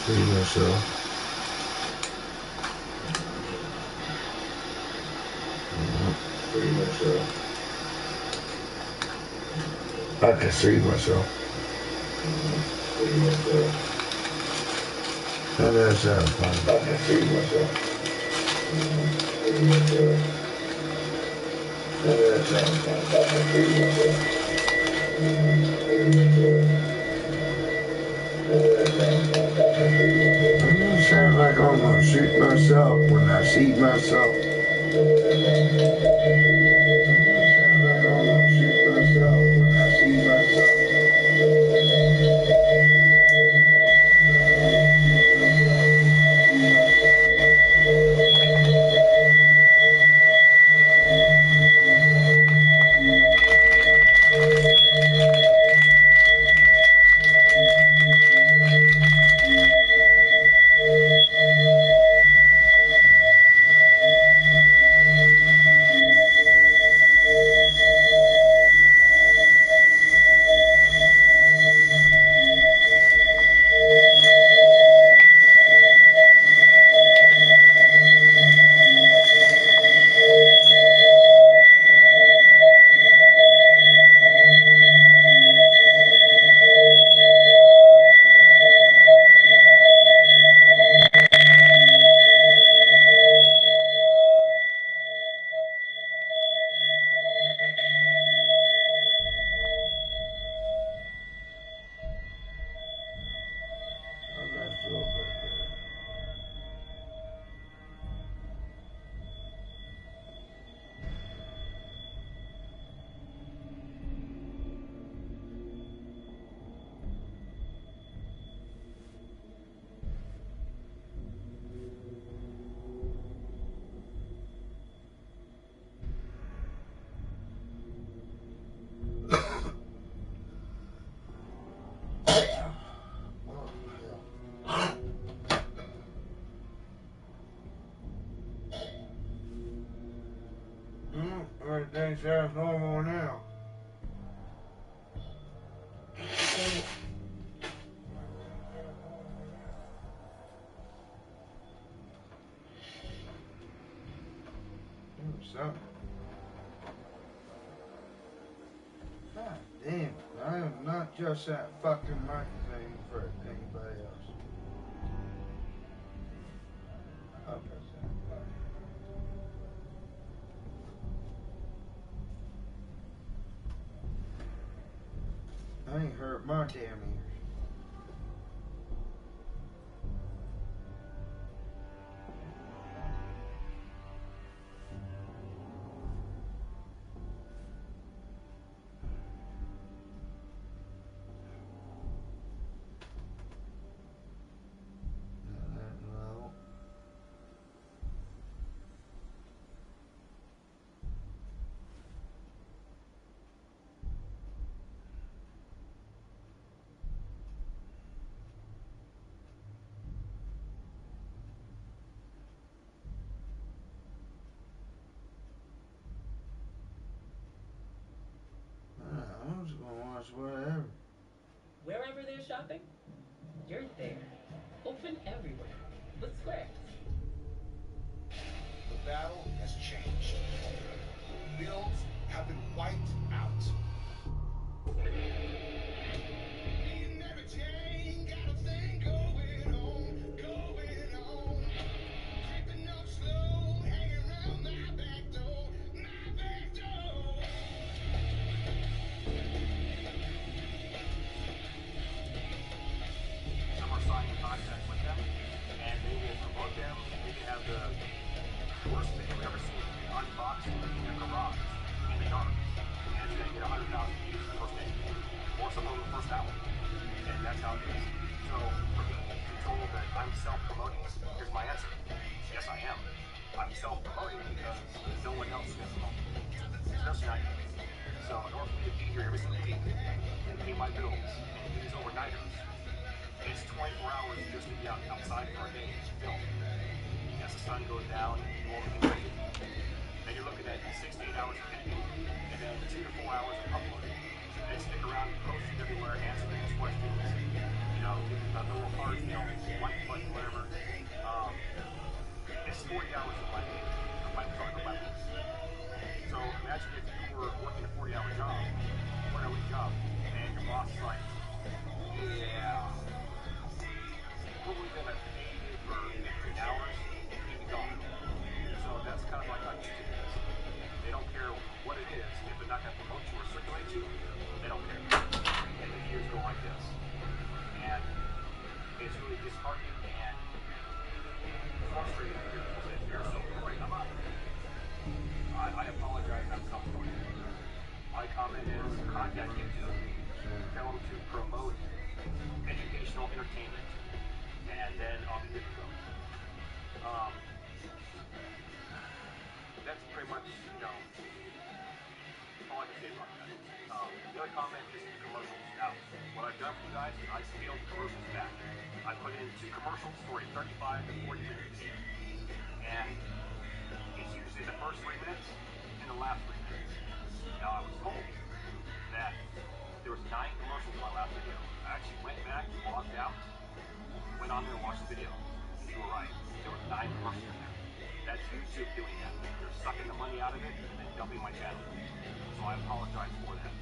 Free myself. Free myself. I can see myself. Free myself. That sounds fun. I can see myself. Free myself. That sounds fun. I can see myself. Free myself. It sounds like I'm gonna shoot myself when I see myself. It sounds like I'm gonna shoot myself when I see myself. Everything sounds normal now. Something. God damn, I am not just that fucking magazine for anybody else. Okay. I ain't hurt my damn ears. I'm just gonna watch whatever. Wherever they're shopping, you're there. Open everywhere with Squares. The battle has changed. Builds have been wiped out. here every single week and pay my bills and do these overnighters, it's 24 hours just to be outside for a day to film. As the sun goes down, you won't get ready. Then you're looking at 6 to 8 hours of editing, and then 2 to 4 hours of uploading. And stick around, posting everywhere, answering these questions, you know, the little hard, you know, like button, whatever. It's 40 hours of my day, of my week. So imagine if you were working a 40-hour job, 40-hour-week job, and your boss is like, yeah, we're only going to pay you for 15 hours, you'd be gone. So that's kind of like how YouTube is. They don't care what it is. If they're not going to promote you or circulate you, they don't care. And the years go like this. And it's really disheartening and frustrating to hear people say, you're so great, I'm out. I apologize, I'm self-employed. My comment is, contact YouTube, tell them to promote educational entertainment, and then I'll be good to go. That's pretty much, you know, all I can say about that. The other comment is the commercials. Now, what I've done for you guys is I scaled the commercials back. I put into commercials for a 35 to 40 minute video. And it's usually the first 3 minutes and the last 3 minutes. Now, I was told that there was 9 commercials in my last video. I actually went back, logged out, went on there and watched the video. You were right. There were 9 commercials in there. That's YouTube doing that. They're sucking the money out of it and then dumping my channel. So I apologize for that.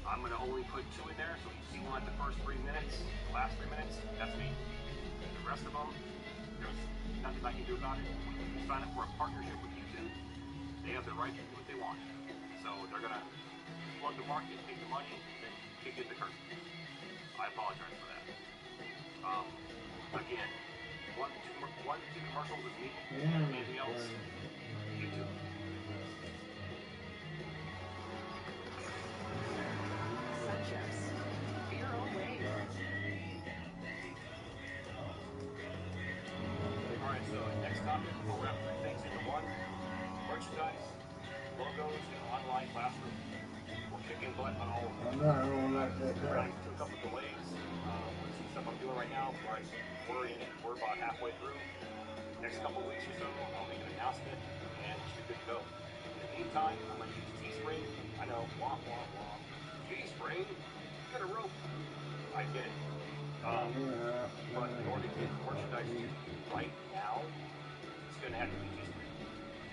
I'm going to only put 2 in there, so you see one at the first 3 minutes, the last 3 minutes, that's me. The rest of them, there's nothing I can do about it. When people sign up for a partnership with YouTube, they have the right to do what they want. So they're going to plug the market, take the money, and then kick it the curtain. I apologize for that. Again, one, two commercials is me, anything else, YouTube. Sanchez, your own way. Alright, so next topic, we'll wrap 3 things into one. Merchandise, logos, and online classroom. We're kicking butt on all of them. I don't like that. We're running through a couple of delays. Some stuff I'm doing right now, but we're about halfway through. Next couple of weeks or so, I'll make an announcement, and it should be good to go. In the meantime, I'm going to use Teespring. I know, wah, wah, wah. Teespring? Get a rope. I get it. But in order to get merchandise to you right now, it's going to have to be Teespring.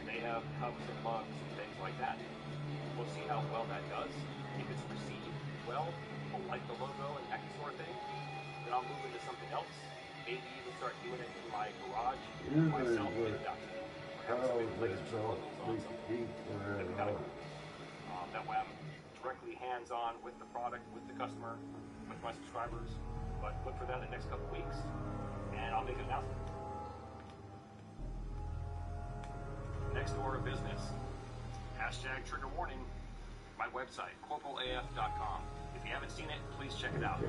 And they have cups and mugs and things like that. We'll see how well that does. If it's received well, people like the logo and that sort of thing, then I'll move into something else. Maybe even start doing it in my garage myself in the document. Have something placed with logos on something. That'd be kind of cool. That way I'm directly hands-on with the product, with the customer, with my subscribers. But look for that in the next couple of weeks, and I'll make an announcement. Next order of business. Hashtag trigger warning. My website, corporalaf.com. If you haven't seen it, please check it out.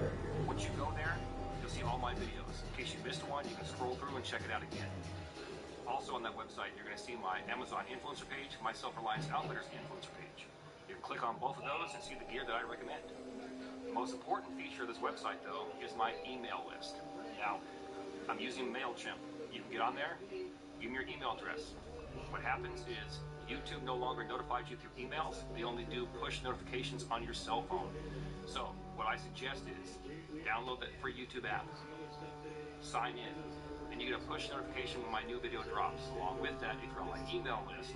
Once you go there, you'll see all my videos. In case you missed one, you can scroll through and check it out again. Also on that website, you're going to see my Amazon influencer page, my Self-Reliance Outfitters influencer page. You can click on both of those and see the gear that I recommend. The most important feature of this website, though, is my email list. Now, I'm using MailChimp. You can get on there, give me your email address. What happens is YouTube no longer notifies you through emails. They only do push notifications on your cell phone. So what I suggest is download that free YouTube app, sign in, and you get a push notification when my new video drops. Along with that, if you're on my email list,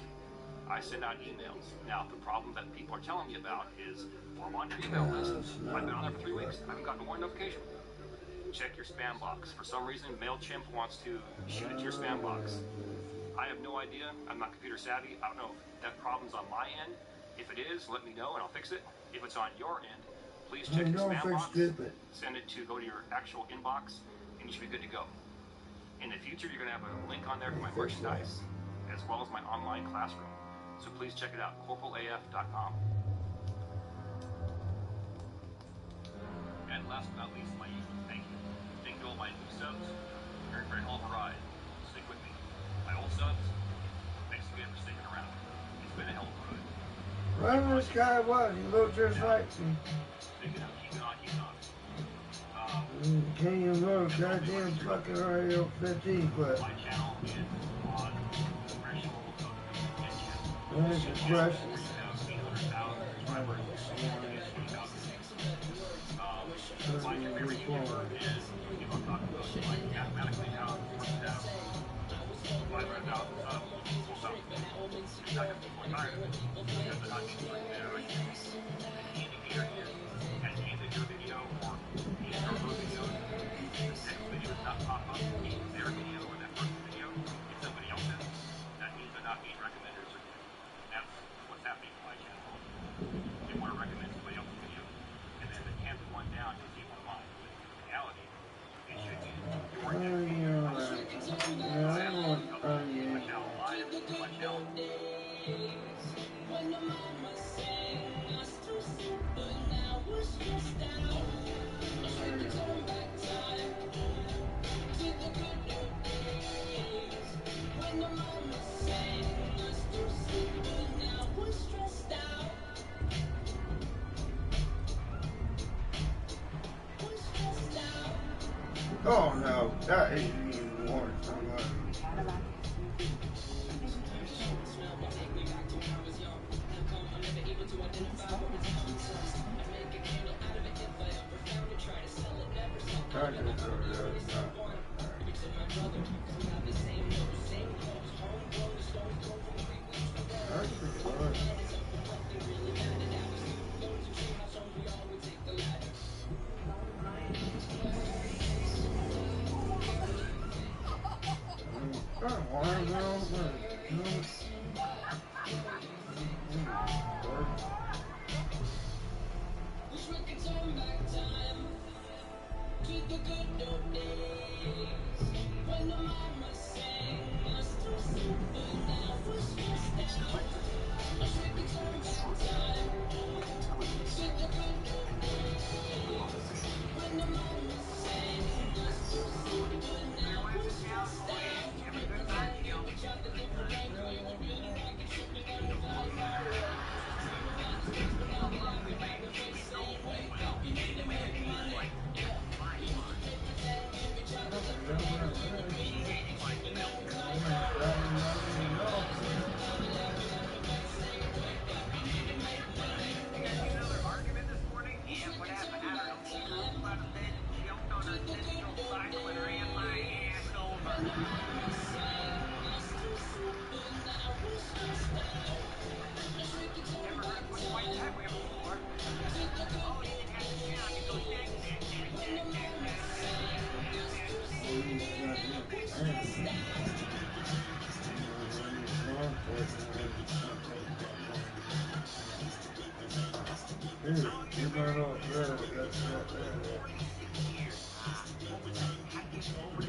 I send out emails. Now, the problem that people are telling me about is, well, I'm on your email list. I've been on there for 3 weeks. I haven't gotten one notification. Check your spam box. For some reason, MailChimp wants to shoot it to your spam box. I have no idea. I'm not computer savvy. I don't know if that problem's on my end. If it is, let me know and I'll fix it. If it's on your end, please check your spam box. Send it to go to your actual inbox, and you should be good to go. In the future, you're going to have a link on there for my merchandise, as well as my online classroom. So please check it out, corporalaf.com. And last but not least, my usual thank you. Thank you all my new subs. Very, very hell of a ride. Stick with me. My old subs, thanks again for sticking around. It's been a hell of a ride. Well, this guy was. He looked just like me. Can't even go to goddamn fucking Radio 15 clip. There's the question. Oh no, that isn't even warm.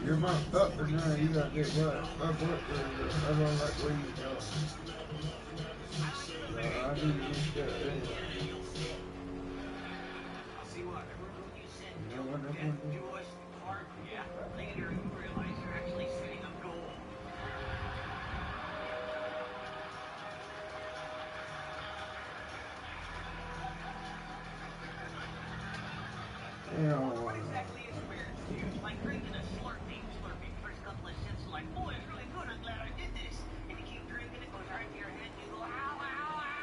You're my up and now you got this right. I don't like where you going. I need to just get it. See what? You said don't do us part. Yeah. Later you realize you're actually setting a goal. What exactly is weird to you? Like drinking a Slurpee first couple of sips, like, boy, it's really good, I'm glad I did this. And you keep drinking, it goes right to your head, and you go, ow, ow, ow.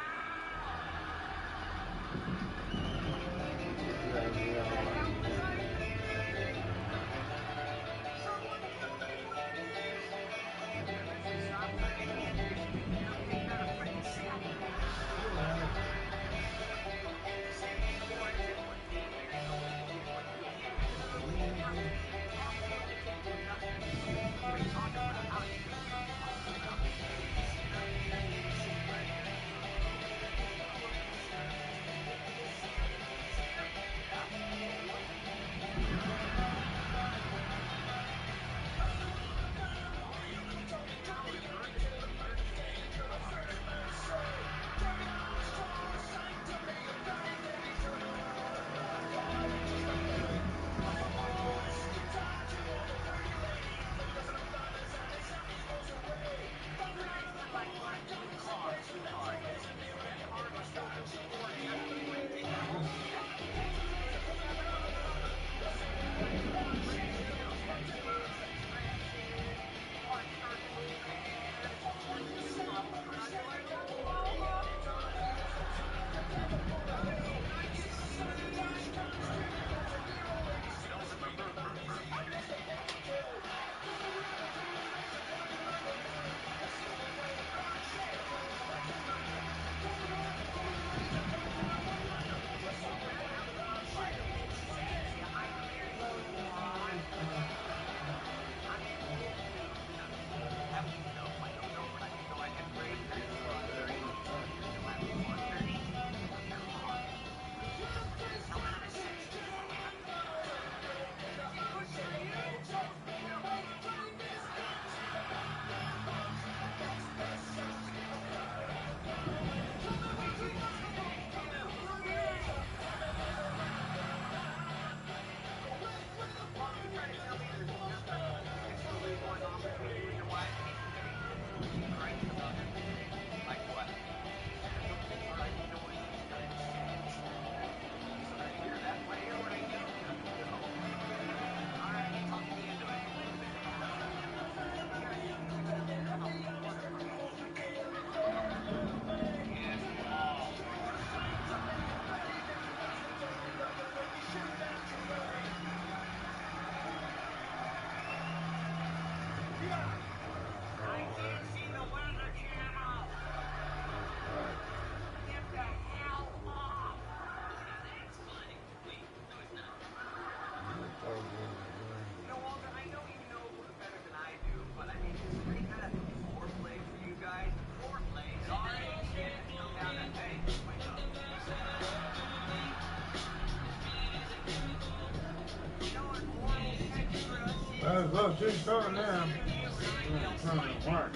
Look, she's coming now. She's coming to work.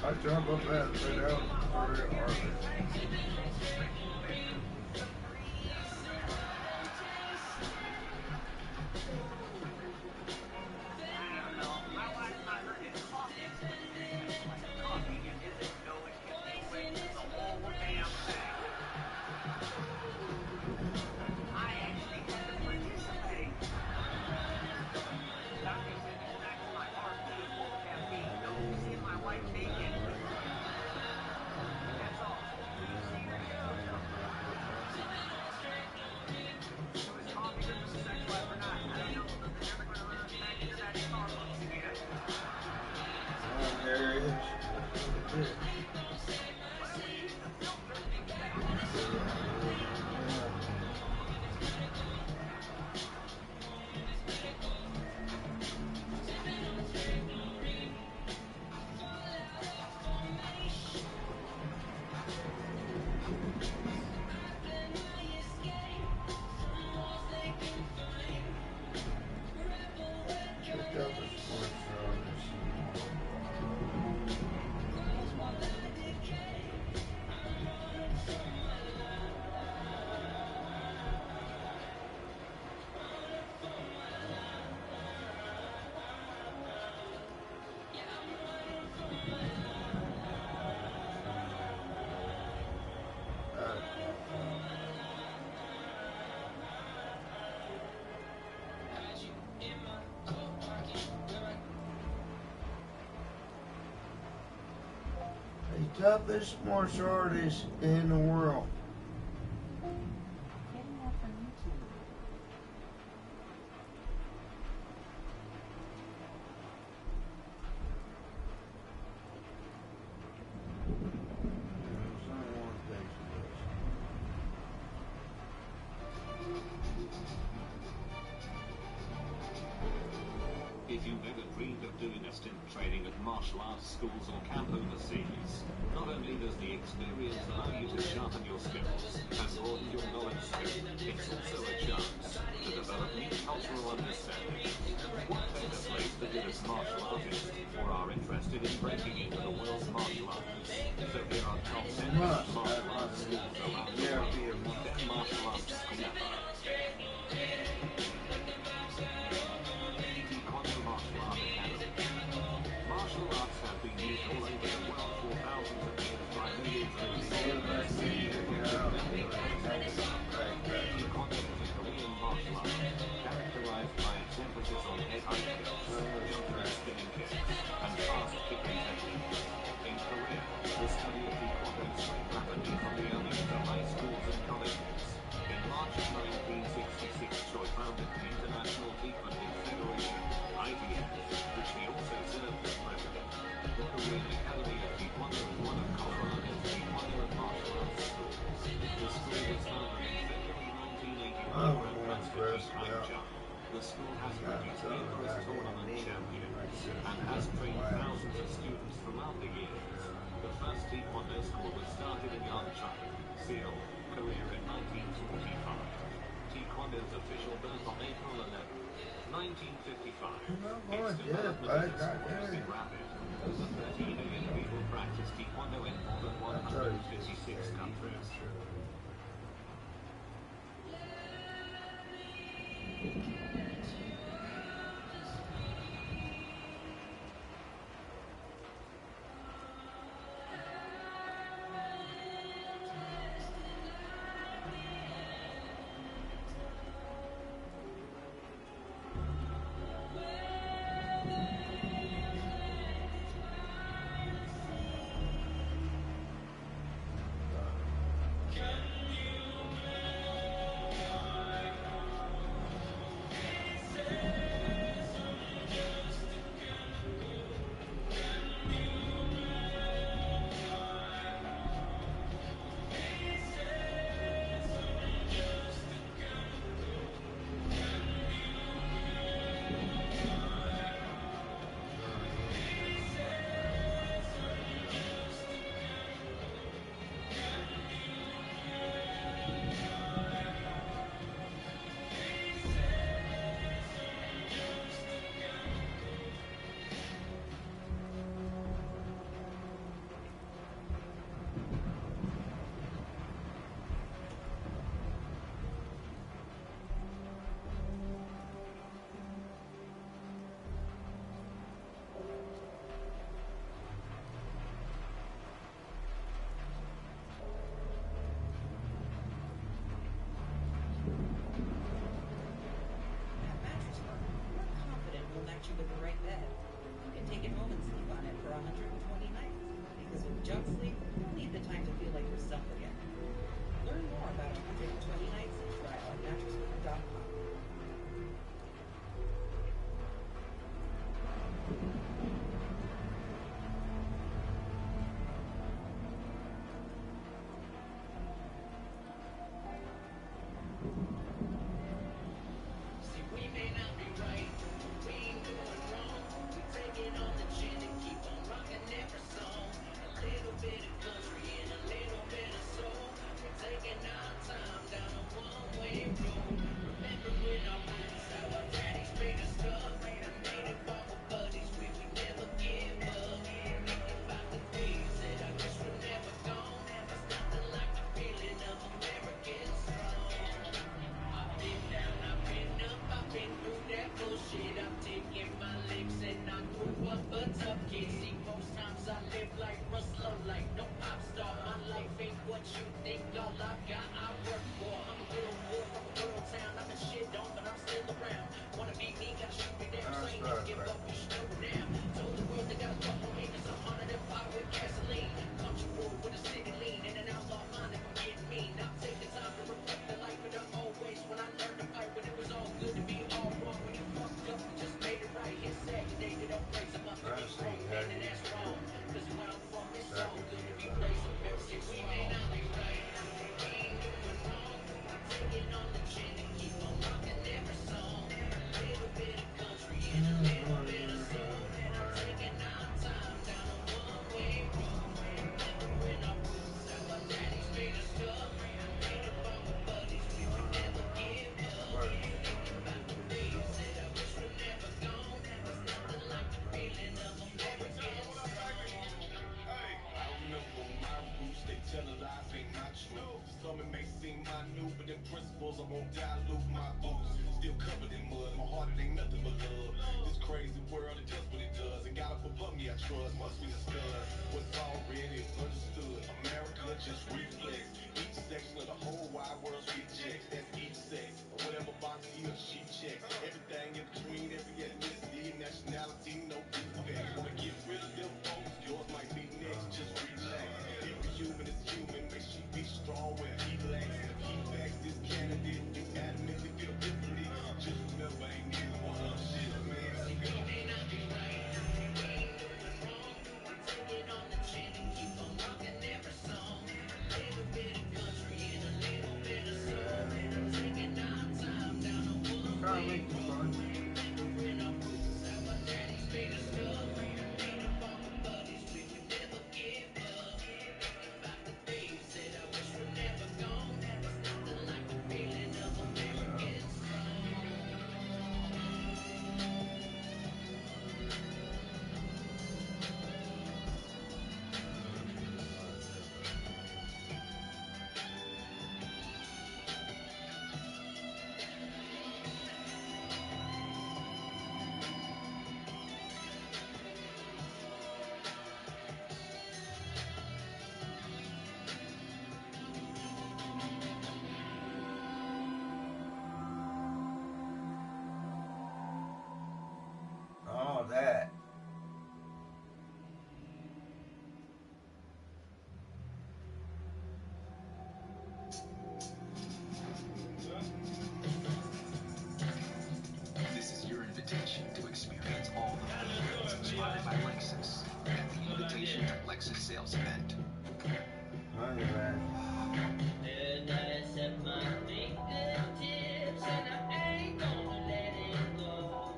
I jump up that and sit out very hard. There it is. Check out the sports show and see. The toughest martial artist in the world. If you've ever dreamed of doing a stint training at martial arts schools or camp overseas, not only does the experience allow you to sharpen your skills and broaden your knowledge scope, it's also a chance to develop new cultural understanding. What better place to do as martial artists or are interested in breaking into the world's martial arts? So here are top 10 martial arts schools around the world. 10 martial arts schools. Martial arts have been used all over the world for thousands of years by millions of Taekwondo is a Korean martial art characterized by its emphasis on head-high kicks, jumping and spinning kicks, and fast kicking techniques. In Korea, the study of Taekwondo spread rapidly from the early to high schools and colleges. In March of 1966, Choi founded the International Taekwondo Federation, ITF, which he also served as president. The Korean Academy of Taekwondo is one of Colorado's Taekwondo and martial arts schools. The school was founded in February 1981 around President Haichang. The school has produced numerous tournament champions and has trained thousands of students throughout the years. The first Taekwondo school was started in Yeoncheon, Seoul, Korea in 1945. Taekwondo's official birth on April 11, 1955. Its development has been rapid. Over 13 million people practice Taekwondo in more than 156 countries. trust. Must be a stud. What's already understood. America just reflex. Each section of the whole wide world street checks. That's each sex. Or whatever box he or she checks. Everything in between, every ethnicity, nationality, no defect. Wanna get rid of them folks? Yours might be next. Just relax. Every human is human. Make sure you be strong where he lacks. If he backs this candidate, you adamantly feel differently. Just remember, ain't neither one of them shit, man. All that. This is your invitation to experience all the feelings inspired by Lexus at the Invitation to Lexus sales event. Money, man. And I set my fingertips and I ain't gonna let it go.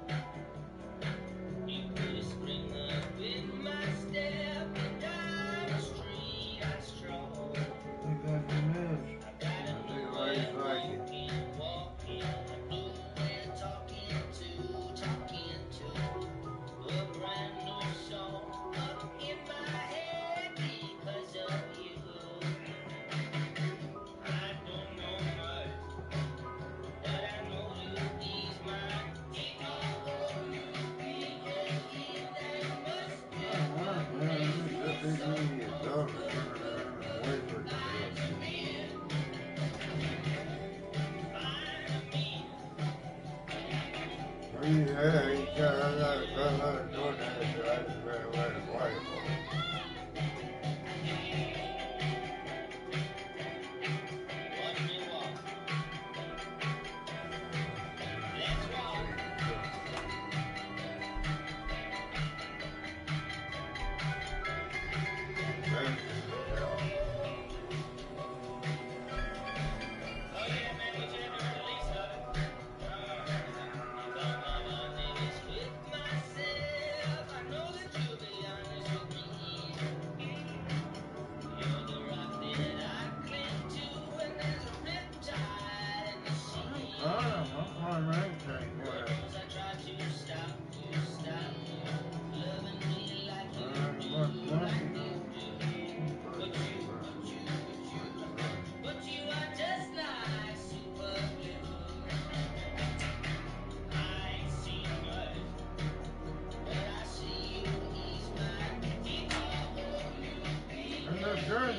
You could spring up with my step and down the street I stroll. You got the news. I think ladies like it. Walking, and talking to a brand new song up in my head because of you. I don't know much, but I know you ease my Yeah, he got another door there, so I just better wear the white one.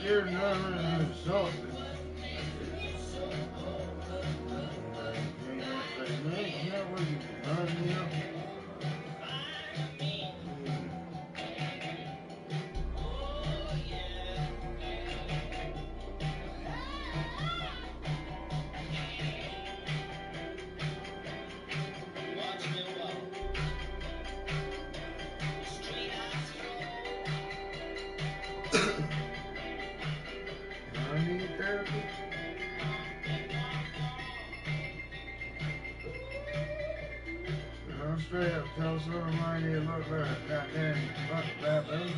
You're never insulted. Straight up tell somebody you look like a goddamn fuck baboon.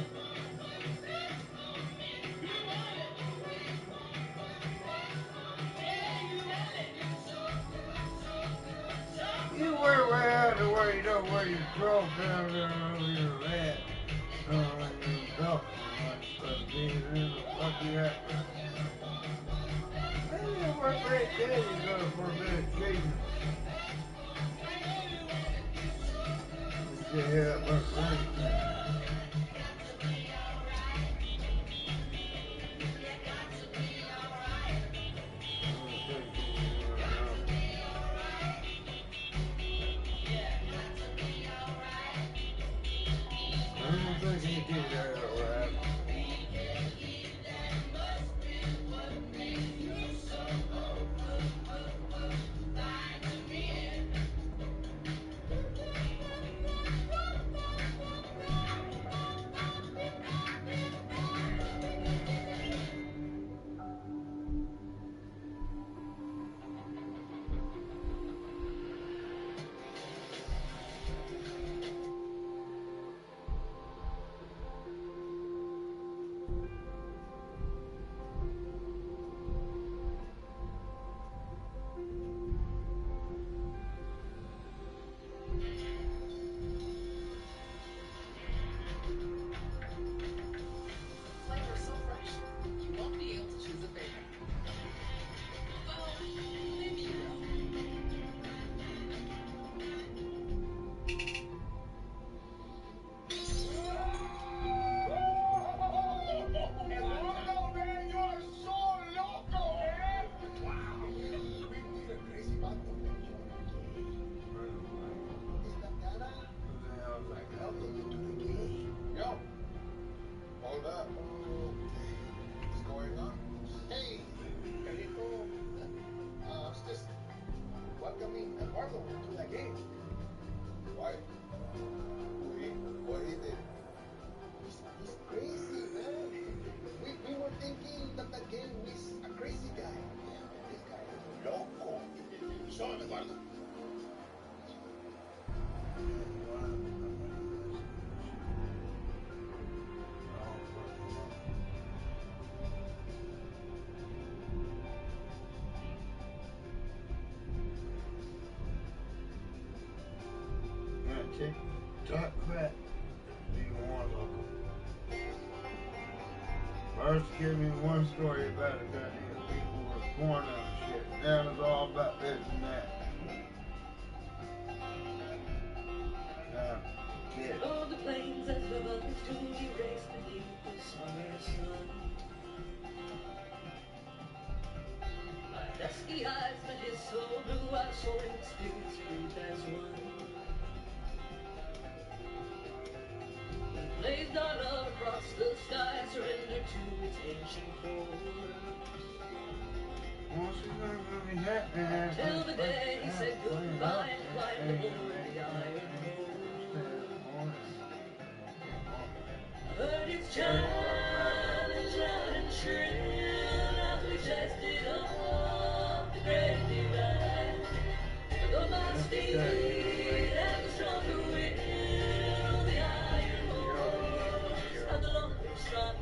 You wear way out the way you don't wear your cloth down there over your head. Your belt. Fuck you at. Maybe you work great day you go for a bit of cheating. Yeah, but right. Flavor so fresh, you won't be able to choose a favorite. Well, maybe you will. Eduardo, man, you are so loco, man! Wow! We need a crazy vato, man. Esta cara, like, hell, you do the game. Yo! Hold up. What's going on? Hey, Carito. It's just welcoming Eduardo to that game. Why? What he did? He's crazy, man. We were thinking that game is a crazy guy. This guy is loco. Show him, Eduardo. Tick tock crap. Be more local. First, give me one story about a goddamn people were born on shit. Now it's all about this and that. Kid. All the planes as the buttons to erase beneath the summer sun. My dusky eyes met his soul blue eyes, soaring spirits breathed as one. He blazed on across the sky, surrendered to its ancient course. Till the day he said goodbye and climbed aboard the iron horse. I heard its challenge loud and shrill as we chased up the great divide. Though my steed had the stronger will, the iron horse had the longer stride.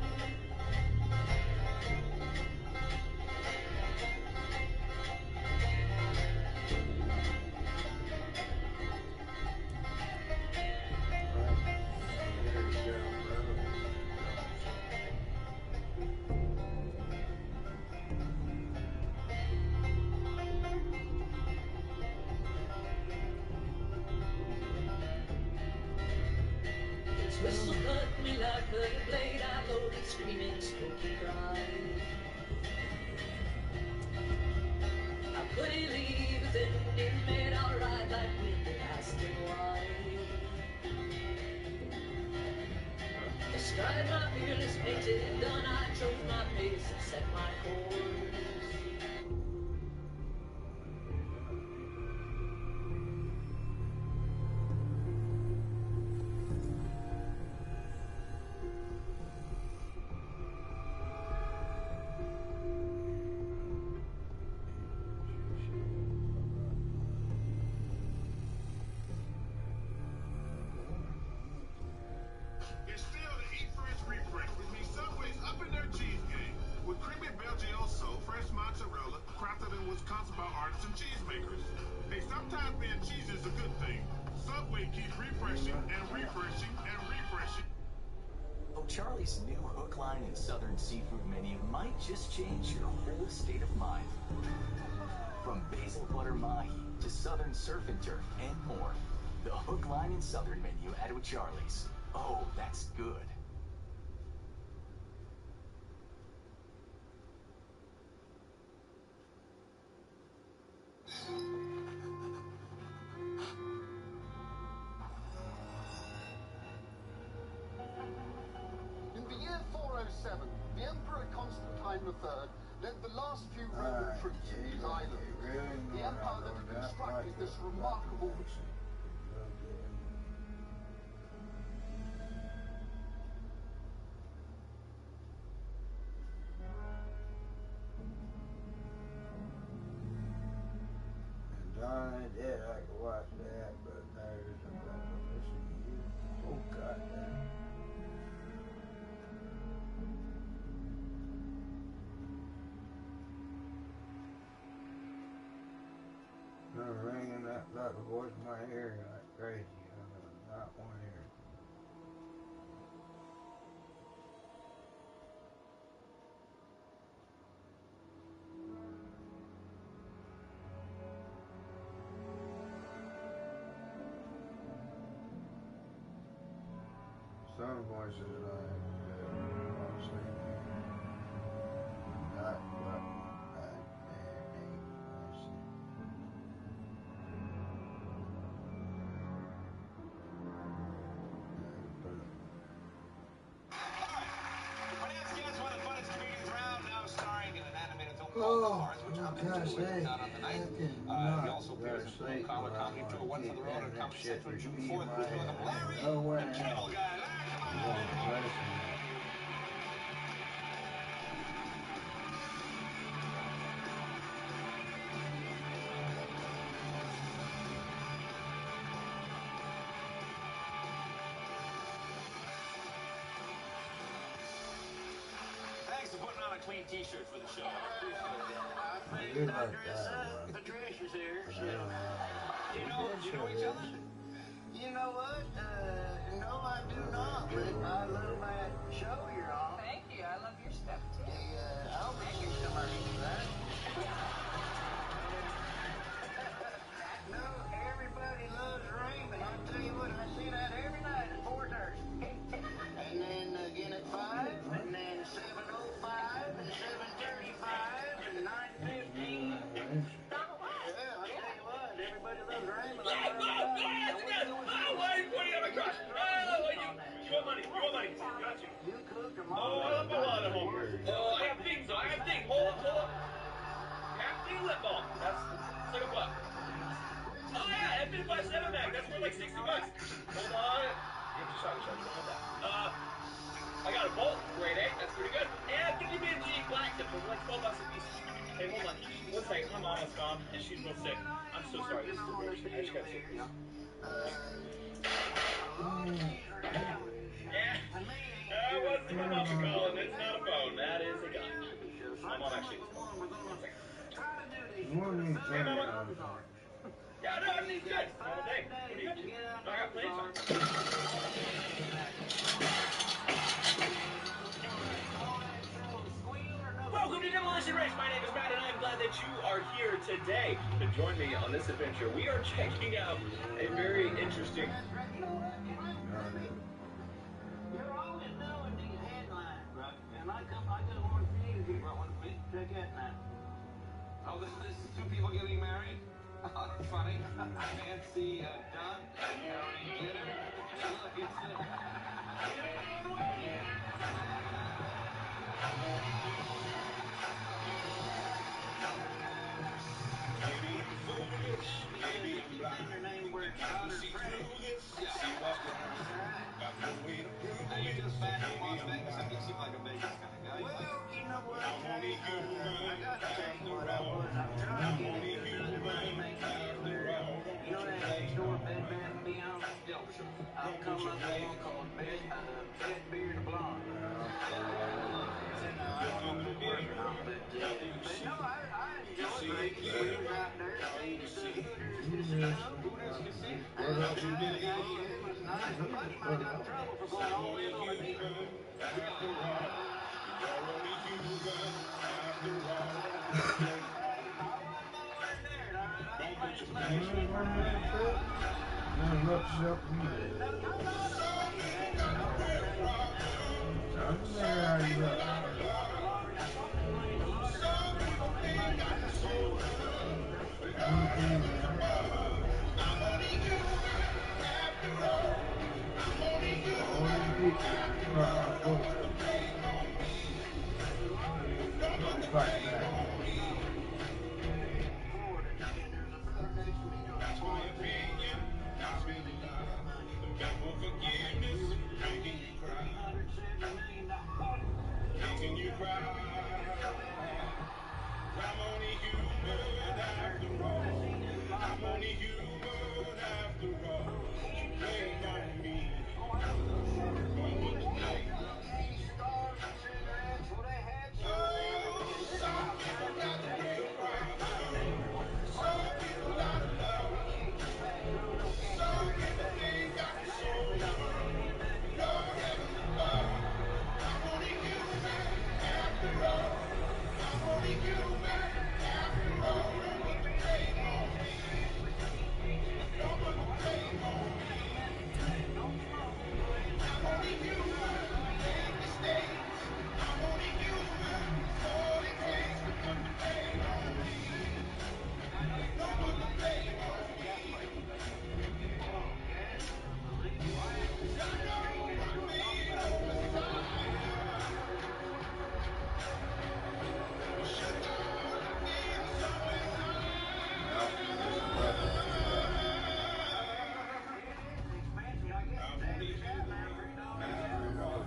Its whistle cut me like a blade, I loaded, screaming, smoky cry. How could he leave his ending made out right like wind and asking why? Astride my fearless painted gun, I chose my pace and set my course. It's still the Eat Fresh Refresh, which means Subway's up in their cheese game. With creamy Belgioso, fresh mozzarella, crafted in Wisconsin by artisan cheesemakers. Hey, sometimes being cheesy is a good thing. Subway keeps refreshing and refreshing and refreshing. O'Charlie's new hook, line, and southern seafood menu might just change your whole state of mind. From basil butter mahi to southern surf and turf and more. The hook, line, and southern menu at O'Charlie's. Oh, that's good. III led the last few Roman troops to these islands. The empire that had constructed this remarkable... I did, I could watch that, but there's a listen to you. Oh, goddamn. I'm ringing that like a voice in my ear like crazy. Not one ear. Some voices like mostly not what Oh, gosh, hey. He also appears in Blue Collar Comedy Tour, One for the Road on Comedy Central, June 4th, with Larry, the Cable Guy. Thanks for putting on a clean T-shirt for the show. I appreciate it. I figured I'd dress up. Patricia's here, so... Do you know each other? You know what? No, I do not, but I love that show you're on. Thank you. I love your stuff, too. I'll make your commercials, right? No, everybody loves Raymond. I'll tell you what, I see that every night at 4:30. And then again at 5, and then 7:05, and 7:35, and 9:15. Yeah, I'll tell you what, everybody loves Raymond. What do you have a crush? You want money? You want money? Got you. You cook them Oh, all. I have a lot of homework. Oh, I have things. I have things. Hold up. Half thing lip balm. That's like $1. Oh yeah, F5.7 mag. That's worth like $60. Hold on. I got a Bolt, grade 8. That's pretty good. And 50mg black tip for like $12 a piece. Hey, hold on. 1 second. My mom is gone, and she's real sick. I'm so sorry. This is embarrassing. I just got sick. Yeah. That wasn't my mom calling. It's not a phone. That is a gun. My mom actually was calling. 1 second. Hey, Mama. Yeah, no, everything's good. All day. What are you up to? I got plenty of time. Welcome to Demolition Race. My name is Matt, and I'm glad that you are here today to join me on this adventure. We are checking out a very interesting... You're always doing these headlines, right? And I got one for you here. I want to check that now. Oh, this is 2 people getting married? Oh, that's funny. Nancy Dunn. Look, Maybe I'm foolish, maybe I'm blind. I can see through this, see what's behind. Got no way to prove it. you just back in Las Vegas. I mean, you seem like a Vegas kind of guy. Well, you know what? I'm only human I got to tell you after what I was. I'm all. trying to I'm get only into human after all. You know that store, Bed Bath & Beyond? I've come up with one called Bed Beard Blonde. But no, I enjoy it. We're out there. What else you been eating? It was nice. But I got in trouble for going all in on the meat. After all, you're only human after all. Don't put your fight back. That's my opinion. That's really love. Beg for forgiveness, making you cry. Making you cry. I'm only human after all. I'm only human after all. Blame on me. What would you think? Oh, some people got the real problem. Some people out of love. Some people ain't got the soul. Lord heaven above. I'm only human after all. I'm only human after all. Don't put the blame on me. Don't put the blame on me. I'm only human. Make mistakes. I'm only human. All it takes to put the blame on me. Don't put the blame on me. I know I made a Messiah. Should God have been so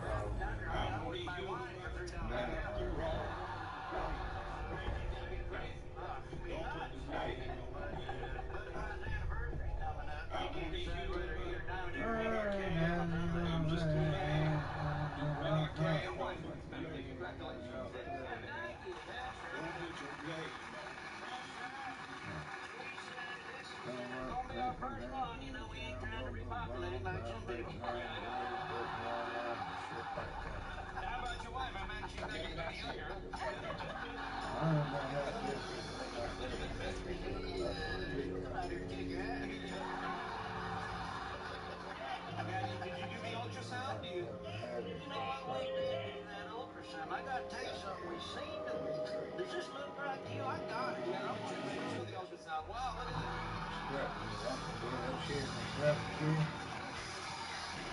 How about your wife? I imagine she's not getting any younger. Did you do the ultrasound? I waited to do that ultrasound. I gotta tell you something. We seen them. Does this look right to you? I got it. Yeah, I want to show the ultrasound. Wow, look at this.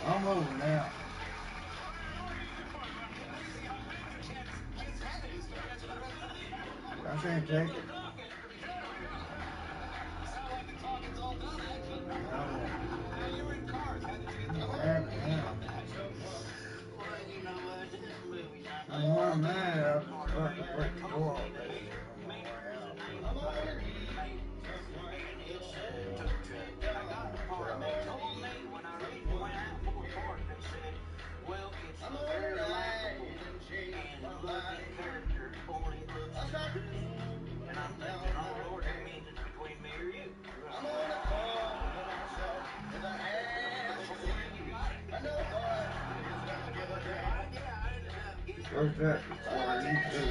I'm over now. I can't take it. I'm more mad I forgot to break the door off that shit on my way well, it's very likable and loving character before he looks at you. And I'm thinking, oh Lord, that means it's between me or you. I'm on the phone with myself with an ass. I know, boy. Where's that? Before you do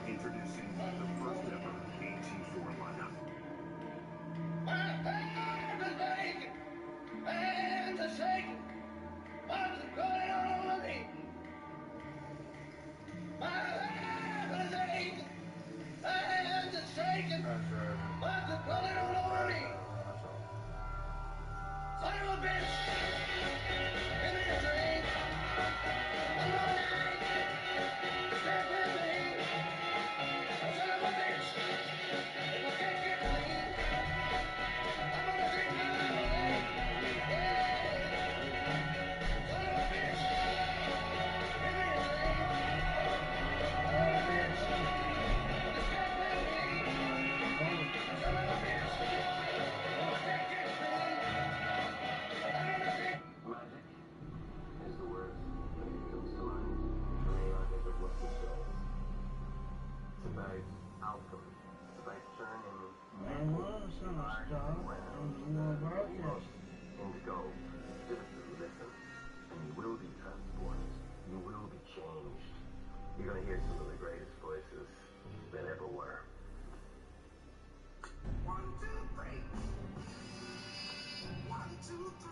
Introducing the first ever AT4 lineup. Indigo, citizens, listen, and you will be transformed. You will be changed. You're gonna hear some of the greatest voices that ever were. 1, 2, 3. 1, 2, 3.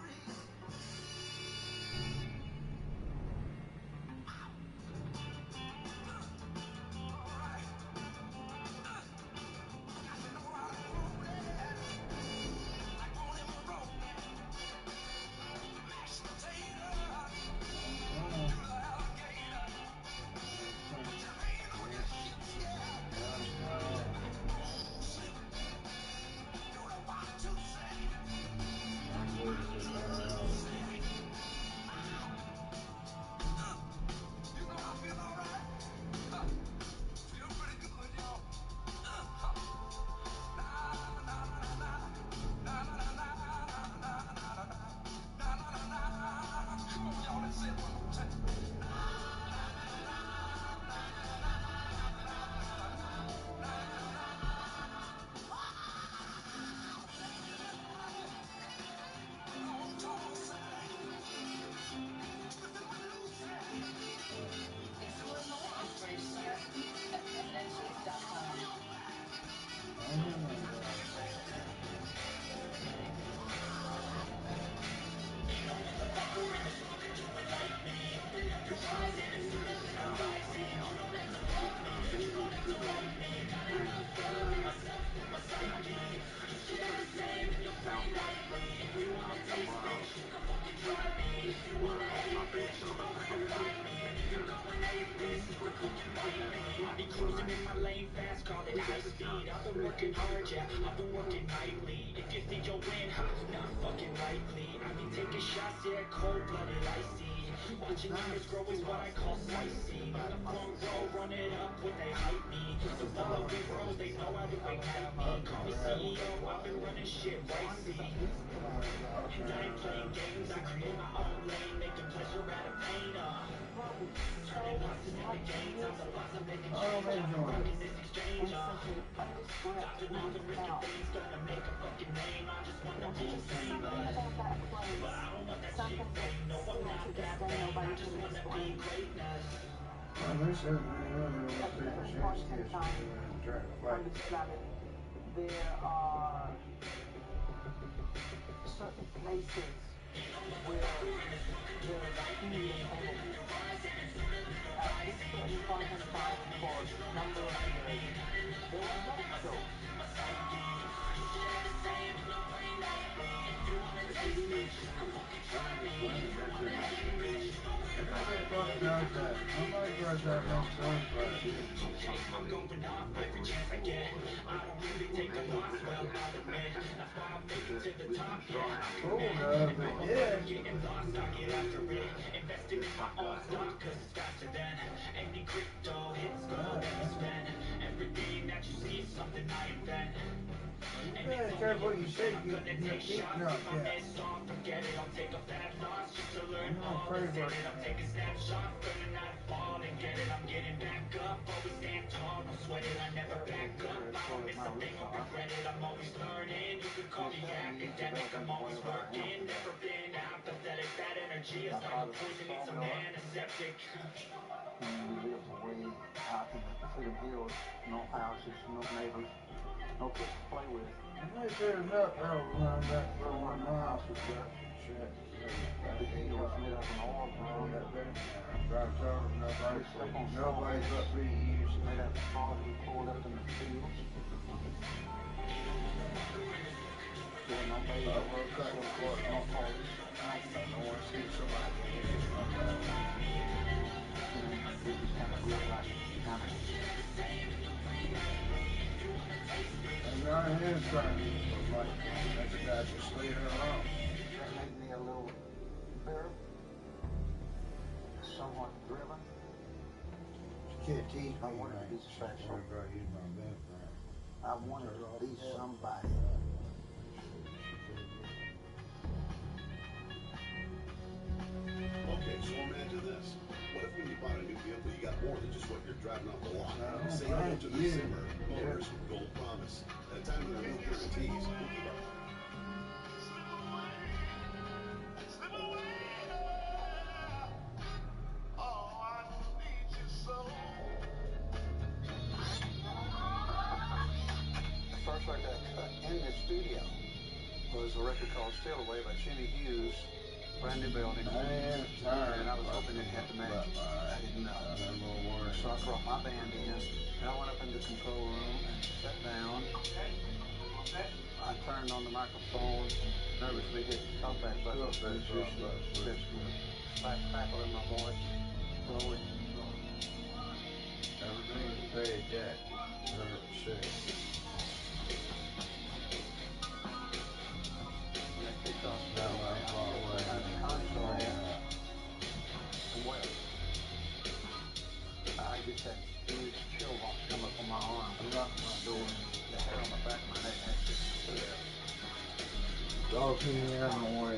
I be cruising in my lane fast, call it high speed. I've been working hard, yeah, I've been working nightly. If you think you'll win, not fucking likely. I be taking shots, yeah, cold-blooded, icy. Watching numbers grow is what I call sightseeing. On the front row, run it up when they hype me. The follow me bros, they know how to ignite me. Call me CEO, I've been running shit right, see. And I ain't playing games, I create my own lane, making pleasure out of pain, turning losses into gains, I'm the boss, I'm making change, I'm rocking this exchange, Dodging off and risking things, gonna make a fucking name, I just wanna be insane, but I don't want that shit fame, no, I'm not that vain, I just wanna be greatness. There are certain places where there is a healing energy. At this certain point in time for a number of years, there was not so. I'm going off every chance I get. I don't really take a loss, well, I'll admit. That's why I'm making to the top, yeah. Getting lost, I get after it. Investing in my own stock, cause it's faster than any crypto hits gold that we spend. Everything that you see is something I invent. And Yeah, it's careful what you say. I'm gonna take shots if I miss off, forget it. I'll take a fat loss just to learn all that's in it. I'm taking snapshots, learning not to fall and get it. I'm getting back up, always stand tall, don't sweat it. I never back up, I don't miss a thing or regret it. I'm always learning, you can call me academic. I'm always working, never been apathetic. That energy is like a poison, needs some antiseptic. We live way out in the Freedom Hills, no houses, no neighbors, no kids to play with. I think there's enough around that for 1 mile. Shit. Everything was made up in all around that bed. Nobody's but 3 years. Made up of cars we pulled up in the fields. Yeah, no baby, no court, no police. I don't want to see somebody. We just kind of look like And our hands trying to look like that the guy just leave her alone. That made me a little bitter, somewhat driven. You can't teach me. I wanted to be special. I wanted to be somebody. Okay, so imagine this. What if when you bought a new vehicle, you got more than just what you're driving off the lot? Say you went to the Zimmer Motors Gold Promise. At a time when they're tease. First record I cut in the studio was a record called Still Away by Jimmy Hughes, brand new building. And I was hoping it had the magic. I didn't know. So I brought my band in, and I went up in the control room and sat down. I turned on the microphone, nervously hit the talkback button. Slap crackle in my voice. Slowly. Everything's paid Jack. 100%. I get that huge chill box come up on my arm. I lock my door. The hair on the back of my neck actually stood there. Dog came out on the way.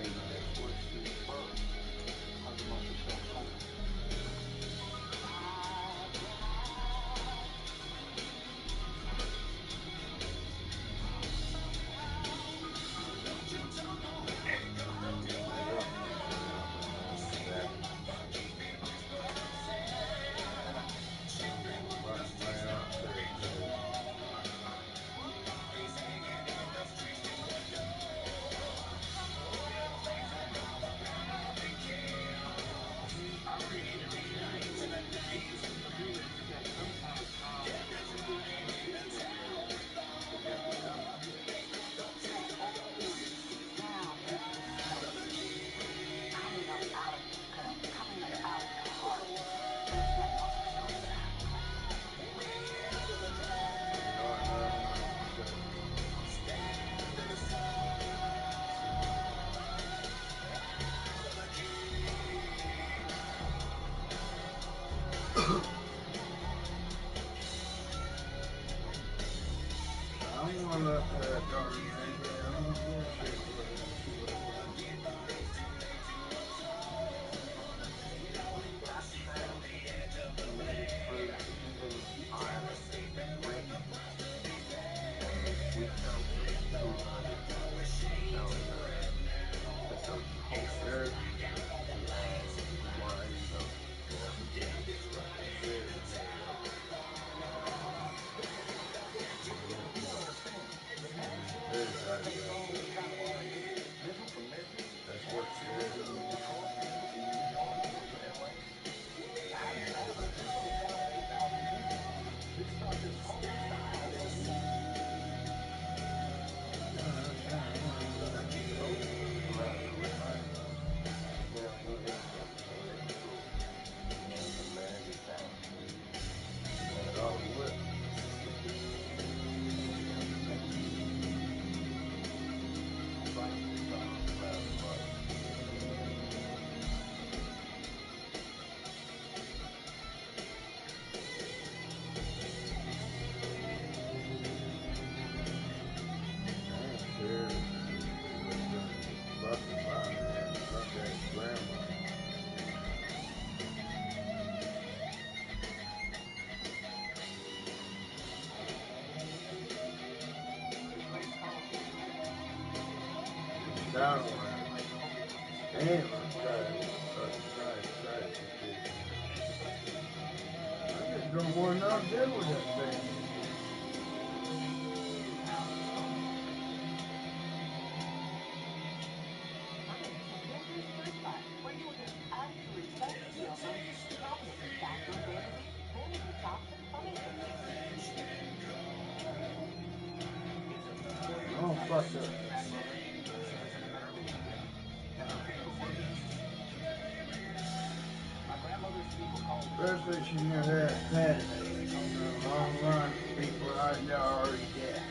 Down one. Damn, I'm trying. I just don't want nothing to do with that thing. Oh, fuck that. Especially she never had Saturday. On the long run, people out there are already dead.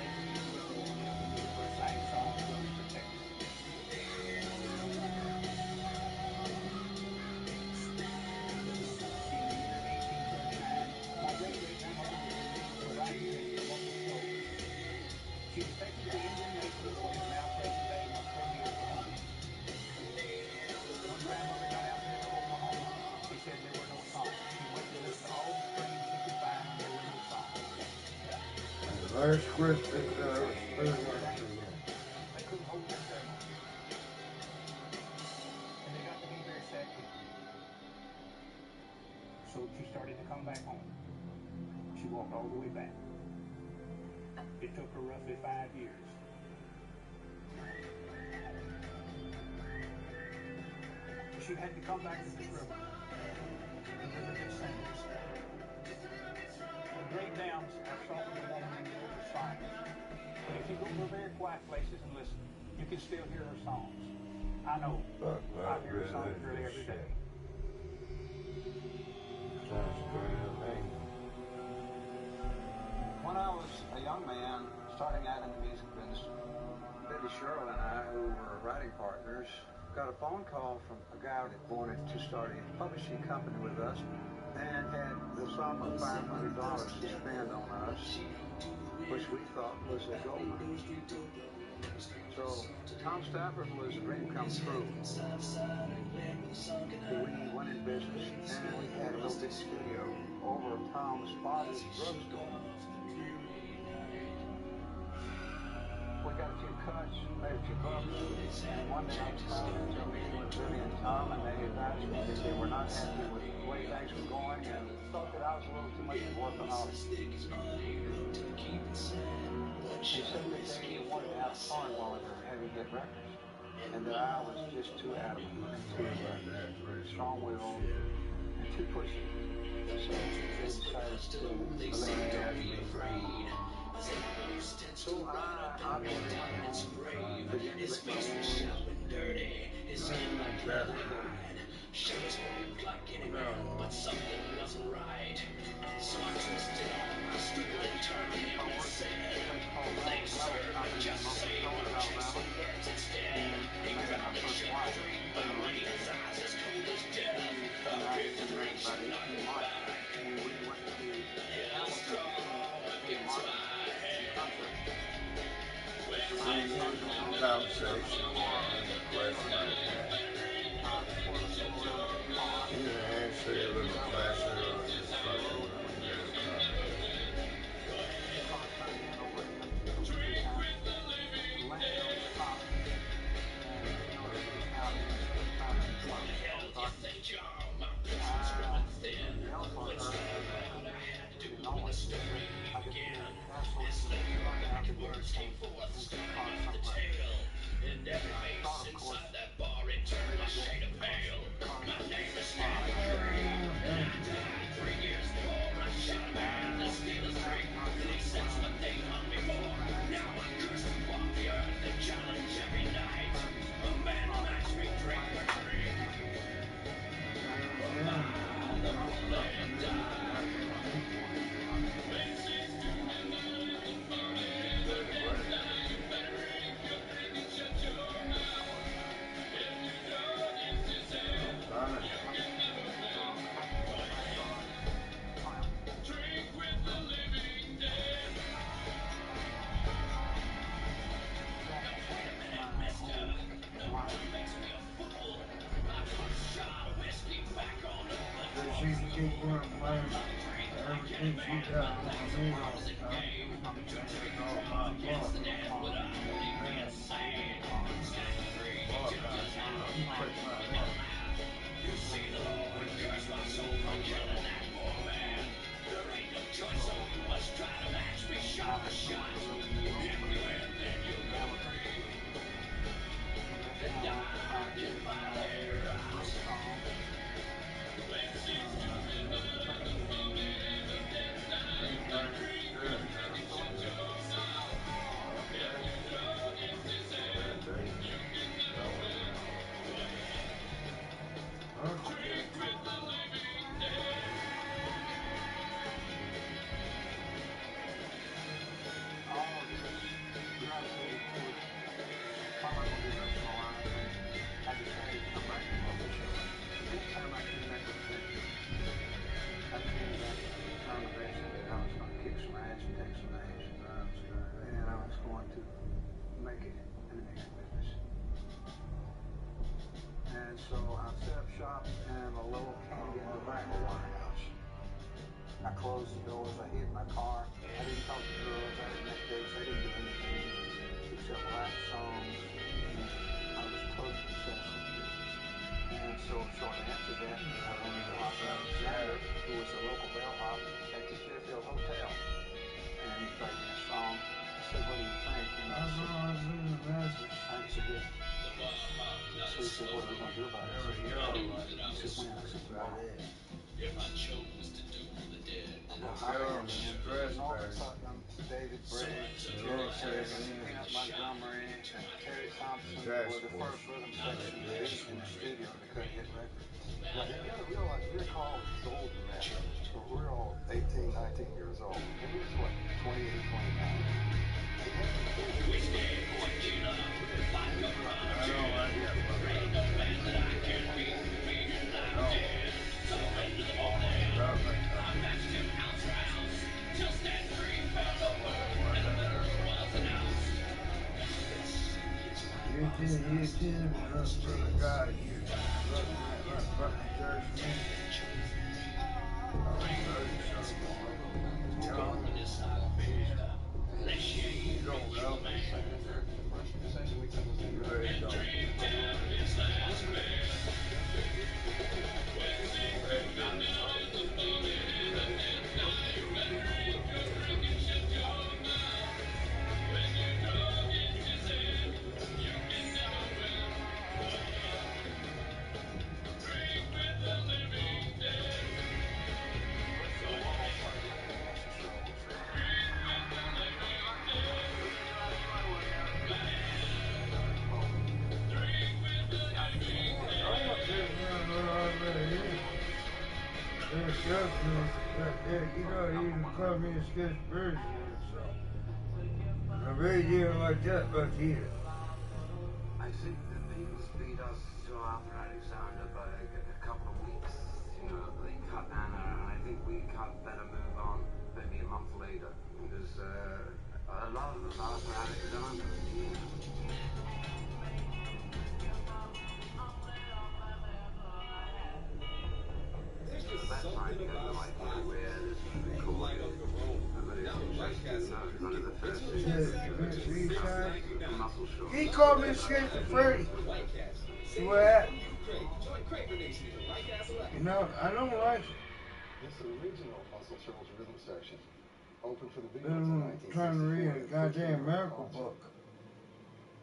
Last Christmas, all the way back. It took her roughly 5 years. She had to come back to this river and live in St. The Great Downs are salt and woman in the river song. But if you go to very quiet places and listen, you can still hear her songs. I know. I hear her songs nearly every day. When I was a young man starting out in the music business, Betty Sherrill and I, who were writing partners, got a phone call from a guy that wanted to start a publishing company with us and had the sum of $500 to spend on us, which we thought was a gold. So Tom Stafford was a dream come true. We went in business and we had a little big studio over Tom's father's drugstore. We got a few cuts, made a few bucks, and one day I was talking to a meeting with Billy and Tom, and they advised me that they were not happy with the way things were going and thought that I was a little too much of a workaholic. She said that they wanted to have fun while they were having hit records, and that I was just too adamant, too strong-willed, and too pushy. So they decided to let me go. So I its grave, his face was shallow and dirty, his skin like leatherhide. Shapes moved like anyone, but something wasn't right. So I twisted on my stool and turned him and said, "Thanks, sir, just say you want to change some words instead." He grabbed the shot straight, but I made his eyes as cold as death. I picked the drinks and knocked him back. Yeah, I'm strong against my head. Words came forth, starting off the tail. And every face inside that bar, it turned a shade of pale. My name is Stanley Green. 3 years before I shot a man, the Steelers Creek. And he says what they hung me for. Now I curse to walk the earth and challenge every night. A man makes me drink for drink. The rolling die. She can keep one of mine. Everything she got on me all the time. All my You see the Lord curse my soul for killing that poor man. There ain't no choice, so you must try to match me shot for shot. If you win, then you'll go free. And die in my warehouse. When she's doing the phone and the dead night, the creek will take it to your side. If you know it's his hand, you can never win. Drink with the living dead. All of this gravitated towards following the direction of life, and I decided to come back to publishing. This time I came back with a vengeance. I came back with the determination that I was going to kick some ass and take some names, and I was going to make it in the music business. And so I set up shop in a little candy and tobacco warehouse. I closed the doors, I hid my car, I didn't talk to girls, I didn't make dates, I didn't do anything except write songs. I was totally successful. And so shortly after that, I ran into Hopper Alexander, who was a local bellhop at the Fairfield Hotel. And he played me a song. I said, what do you think? And I know I was in the message. I said, yeah. So he said, what are we going to do about it? I said, he said, when? I said, tomorrow. If I chose to do the dead. David Briggs, Jerry Sheridan, Peanut Montgomery, and Terry Thompson were the first rhythm section in the studio to cut hit records. Well, you gotta realize we're called old men. So we're all 18, 19 years old. And he was what, 28, 29? You know, he even called me a sketch version or something. I really didn't like that much either. I think the Beatles beat us to our operatic sound by a couple of weeks. You know, they cut Anna, and I think we cut Better Move On maybe a month later. Because a lot of the operatic sound. He called me sketch to Freddie. See what happened? You know, I don't like it. This original Muscle Shoals rhythm section opened for the Beatles in 1964. Trying to read a goddamn Miracle book.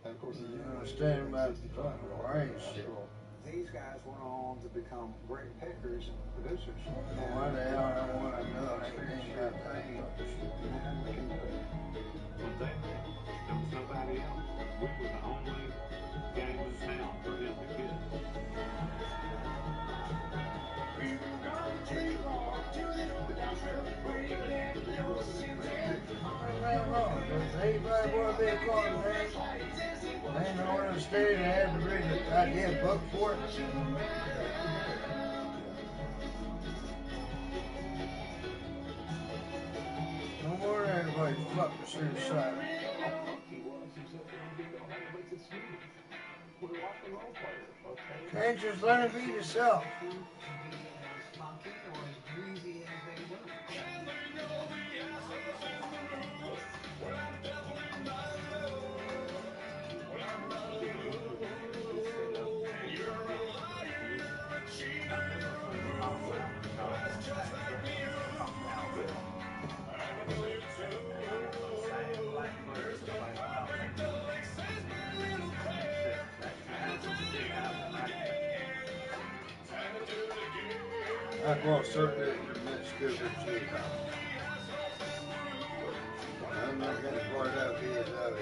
And of course, understand about the fucking right shit. These guys went on to become great pickers and producers. Why the hell I don't want to know? I ain't got paid. And we can do it. One thing, there was nobody else. We were the only game in town for him to get. Anybody want to be called names? I ain't know where to stay and I had to read a goddamn book for it. No wonder everybody fucking suicide. Can't just let it be yourself. I bought circuit in Mexico for cheap. I'm not going to part out here without it.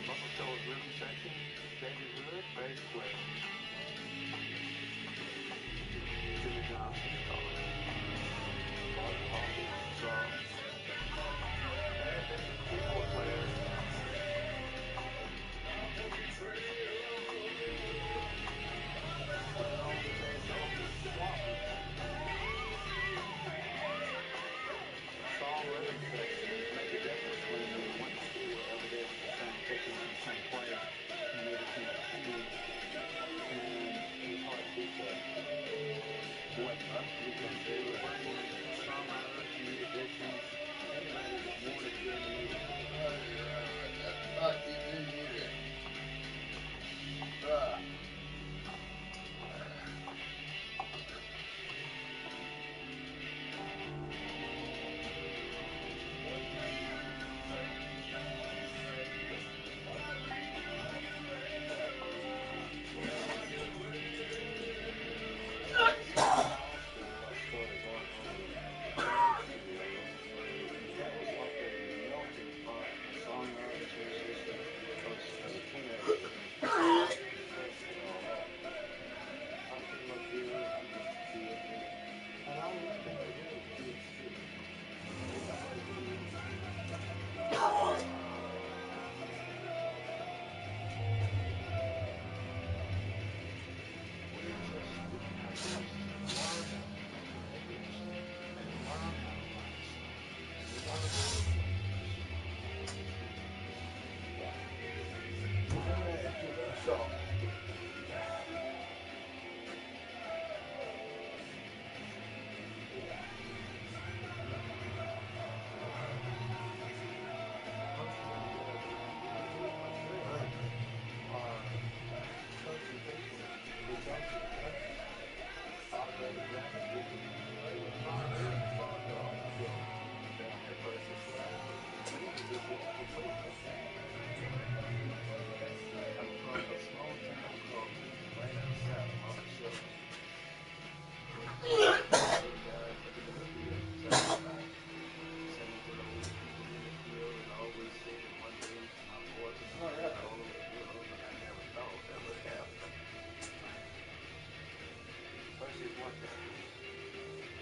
Muscle Shoals rhythm section, David Hood, bass player.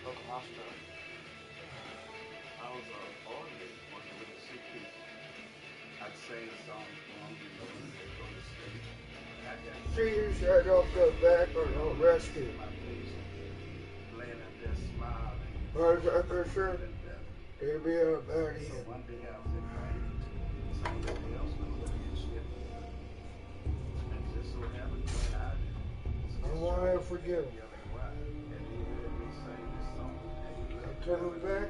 local hospital. I was already working with the CP. I'd sing a song for them, you know, when they go to sleep. See who's right off the back or no rescue. Laying up there smiling. As far as I'm concerned, it'll be all about him. One day I was in training. Somebody else was looking at shit. And just so happened when I won't ever forget him. He turned it back.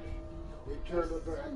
He turned it back.